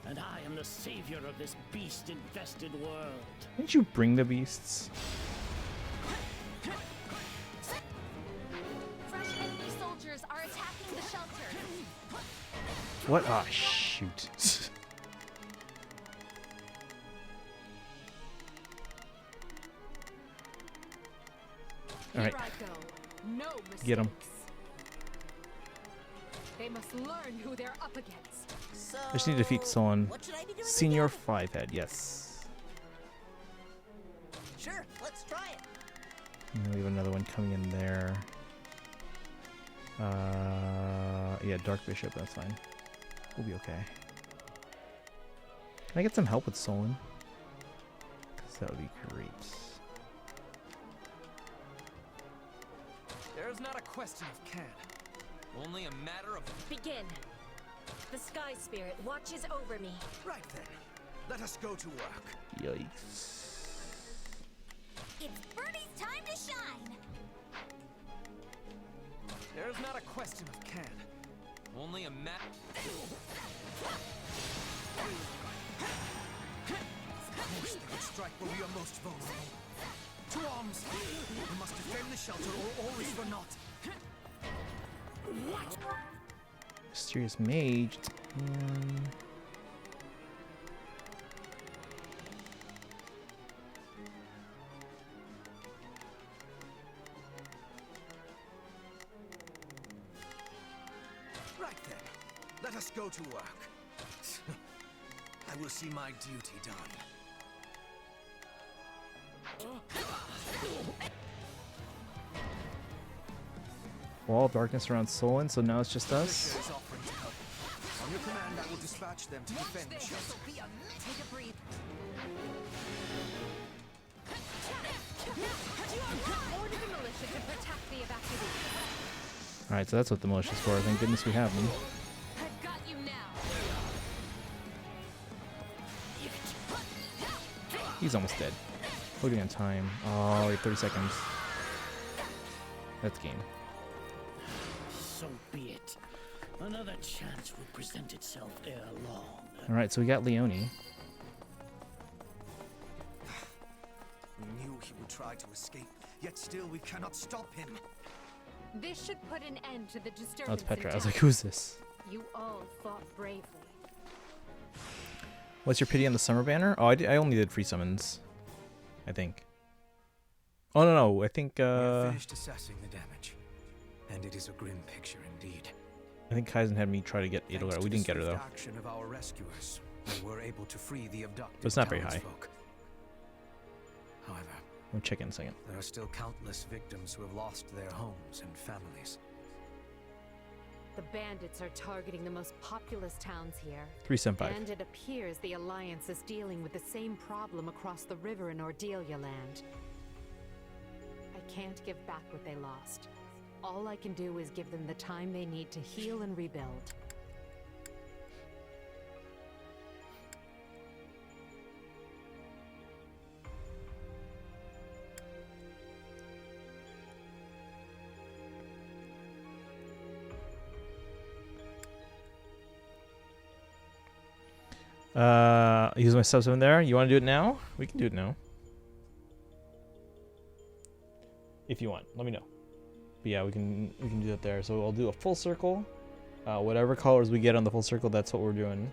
and I am the savior of this beast-infested world. Didn't you bring the beasts? Fresh enemy soldiers are attacking the shelter. What? Ah, shoot. All right, Here I go. No mistakes. get him. They must learn who they're up against. So... I just need to defeat Solon. What should I be doing Senior again? 5-head, yes. Sure, let's try it. And then we have another one coming in there. Yeah, Dark Bishop, that's fine. We'll be okay. Can I get some help with Solon? Because that would be great. There is not a question of can. Only a matter of... Begin. The Sky Spirit watches over me. Right then. Let us go to work. Yikes. It's Birdie's time to shine. There is not a question of can. Only a matter... Of course they would strike where we are most vulnerable. To arms! We must defend the shelter or all is for naught. Mysterious Mage. Right then. Let us go to work. I will see my duty done. Wall of darkness around Solon, so now it's just Militia us. is offering to help. On your command, I will dispatch them to defend the shelter. Take a breathe. Order the militia to protect the evacuees. Alright, so that's what the militia's for. Thank goodness we have them. I've got you now. He's almost dead. Loading on time. Oh, wait, 30 seconds. That's game. So be it. Another chance will present itself ere long. Alright, so we got Leone. We knew he would try to escape, yet still we cannot stop him. This should put an end to the disturbance. Oh, it's in Petra. I was town. like, who's this? You all fought bravely. What's your pity on the summer banner? Oh, I only did free summons. I think. Oh, no. I think, We have finished assessing the damage, and it is a grim picture indeed. I think Kaizen had me try to get Thanks Edelgard. to We the didn't get her, swift though. action of our rescuers, we were able to free the abducted But it's not very high. townsfolk. However, We'll check in a second. there are still countless victims who have lost their homes and families. The bandits are targeting the most populous towns here. 375. And it appears the Alliance is dealing with the same problem across the river in Ordelia land. I can't give back what they lost. All I can do is give them the time they need to heal and rebuild. Use my subs in there. You want to do it now? We can do it now. if you want. Let me know. But yeah, we can do that there. So I'll do a full circle. Whatever colors we get on the full circle, that's what we're doing.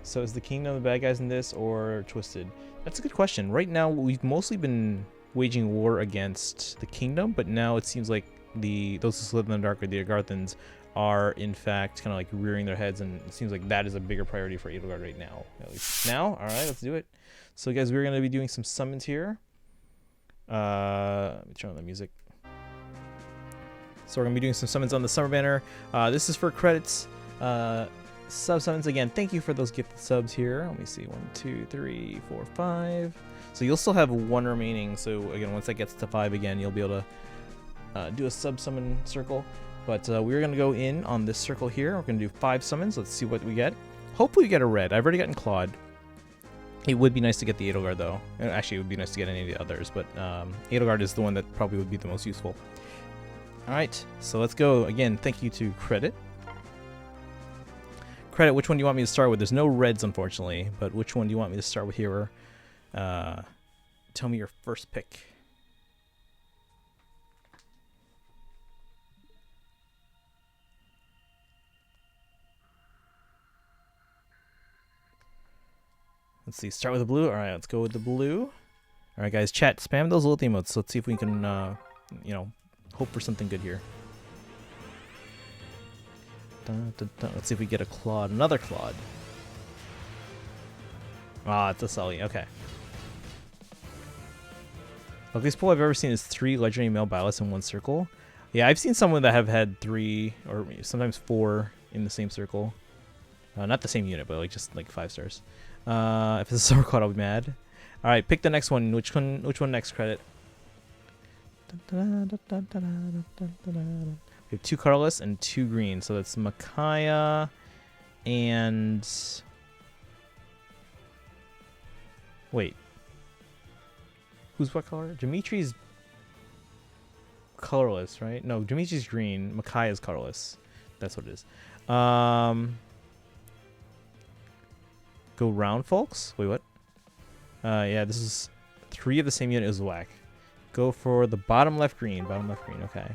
So is the kingdom the bad guys in this or twisted? That's a good question. Right now we've mostly been waging war against the kingdom, but now it seems like those who live in the dark, or the Agarthans, are in fact kind of like rearing their heads, and it seems like that is a bigger priority for Edelgard right now. At least now. All right, let's do it. So guys, we're gonna be doing some summons here. Let me turn on the music. So we're gonna be doing some summons on the summer banner. This is for credits. Sub summons again. Thank you for those gifted subs here. Let me see. 1, 2, 3, 4, 5. So you'll still have 1 remaining. So again, once that gets to 5 again, you'll be able to do a sub summon circle. But we're gonna go in on this circle here. We're gonna do 5 summons. Let's see what we get. Hopefully we get a red. I've already gotten Claude. It would be nice to get the Edelgard though. Actually, it would be nice to get any of the others, but Edelgard is the one that probably would be the most useful. All right, so let's go. Again, thank you to Credit. Credit, which one do you want me to start with? There's no reds, unfortunately, but which one do you want me to start with here? Tell me your first pick. Let's see, start with the blue. All right, let's go with the blue. All right, guys, chat, spam those little emotes. Let's see if we can, you know, hope for something good here. Dun, dun, dun. Let's see if we get a Claude, another Claude. Ah, it's a Sully. Okay. Luckiest pull I've ever seen is 3 legendary male battlists in 1 circle. Yeah, I've seen someone that have had 3 or sometimes 4 in the same circle. Not the same unit, but like just like 5 stars. If it's a summer Claude, I'll be mad. All right, pick the next one. Which one next? Credit. We have 2 colorless and 2 green, so that's Micaiah and wait, who's what color? Dimitri's colorless, right? No, Dimitri's green. Micaiah's colorless. That's what it is. Go round, folks. Wait, what? Yeah, this is 3 of the same unit is whack. Go for the bottom left green. Bottom left green. Okay.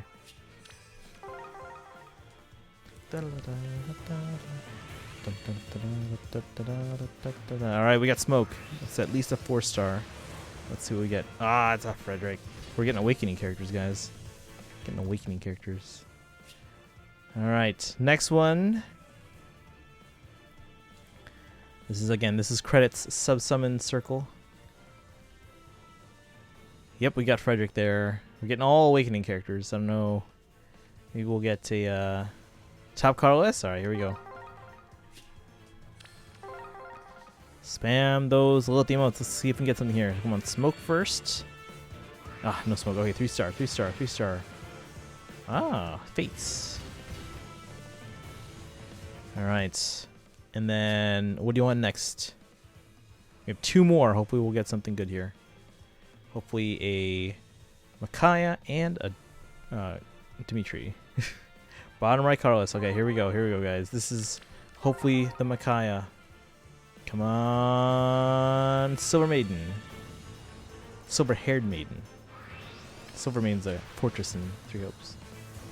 All right, we got smoke. It's at least a 4-star. Let's see what we get. Ah, it's a Frederick. We're getting awakening characters, guys. Getting awakening characters. All right, next one. This is credits sub summon circle. Yep, we got Frederick there. We're getting all awakening characters. I don't know. Maybe we'll get a top colorless. All right, here we go. Spam those little emotes. Let's see if we can get something here. Come on, smoke first. Ah, no smoke. Okay, 3-star, 3-star, 3-star. Ah, Fates. All right. And then, what do you want next? We have 2 more. Hopefully we'll get something good here. Hopefully a Micaiah and a Dimitri. Bottom right colorless. Okay, here we go, guys. This is hopefully the Micaiah. Come on, Silver Maiden. Silver-haired maiden. Silver Maiden's a fortress in 3 hopes.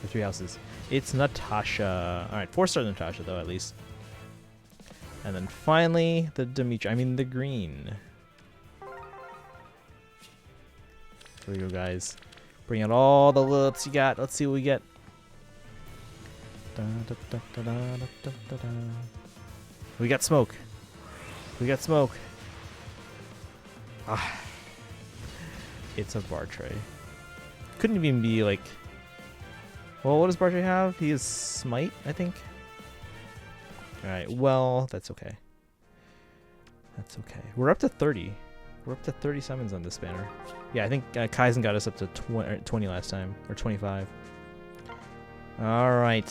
Or 3 houses. It's Natasha. Alright, 4-star Natasha though, at least. And then finally, the the green. Here we go, guys. Bring out all the loots you got. Let's see what we get. We got smoke. We got smoke. Ah. It's a Bartray. Couldn't even be like... Well, what does Bartray have? He has Smite, I think. Alright, well, that's okay. That's okay. We're up to 30. We're up to 30 summons on this banner. Yeah, I think Kaizen got us up to 20 last time. Or 25. Alright.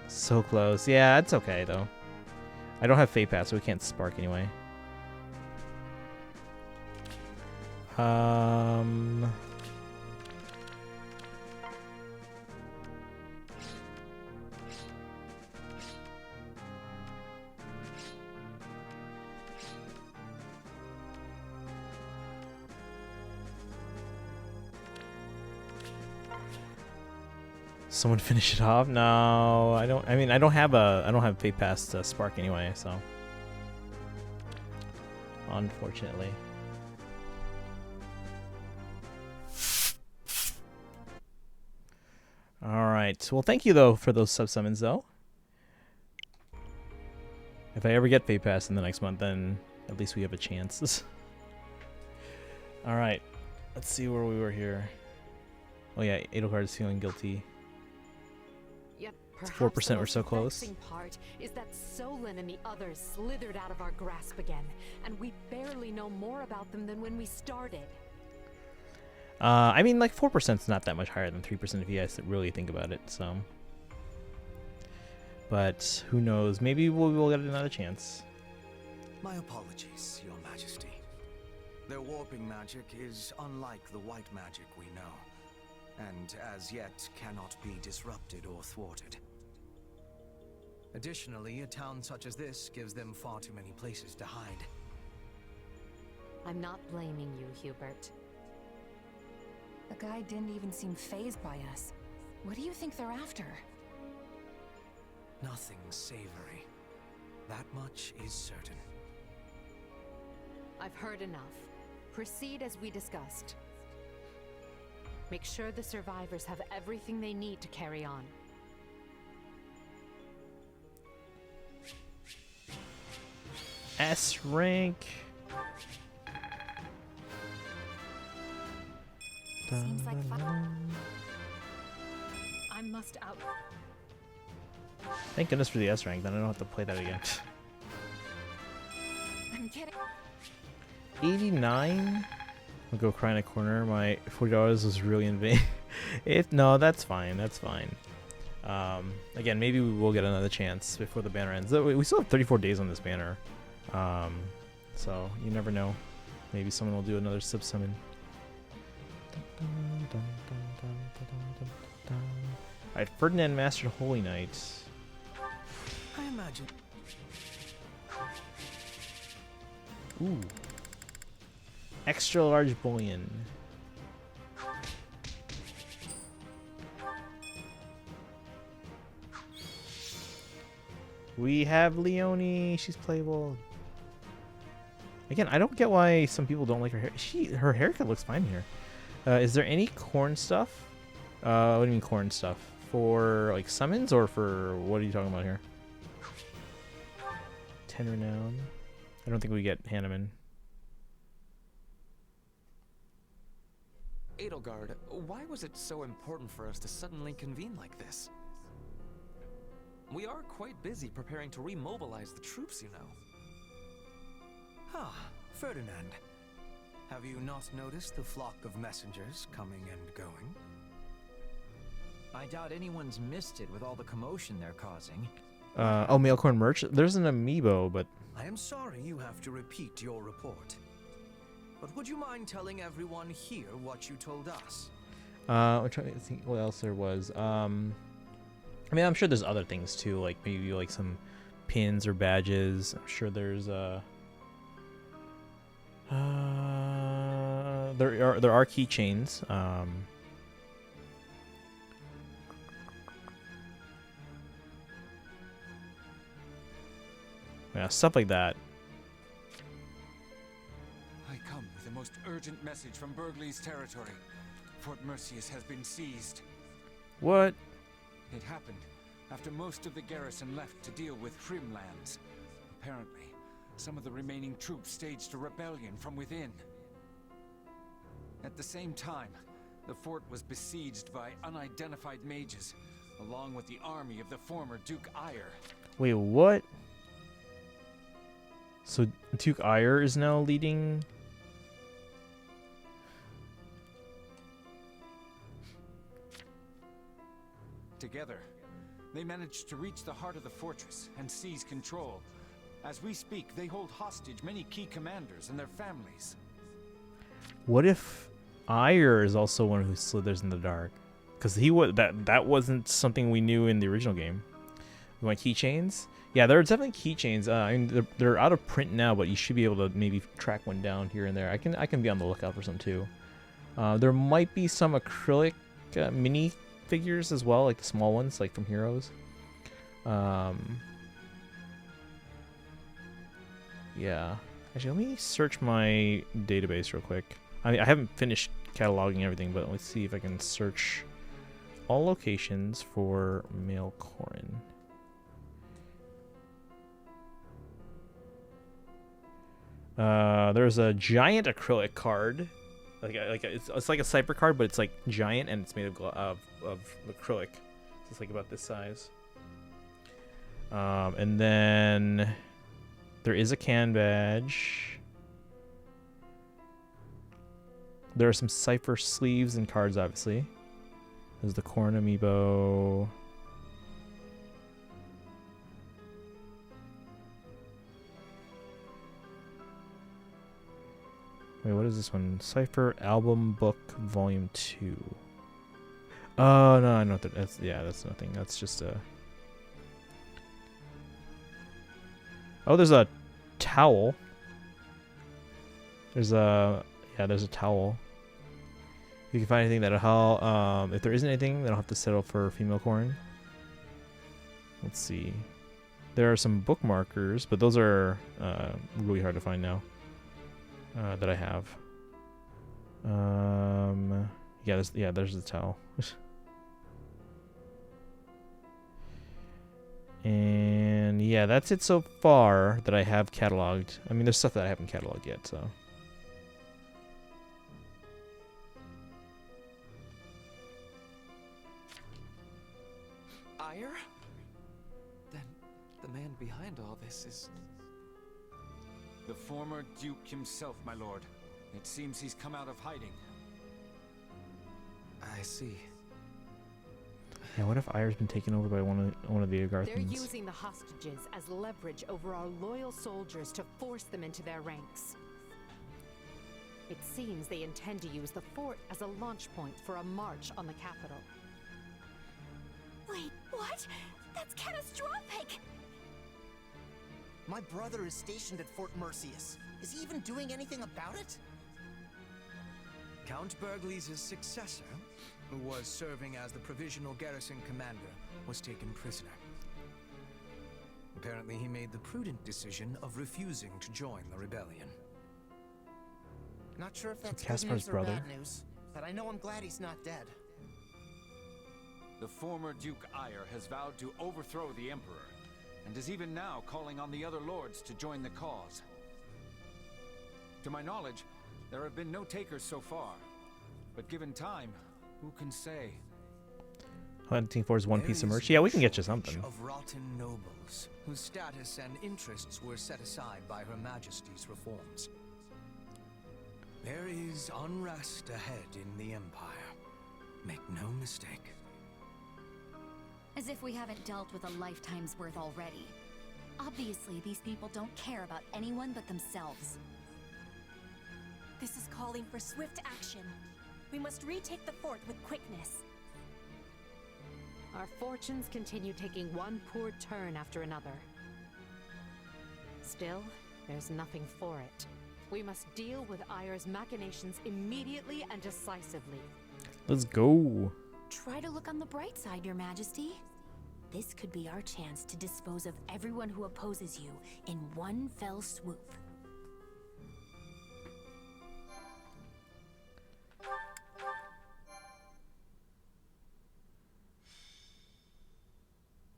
So close. Yeah, it's okay, though. I don't have Fate Pass, so we can't spark anyway. Someone finish it off? No, I don't. I mean, I don't have Fate Pass to Spark anyway, so unfortunately. All right. Well, thank you though for those sub summons though. If I ever get Fate Pass in the next month, then at least we have a chance. All right. Let's see where we were here. Oh yeah, Edelgard is feeling guilty. Yet 4%, we're so close. The part is that Solon and the others slithered out of our grasp again, and we barely know more about them than when we started. I mean, like 4% is not that much higher than 3% if you guys really think about it. So, but who knows? Maybe we'll get another chance. My apologies, Your Majesty. Their warping magic is unlike the white magic we know, and as yet cannot be disrupted or thwarted. Additionally, a town such as this gives them far too many places to hide. I'm not blaming you, Hubert. The guy didn't even seem fazed by us. What do you think they're after? Nothing savory. That much is certain. I've heard enough. Proceed as we discussed. Make sure the survivors have everything they need to carry on. S rank. Seems like fun. I must out. Thank goodness for the S rank, then I don't have to play that again. I'm kidding. 89? I'll go cry in a corner. My $40 was really in vain. No, that's fine. That's fine. Again, maybe we will get another chance before the banner ends. We still have 34 days on this banner. So you never know. Maybe someone will do another sub summon. Alright, Ferdinand mastered Holy Knight. I imagine. Ooh. Extra large bullion. We have Leonie. She's playable. Again, I don't get why some people don't like her hair. Her haircut looks fine here. Is there any corn stuff? What do you mean corn stuff? For like summons or for what are you talking about here? 10 renown. I don't think we get Hanneman. Edelgard, why was it so important for us to suddenly convene like this? We are quite busy preparing to remobilize the troops, you know. Ah, Ferdinand. Have you not noticed the flock of messengers coming and going? I doubt anyone's missed it with all the commotion they're causing. Oh, Mailcorn merch? There's an amiibo, but... I am sorry you have to repeat your report. But would you mind telling everyone here what you told us? I'm trying to think what else there was. I mean, I'm sure there's other things too, like maybe like some pins or badges. I'm sure there's there are keychains. Yeah, stuff like that. I come with the most urgent message from Burgley's territory. Fort Mercius has been seized. What? It happened after most of the garrison left to deal with Frimlands. Apparently, some of the remaining troops staged a rebellion from within. At the same time, the fort was besieged by unidentified mages, along with the army of the former Duke Ire. Wait, what? So Duke Ire is now leading... Together, they managed to reach the heart of the fortress and seize control. As we speak, they hold hostage many key commanders and their families. What if Ire is also one who slithers in the dark? Because that wasn't something we knew in the original game. You want keychains? Yeah, there are definitely keychains. I mean, they're out of print now, but you should be able to maybe track one down here and there. I can be on the lookout for some too. There might be some acrylic mini figures as well, like the small ones, like from Heroes. Yeah. Actually, let me search my database real quick. I haven't finished cataloging everything, but let's see if I can search all locations for male Corrin. There's a giant acrylic card, it's like a Cypher card, but it's like giant and it's made of acrylic. So it's like about this size. And then there is a can badge. There are some Cypher sleeves and cards, obviously. There's the Corrin amiibo. Wait, what is this one? Cypher Album Book Volume 2. Oh, no, I know what that's. Yeah, that's nothing. That's just a... Oh, there's a towel. There's a... Yeah, there's a towel. If you can find anything that'll help... if there isn't anything, then I'll have to settle for female Corrin. Let's see. There are some bookmarkers, but those are really hard to find now. That I have. Yeah, there's the towel. And yeah, that's it so far that I have cataloged. I mean, there's stuff that I haven't cataloged yet, so. Ire? Then the man behind all this is... The former Duke himself, my lord. It seems he's come out of hiding. I see. Yeah, what if Ire's been taken over by one of the Agarthans? They're using the hostages as leverage over our loyal soldiers to force them into their ranks. It seems they intend to use the fort as a launch point for a march on the capital. Wait, what? That's catastrophic! My brother is stationed at Fort Mercius. Is he even doing anything about it? Count Bergley's successor, who was serving as the provisional garrison commander, was taken prisoner. Apparently he made the prudent decision of refusing to join the rebellion. Not sure if that's good Caspar's news or brother. bad news, but I know I'm glad he's not dead. The former Duke Ire has vowed to overthrow the Emperor, and is even now calling on the other lords to join the cause. To my knowledge, there have been no takers so far, but given time, who can say? Hunting for his one piece of merch. Yeah, we can get you something. Of rotten nobles, whose status and interests were set aside by Her Majesty's reforms. There is unrest ahead in the Empire. Make no mistake. As if we haven't dealt with a lifetime's worth already. Obviously, these people don't care about anyone but themselves. This is calling for swift action. We must retake the fort with quickness. Our fortunes continue taking one poor turn after another. Still, there's nothing for it. We must deal with Ire's machinations immediately and decisively. Let's go. Try to look on the bright side, Your Majesty. This could be our chance to dispose of everyone who opposes you in one fell swoop.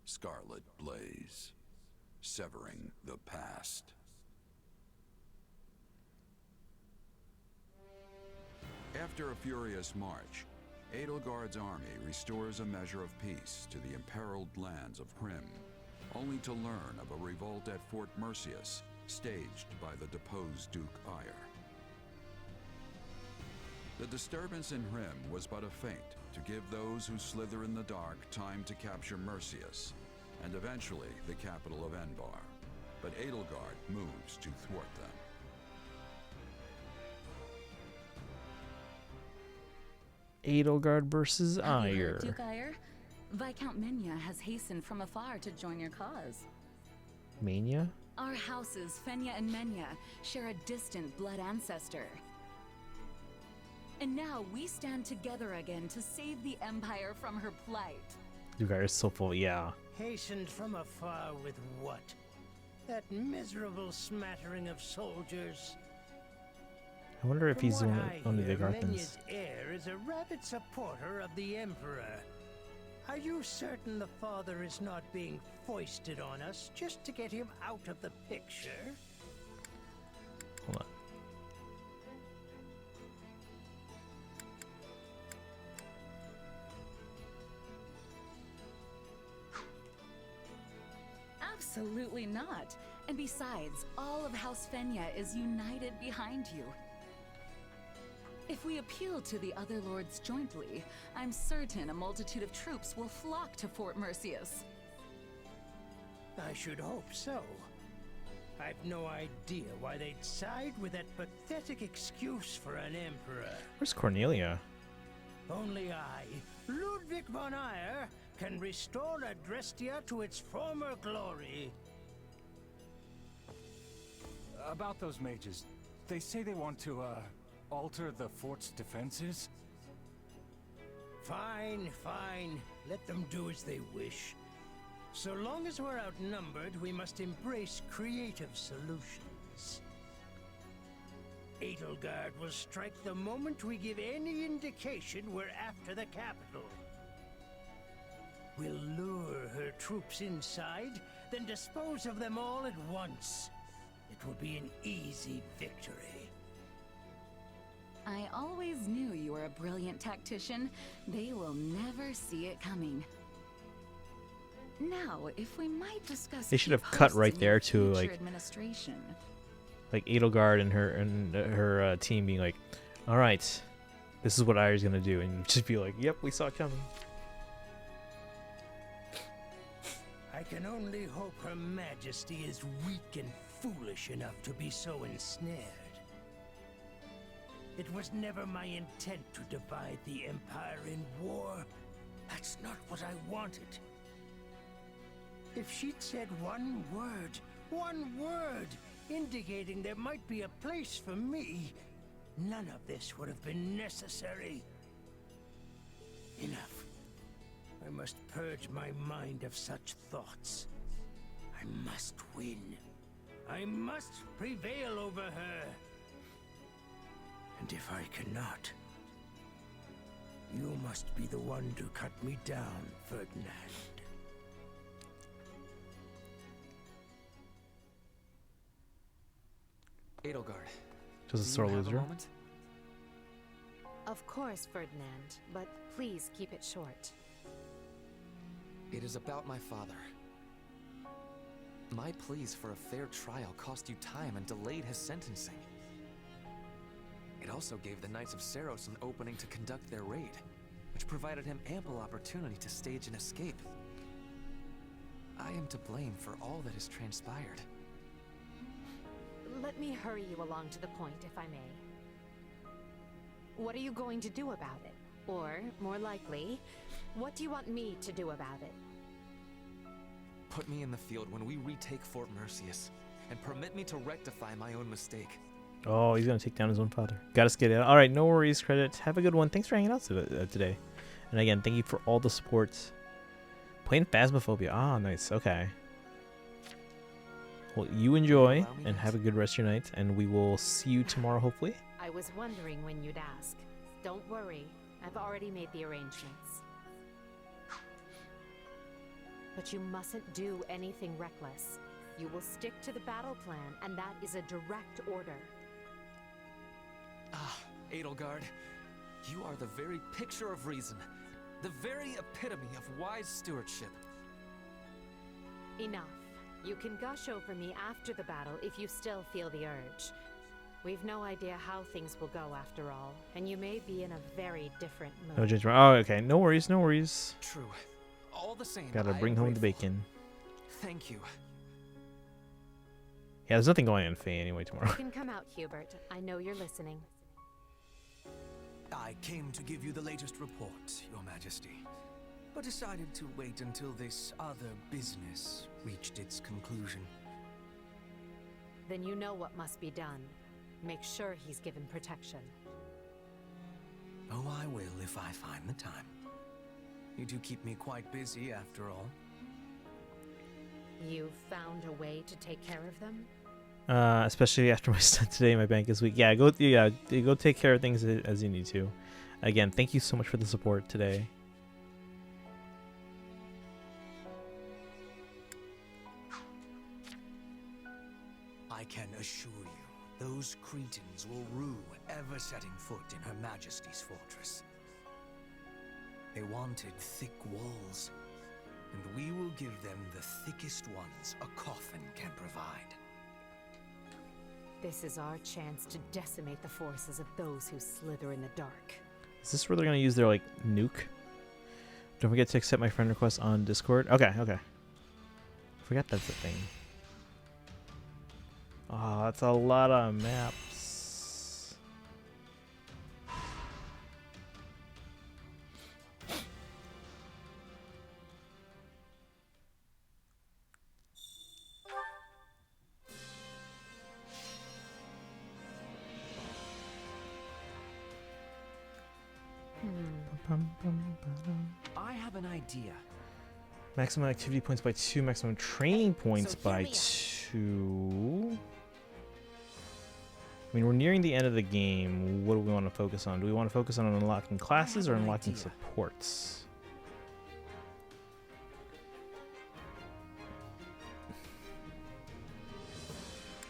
Scarlet Blaze, severing the past. After a furious march, Edelgard's army restores a measure of peace to the imperiled lands of Hrim, only to learn of a revolt at Fort Mercius, staged by the deposed Duke Ire. The disturbance in Hrim was but a feint to give those who slither in the dark time to capture Mercius, and eventually the capital of Envar. But Edelgard moves to thwart them. Edelgard versus Have you Ire. heard, Duke Ire? Viscount Menya has hastened from afar to join your cause. Mania? Our houses, Fenya and Menya, share a distant blood ancestor. And now we stand together again to save the Empire from her plight. You guys are so full, yeah. Hastened from afar with what? That miserable smattering of soldiers. I wonder if he's From one what I of the hear, Garthans. Menya's heir is a rabid supporter of the Emperor. Are you certain the father is not being foisted on us just to get him out of the picture? Hold on. Absolutely not. And besides, all of House Fenya is united behind you. If we appeal to the other lords jointly, I'm certain a multitude of troops will flock to Fort Mercius. I should hope so. I've no idea why they'd side with that pathetic excuse for an emperor. Where's Cornelia? Only I, Ludwig von Eyre, can restore Adrestia to its former glory. About those mages, they say they want to, alter the fort's defenses? Fine, fine. Let them do as they wish. So long as we're outnumbered, we must embrace creative solutions. Edelgard will strike the moment we give any indication we're after the capital. We'll lure her troops inside, then dispose of them all at once. It will be an easy victory. I always knew you were a brilliant tactician. They will never see it coming. Now, if we might discuss, They should have cut right there to like administration. Like Edelgard and her team being like, all right, this is what Eyre's gonna do, and just be like, yep, we saw it coming. I can only hope Her Majesty is weak and foolish enough to be so ensnared. It was never my intent to divide the Empire in war. That's not what I wanted. If she'd said one word, indicating there might be a place for me, none of this would have been necessary. Enough. I must purge my mind of such thoughts. I must win. I must prevail over her. And if I cannot, you must be the one to cut me down, Ferdinand. Edelgard. Just a do sore you have loser. moment? Of course, Ferdinand, but please keep it short. It is about my father. My pleas for a fair trial cost you time and delayed his sentencing. It also gave the Knights of Saros an opening to conduct their raid, which provided him ample opportunity to stage an escape. I am to blame for all that has transpired. Let me hurry you along to the point, if I may. What are you going to do about it? Or, more likely, what do you want me to do about it? Put me in the field when we retake Fort Mercius, and permit me to rectify my own mistake. Oh, he's gonna take down his own father. Gotta skate it. All right, no worries. Credits. Have a good one. Thanks for hanging out today. And again, thank you for all the support. Playing Phasmophobia. Ah, nice. Okay. Well, you enjoy and have a good rest of your night, and we will see you tomorrow, hopefully. I was wondering when you'd ask. Don't worry, I've already made the arrangements. But you mustn't do anything reckless. You will stick to the battle plan, and that is a direct order. Ah, Edelgard, you are the very picture of reason, the very epitome of wise stewardship. Enough. You can gush over me after the battle if you still feel the urge. We've no idea how things will go after all, and you may be in a very different mood. No judgment. Oh, okay. No worries. No worries. True. All the same, Gotta I bring am home the grateful. bacon. Thank you. Yeah, there's nothing going on in Faye anyway tomorrow. You can come out, Hubert. I know you're listening. I came to give you the latest report, Your Majesty, but decided to wait until this other business reached its conclusion. Then you know what must be done. Make sure he's given protection. Oh, I will if I find the time. You do keep me quite busy, after all. You found a way to take care of them? Especially after my stunt today, my bank is weak. Yeah, go take care of things as you need to. Again, thank you so much for the support today. I can assure you, those Cretans will rue ever setting foot in Her Majesty's fortress. They wanted thick walls, and we will give them the thickest ones a coffin can provide. This is our chance to decimate the forces of those who slither in the dark. Is this where they're gonna use their like nuke? Don't forget to accept my friend request on Discord. Okay. Forgot that's a thing. Oh, that's a lot of maps. I have an idea. Maximum activity points by 2, maximum training points by 2. I mean, we're nearing the end of the game. What do we want to focus on? Do we want to focus on unlocking classes or unlocking supports?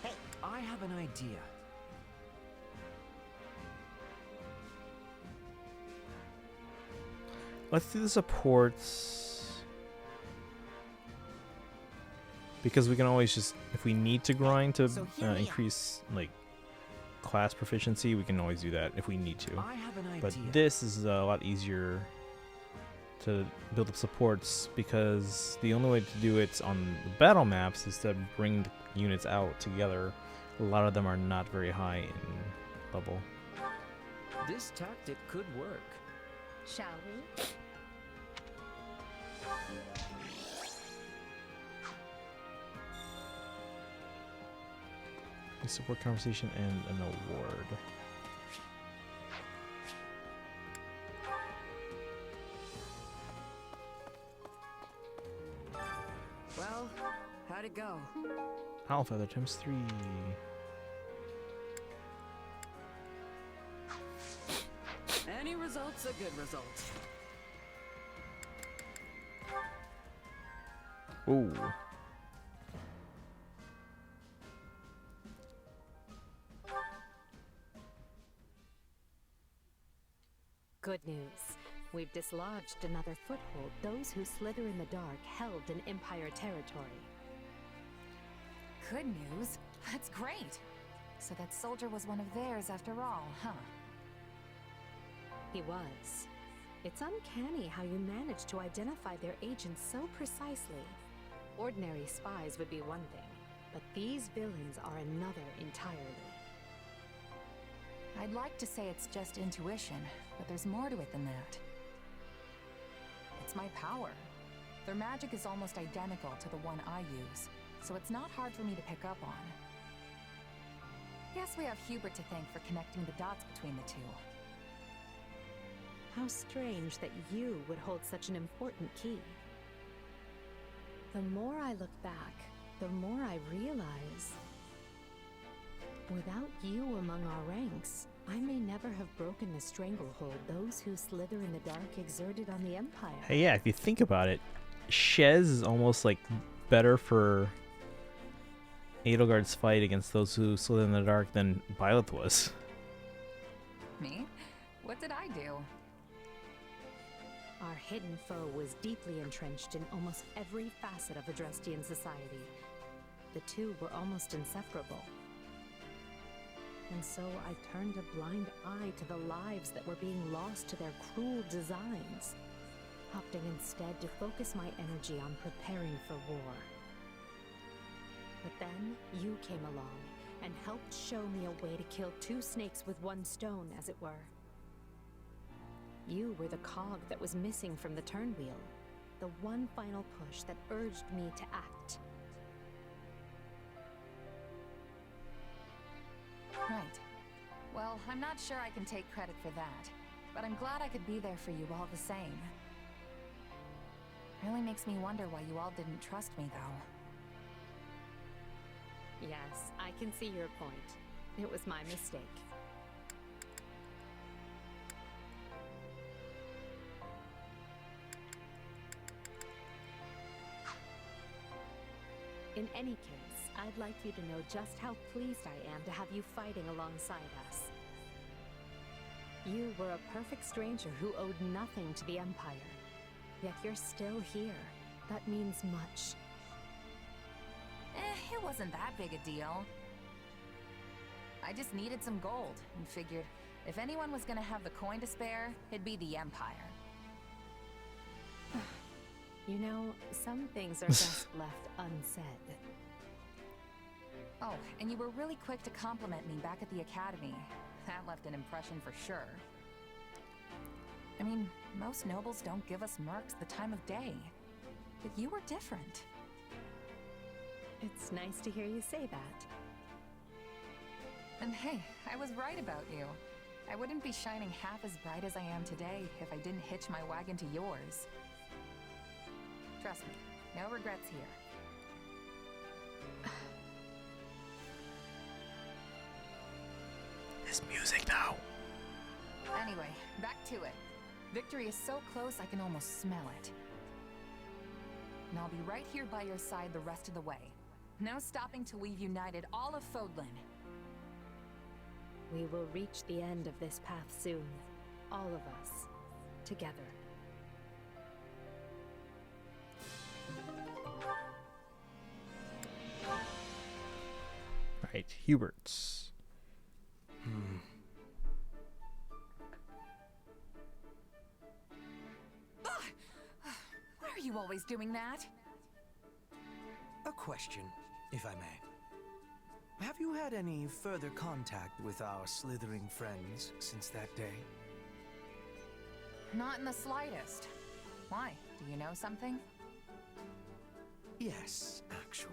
Hey, I have an idea. Let's do the supports. Because we can always just, if we need to grind to increase like class proficiency, we can always do that if we need to. But this is a lot easier to build up supports because the only way to do it on the battle maps is to bring the units out together. A lot of them are not very high in level. This tactic could work. Shall we? A support conversation and an award. Well, how'd it go? Owl feather times 3. Any result's a good result. Ooh. Good news. We've dislodged another foothold. Those who slither in the dark held an Empire territory. Good news? That's great. So that soldier was one of theirs after all, huh? He was. It's uncanny how you managed to identify their agents so precisely. Ordinary spies would be one thing, but these villains are another entirely. I'd like to say it's just intuition, but there's more to it than that. It's my power. Their magic is almost identical to the one I use, so it's not hard for me to pick up on. Guess we have Hubert to thank for connecting the dots between the two. How strange that you would hold such an important key. The more I look back, the more I realize without you among our ranks, I may never have broken the stranglehold those who slither in the dark exerted on the Empire. Hey, yeah, if you think about it, Shez is almost like better for Edelgard's fight against those who slither in the dark than Byleth was. Me? What did I do? Our hidden foe was deeply entrenched in almost every facet of Adrestian society. The two were almost inseparable. And so I turned a blind eye to the lives that were being lost to their cruel designs, opting instead to focus my energy on preparing for war. But then you came along and helped show me a way to kill two snakes with one stone, as it were. You were the cog that was missing from the turnwheel, the one final push that urged me to act. Right. Well, I'm not sure I can take credit for that. but I'm glad I could be there for you all the same. Really makes me wonder why you all didn't trust me, though. Yes, I can see your point. It was my mistake. In any case, I'd like you to know just how pleased I am to have you fighting alongside us. You were a perfect stranger who owed nothing to the Empire. Yet you're still here. That means much. It wasn't that big a deal. I just needed some gold and figured if anyone was gonna have the coin to spare, it'd be the Empire. You know, some things are best left unsaid. Oh, and you were really quick to compliment me back at the Academy. That left an impression for sure. I mean, most nobles don't give us mercs the time of day. But you were different. It's nice to hear you say that. And hey, I was right about you. I wouldn't be shining half as bright as I am today if I didn't hitch my wagon to yours. Trust me, no regrets here. This music now. Anyway, back to it. Victory is so close I can almost smell it. And I'll be right here by your side the rest of the way. No stopping till we've united all of Fodlan. We will reach the end of this path soon. All of us. Together. Right, Hubert's. Why are you always doing that? A question, if I may. Have you had any further contact with our slithering friends since that day? Not in the slightest. Why? Do you know something? Yes, actually.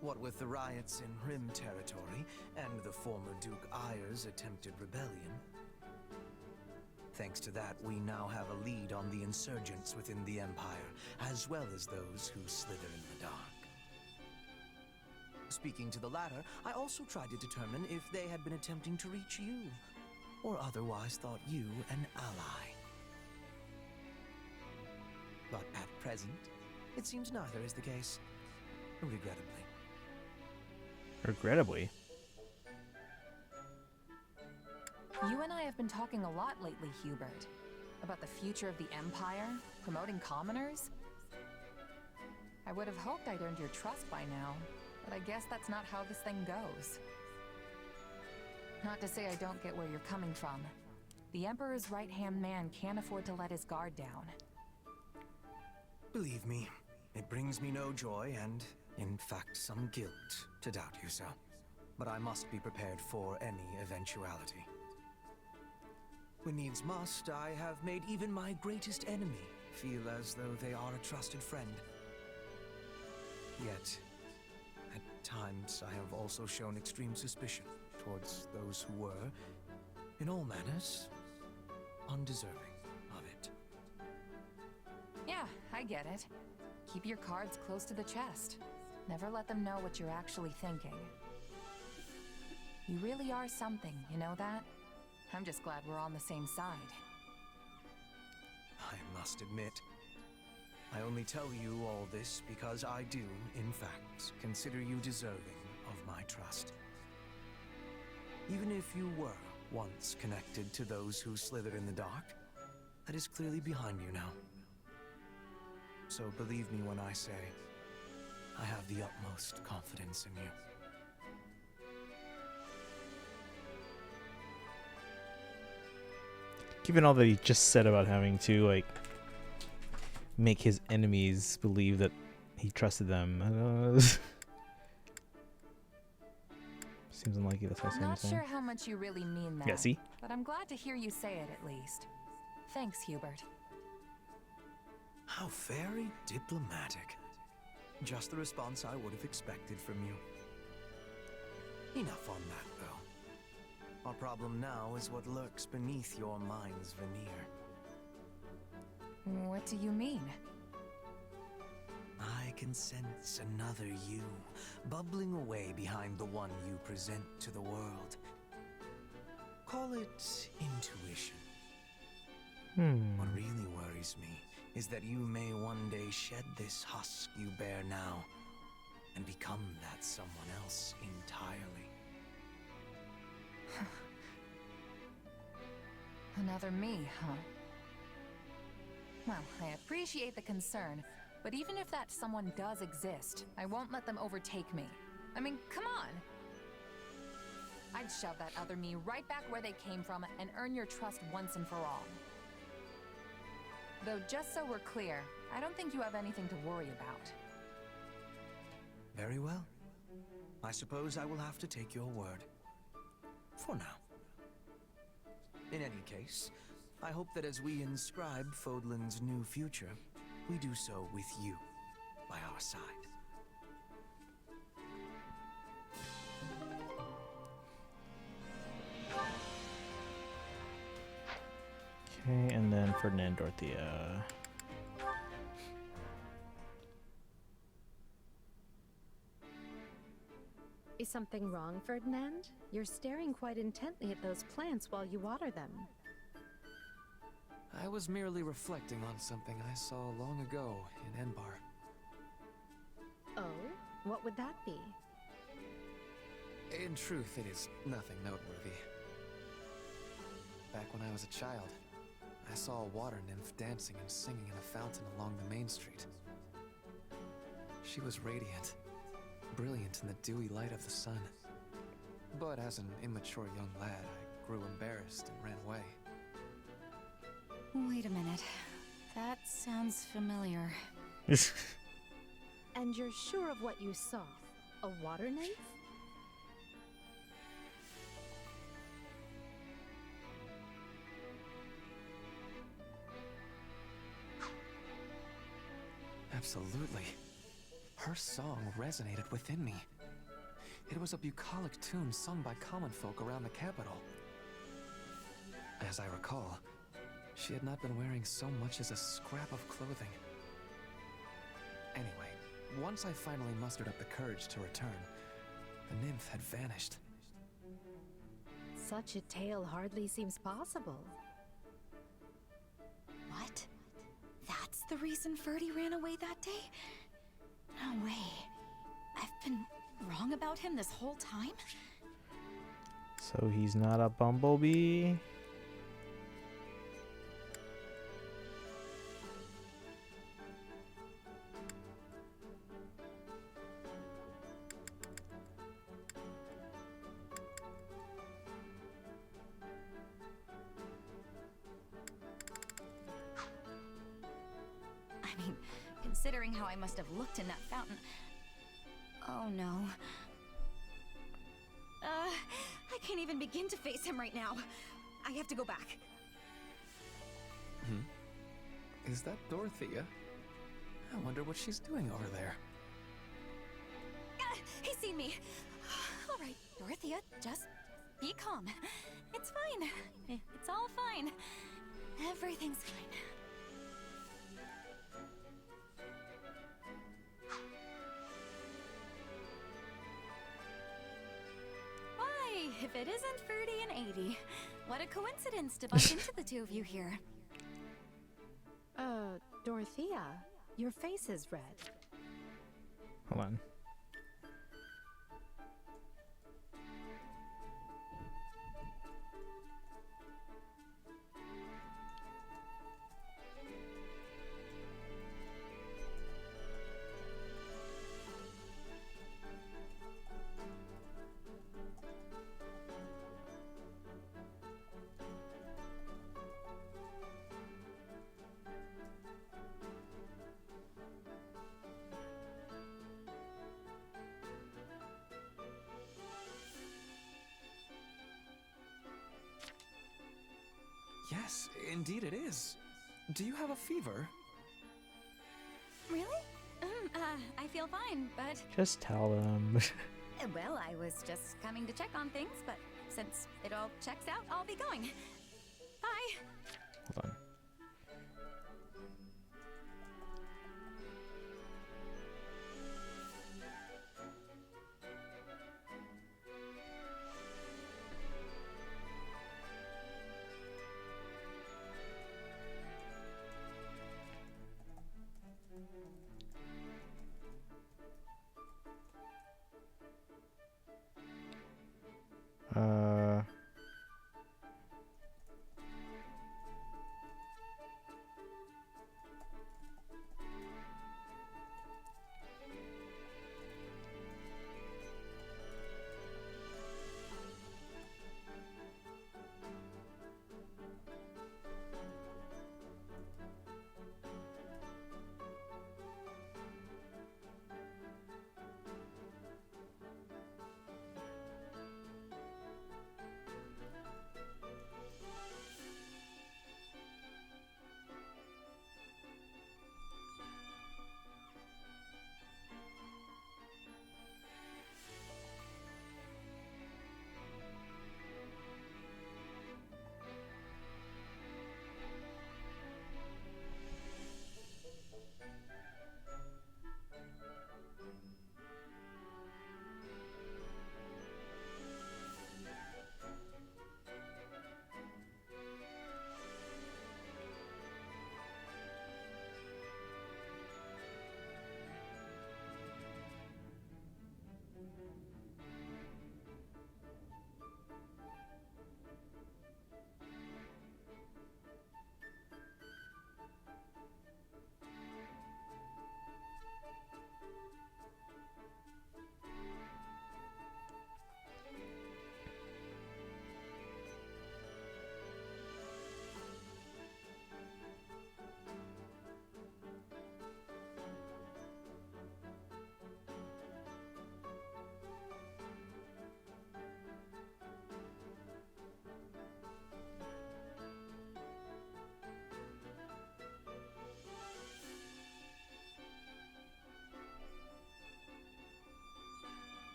What with the riots in Rim territory and the former Duke Ayer's attempted rebellion. Thanks to that, we now have a lead on the insurgents within the Empire, as well as those who slither in the dark. Speaking to the latter, I also tried to determine if they had been attempting to reach you, or otherwise thought you an ally. But at present, it seems neither is the case, regrettably. Regrettably. You and I have been talking a lot lately, Hubert. About the future of the Empire, promoting commoners. I would have hoped I'd earned your trust by now, but I guess that's not how this thing goes. Not to say I don't get where you're coming from. The Emperor's right-hand man can't afford to let his guard down. Believe me, it brings me no joy and, in fact, some guilt to doubt you so. But I must be prepared for any eventuality. When needs must, I have made even my greatest enemy feel as though they are a trusted friend. Yet, at times I have also shown extreme suspicion towards those who were, in all manners, undeserving of it. Yeah, I get it. Keep your cards close to the chest. Never let them know what you're actually thinking. You really are something, you know that? I'm just glad we're on the same side. I must admit, I only tell you all this because I do, in fact, consider you deserving of my trust. Even if you were once connected to those who slither in the dark, that is clearly behind you now. So believe me when I say, I have the utmost confidence in you. Given all that he just said about having to, like, make his enemies believe that he trusted them, seems unlikely that's what I'm Not saying. sure how much you really mean that. Yeah, see? But I'm glad to hear you say it at least. Thanks, Hubert. How very diplomatic. Just the response I would have expected from you. Enough on that, though. Our problem now is what lurks beneath your mind's veneer. What do you mean? I can sense another you, bubbling away behind the one you present to the world. Call it intuition. What really worries me is that you may one day shed this husk you bear now and become that someone else entirely. Another me, huh? Well, I appreciate the concern, but even if that someone does exist, I won't let them overtake me. I mean, come on! I'd shove that other me right back where they came from and earn your trust once and for all. Though, just so we're clear, I don't think you have anything to worry about. Very well. I suppose I will have to take your word. For now. In any case, I hope that as we inscribe Fodlan's new future, we do so with you by our side. Okay, and then Ferdinand Dorothea. Is something wrong, Ferdinand? You're staring quite intently at those plants while you water them. I was merely reflecting on something I saw long ago in Enbar. Oh? What would that be? In truth, it is nothing noteworthy. Back when I was a child, I saw a water nymph dancing and singing in a fountain along the main street. She was radiant, brilliant in the dewy light of the sun. But as an immature young lad, I grew embarrassed and ran away. Wait a minute. That sounds familiar. And you're sure of what you saw? A water nymph? Absolutely. Her song resonated within me. It was a bucolic tune sung by common folk around the capital. As I recall, she had not been wearing so much as a scrap of clothing. Anyway, once I finally mustered up the courage to return, the nymph had vanished. Such a tale hardly seems possible. What? That's the reason Ferdy ran away that day? No way. I've been wrong about him this whole time? So he's not a bumblebee? I mean, considering how I must have looked in that fountain... Oh no. I can't even begin to face him right now. I have to go back. Is that Dorothea? I wonder what she's doing over there. He's seen me. All right, Dorothea, just be calm. It's fine. It's all fine. Everything's fine. Why, if it isn't Ferdy and 80, what a coincidence to bump into the two of you here. Dorothea, your face is red. Hold on. Yes, indeed it is. Do you have a fever? Really? I feel fine, but... Just tell them. Well, I was just coming to check on things, but since it all checks out, I'll be going. Bye. Hold on. Uh...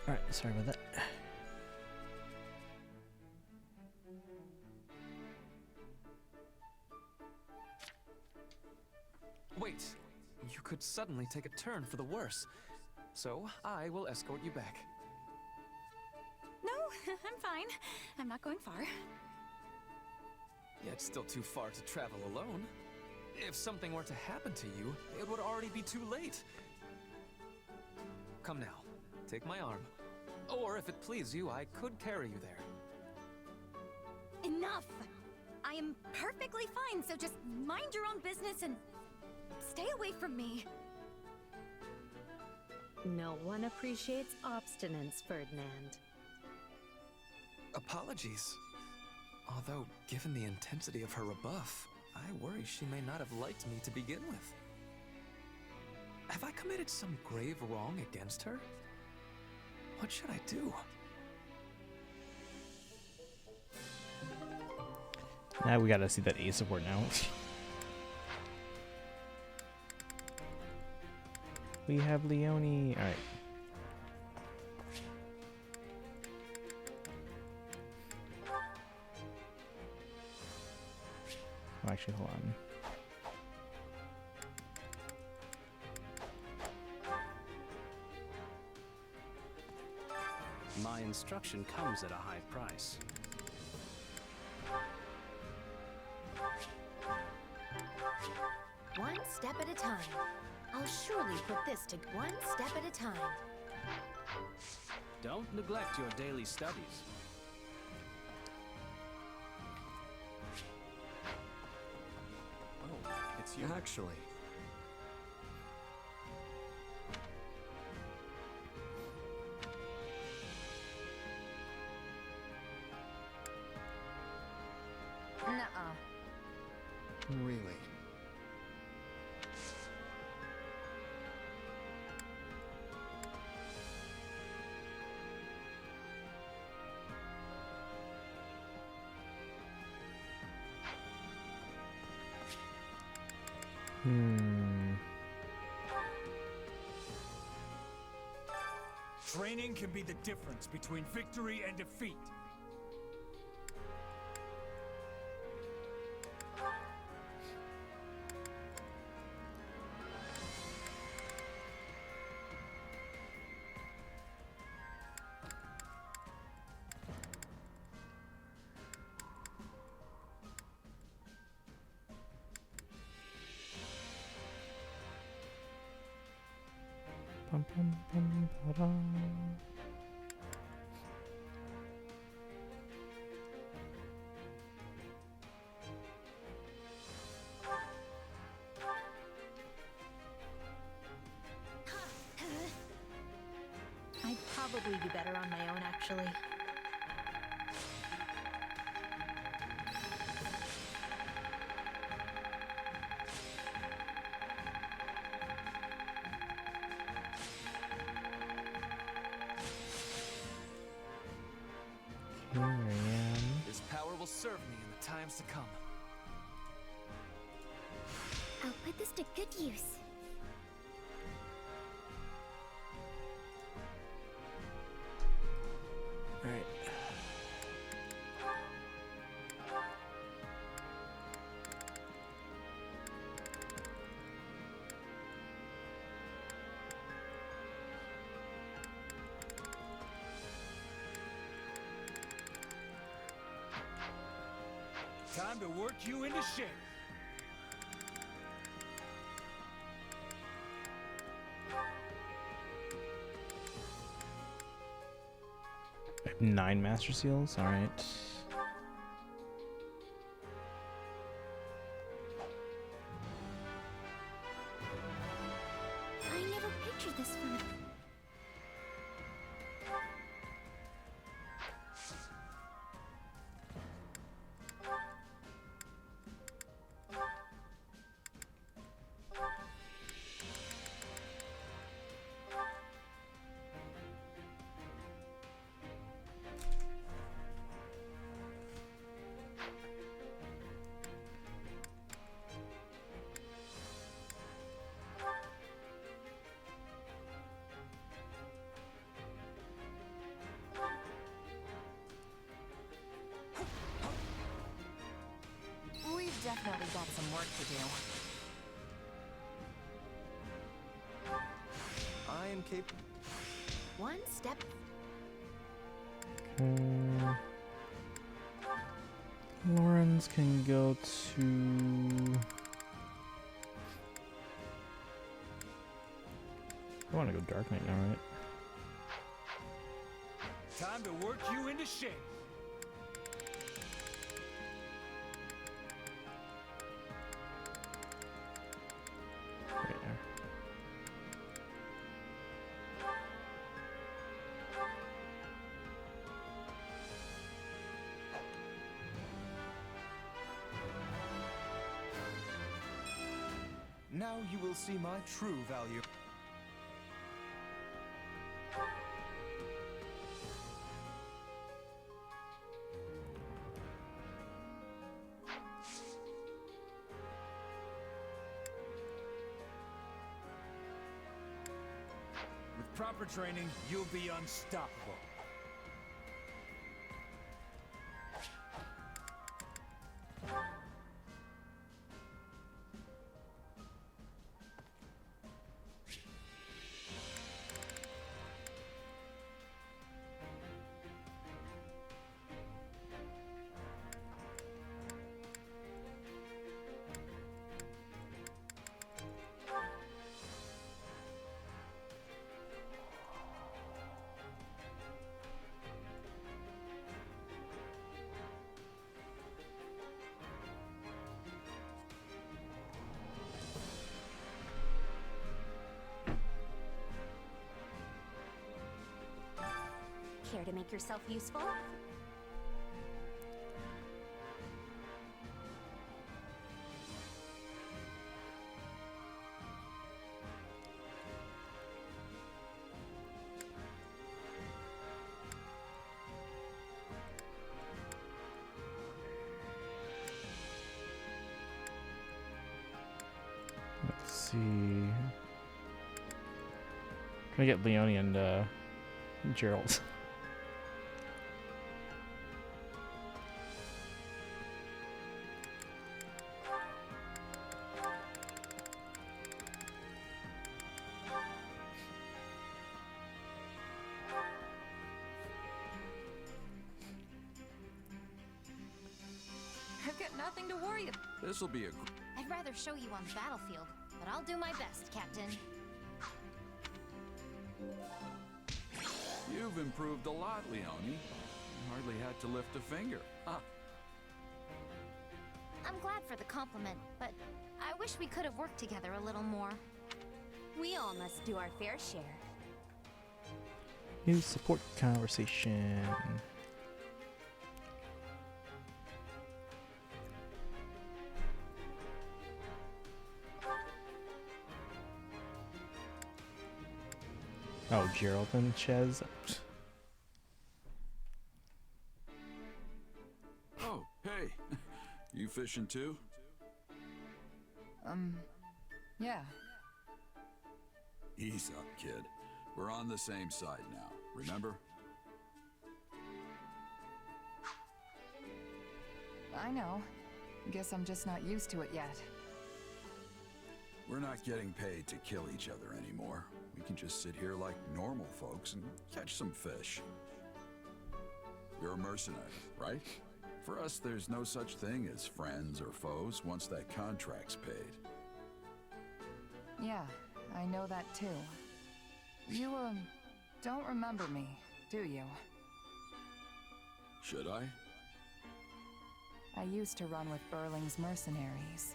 Alright, sorry about that. Wait, you could suddenly take a turn for the worse. So, I will escort you back. No, I'm fine. I'm not going far. Yet still too far to travel alone. If something were to happen to you, it would already be too late. Come now, take my arm. Or if it please you, I could carry you there. Enough! I am perfectly fine, so just mind your own business and stay away from me. No one appreciates obstinance, Ferdinand. Apologies. Although, given the intensity of her rebuff, I worry she may not have liked me to begin with. Have I committed some grave wrong against her? What should I do? Now we gotta see that A support now. We have Leone. Alright. Oh, actually, hold on. My instruction comes at a high price. One step at a time. I'll surely put this to one step at a time. Don't neglect your daily studies. Oh, it's you. Actually. Nuh-uh. Really? Training can be the difference between victory and defeat. Bum, bum, bum, ba-dum. I'd probably be better on my own, actually. Here I am. This power will serve me in the times to come. I'll put this to good use. Alright. Time to work you into shape. I have 9 Master Seals. Alright. I never pictured this from. We've definitely got some work to do. I am capable. One step. Lawrence can go to. I want to go Dark Knight now, right? Time to work you into shape. Right there. Now you will see my true value. With proper training, you'll be unstoppable. Care to make yourself useful? see. Trying to get Leone and Gerald. I've got nothing to worry about. This'll be a. I'd rather show you on the battlefield, but I'll do my best, Captain. You've improved a lot, Leone. You hardly had to lift a finger. Huh. I'm glad for the compliment, but I wish we could have worked together a little more. We all must do our fair share. New support conversation. Oh, Gerald and Chez. Oh, hey. You fishing too? Yeah. Ease up, kid. We're on the same side now, remember? I know. Guess I'm just not used to it yet. We're not getting paid to kill each other anymore. We can just sit here like normal folks and catch some fish. You're a mercenary, right? For us, there's no such thing as friends or foes once that contract's paid. Yeah, I know that too. You, don't remember me, do you? Should I? I used to run with Burling's mercenaries.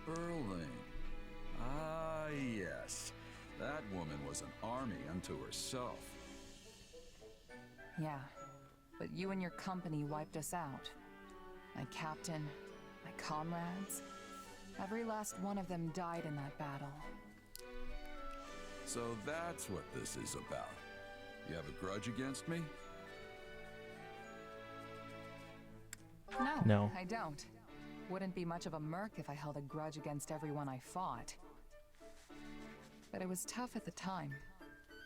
Burling. Ah, yes. That woman was an army unto herself. Yeah, but you and your company wiped us out. My captain, my comrades. Every last one of them died in that battle. So that's what this is about. You have a grudge against me? No, I don't. Wouldn't be much of a merc if I held a grudge against everyone I fought. But it was tough at the time.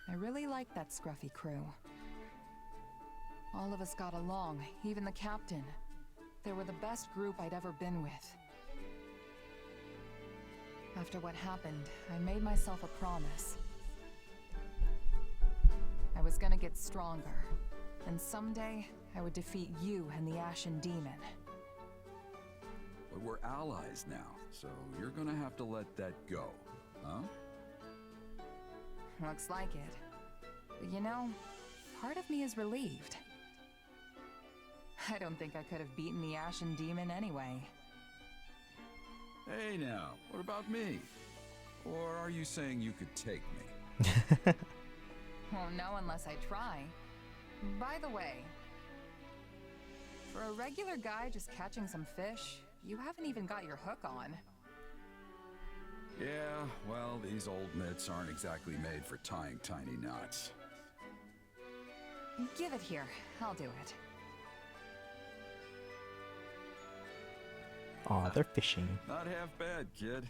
I really liked that scruffy crew. All of us got along, even the captain. They were the best group I'd ever been with. After what happened, I made myself a promise. I was gonna get stronger, and someday I would defeat you and the Ashen Demon. But we're allies now, so you're gonna have to let that go, huh? Looks like it. But you know, part of me is relieved. I don't think I could have beaten the Ashen Demon anyway. Hey now, what about me? Or are you saying you could take me? Well, no, unless I try. By the way, for a regular guy just catching some fish, you haven't even got your hook on. Yeah, well, these old mitts aren't exactly made for tying tiny knots. Give it here. I'll do it. Aw, they're fishing. Not half bad, kid.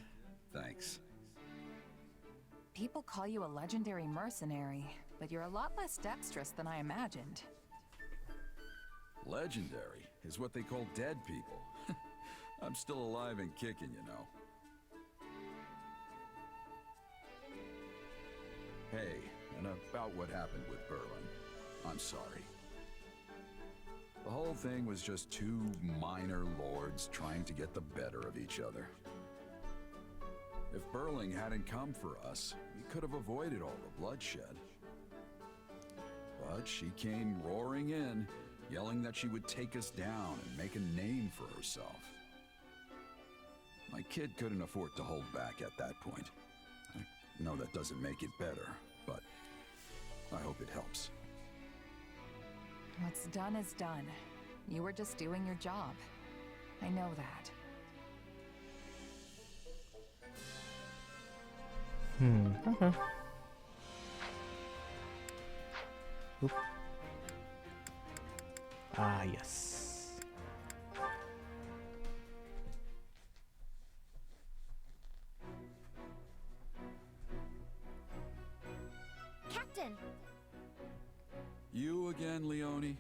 Thanks. People call you a legendary mercenary, but you're a lot less dexterous than I imagined. Legendary is what they call dead people. I'm still alive and kicking, you know. Hey, and about what happened with Berlin, I'm sorry. The whole thing was just two minor lords trying to get the better of each other. If Burling hadn't come for us, we could have avoided all the bloodshed. But she came roaring in, yelling that she would take us down and make a name for herself. My kid couldn't afford to hold back at that point. I know that doesn't make it better, but I hope it helps. What's done is done. You were just doing your job. I know that. Okay. Oop. Ah, yes.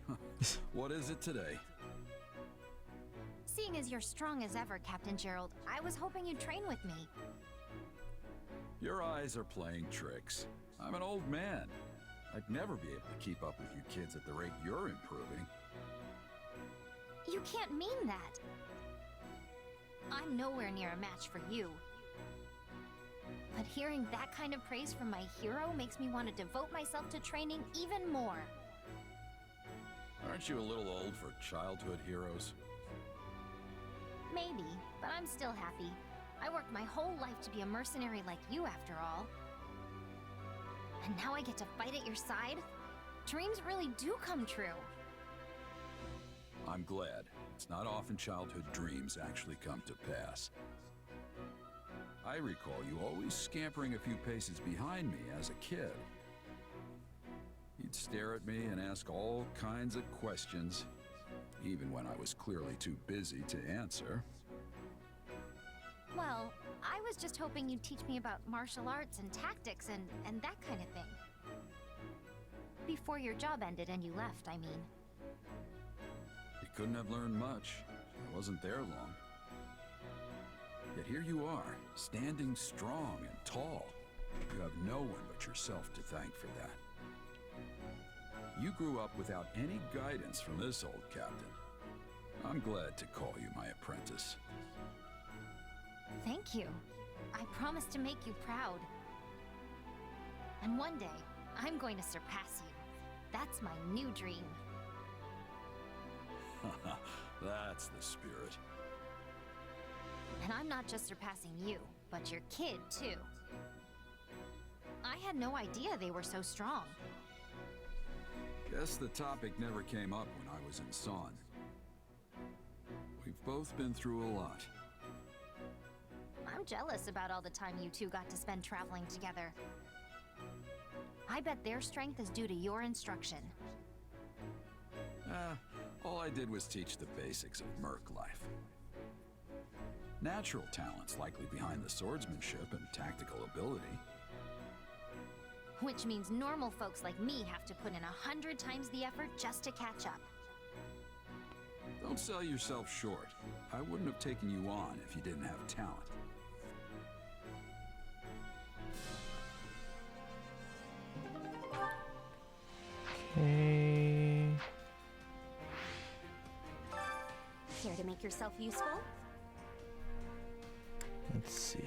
Loki. What is it today? Seeing as you're strong as ever, Captain Gerald, I was hoping you'd train with me. Your eyes are playing tricks. I'm an old man. I'd never be able to keep up with you kids at the rate you're improving. You can't mean that. I'm nowhere near a match for you. But hearing that kind of praise from my hero makes me want to devote myself to training even more. Aren't you a little old for childhood heroes? Maybe, but I'm still happy. I worked my whole life to be a mercenary like you, after all. And now I get to fight at your side? Dreams really do come true. I'm glad. It's not often childhood dreams actually come to pass. I recall you always scampering a few paces behind me as a kid. You'd stare at me and ask all kinds of questions, even when I was clearly too busy to answer. Well, I was just hoping you'd teach me about martial arts and tactics and that kind of thing. Before your job ended and you left, I mean. You couldn't have learned much. I wasn't there long. Yet here you are, standing strong and tall. You have no one but yourself to thank for that. You grew up without any guidance from this old captain. I'm glad to call you my apprentice. Thank you. I promise to make you proud. And one day, I'm going to surpass you. That's my new dream. That's the spirit. And I'm not just surpassing you, but your kid, too. I had no idea they were so strong. Guess the topic never came up when I was in Son. We've both been through a lot. I'm jealous about all the time you two got to spend traveling together. I bet their strength is due to your instruction. All I did was teach the basics of merc life. Natural talents likely behind the swordsmanship and tactical ability. Which means normal folks like me have to put in 100 times the effort just to catch up. Don't sell yourself short. I wouldn't have taken you on if you didn't have talent. Okay. Care to make yourself useful? Let's see.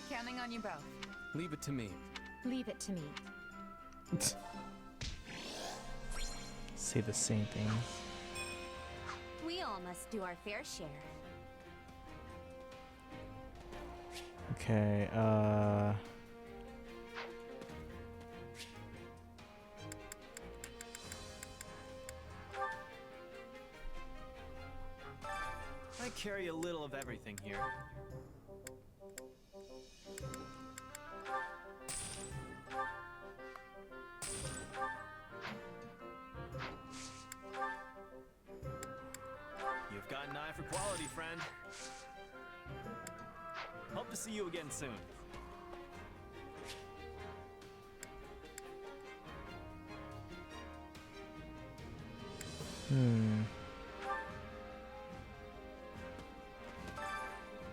Counting on you both. Leave it to me. Leave it to me. Say the same thing. We all must do our fair share. Okay, I carry a little of everything here. You've got an eye for quality, friend. Hope to see you again soon.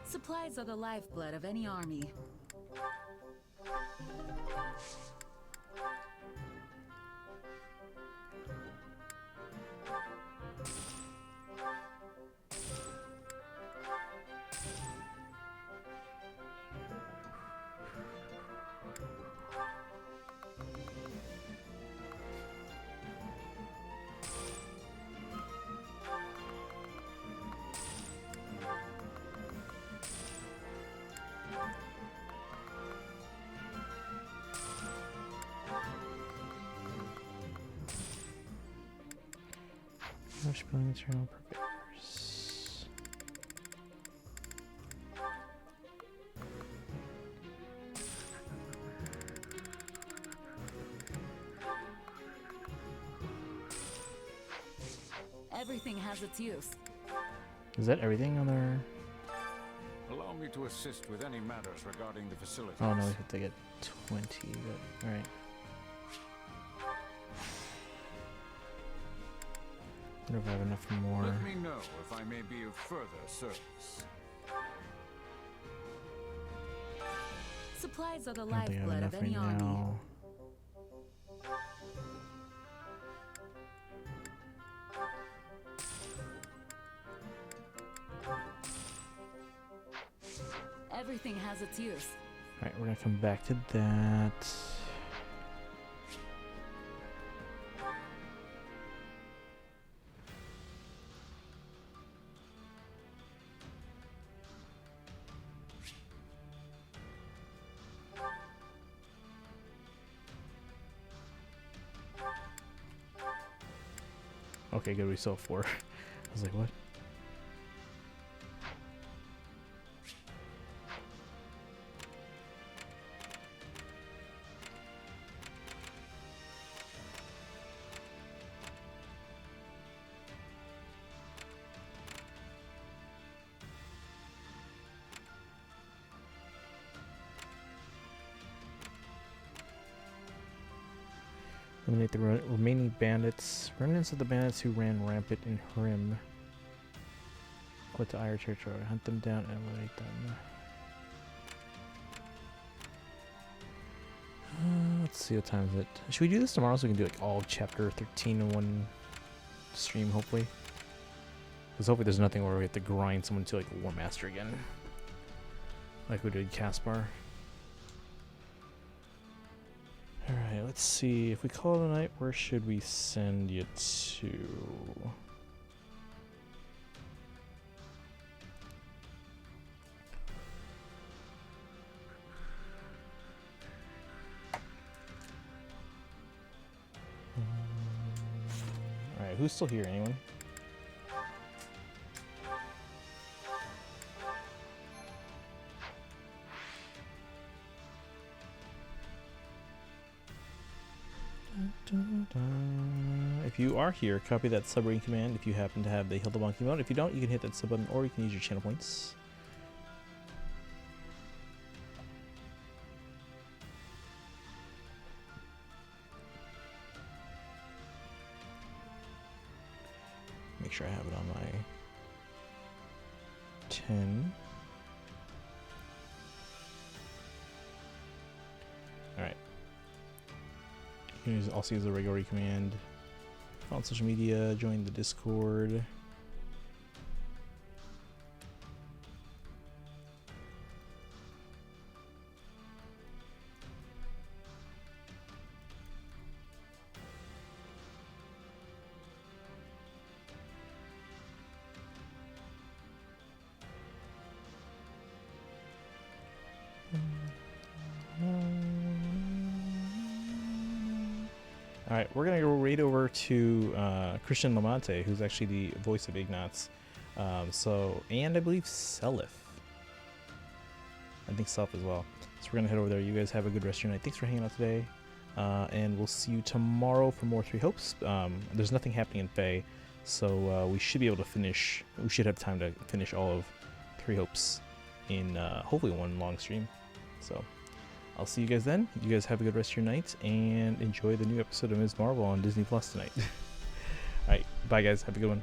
Supplies are the lifeblood of any army. Spelling internal purveyors. Everything has its use. Is that everything on their... Allow me to assist with any matters regarding the facilities. Oh no, we have to get 20, but alright. I wonder if I have enough for more. Let me know if I may be of further service. Supplies are the I don't think I have lifeblood enough of any right army. now. Everything has its use. Alright, we're gonna come back to that. Okay, good, we still have 4. I was like, what? Eliminate the remaining bandits. Remnants of the bandits who ran rampant in Hrim. Quit the Ire territory. Hunt them down and eliminate them. Let's see what time is it. Should we do this tomorrow so we can do like all chapter 13 in one stream, hopefully? Because hopefully there's nothing where we have to grind someone to like a War Master again. Like we did Caspar. Alright, let's see. If we call it a night, where should we send you to? Alright, who's still here? Anyone? If you are here, copy that submarine command if you happen to have the Hildebonk emote. If you don't, you can hit that sub button or you can use your channel points. Make sure I have it on my 10. Alright. You can also use the regular command. Follow on social media, join the Discord. Alright, we're gonna go right over to Christian Lamante, who's actually the voice of Ignatz. And I believe Selif. I think Self as well. So we're gonna head over there. You guys have a good rest of your night. Thanks for hanging out today. And we'll see you tomorrow for more Three Hopes. There's nothing happening in Fae, so we should be able to finish. We should have time to finish all of Three Hopes in hopefully one long stream. So I'll see you guys then. You guys have a good rest of your night and enjoy the new episode of Ms. Marvel on Disney Plus tonight. Alright, bye guys. Have a good one.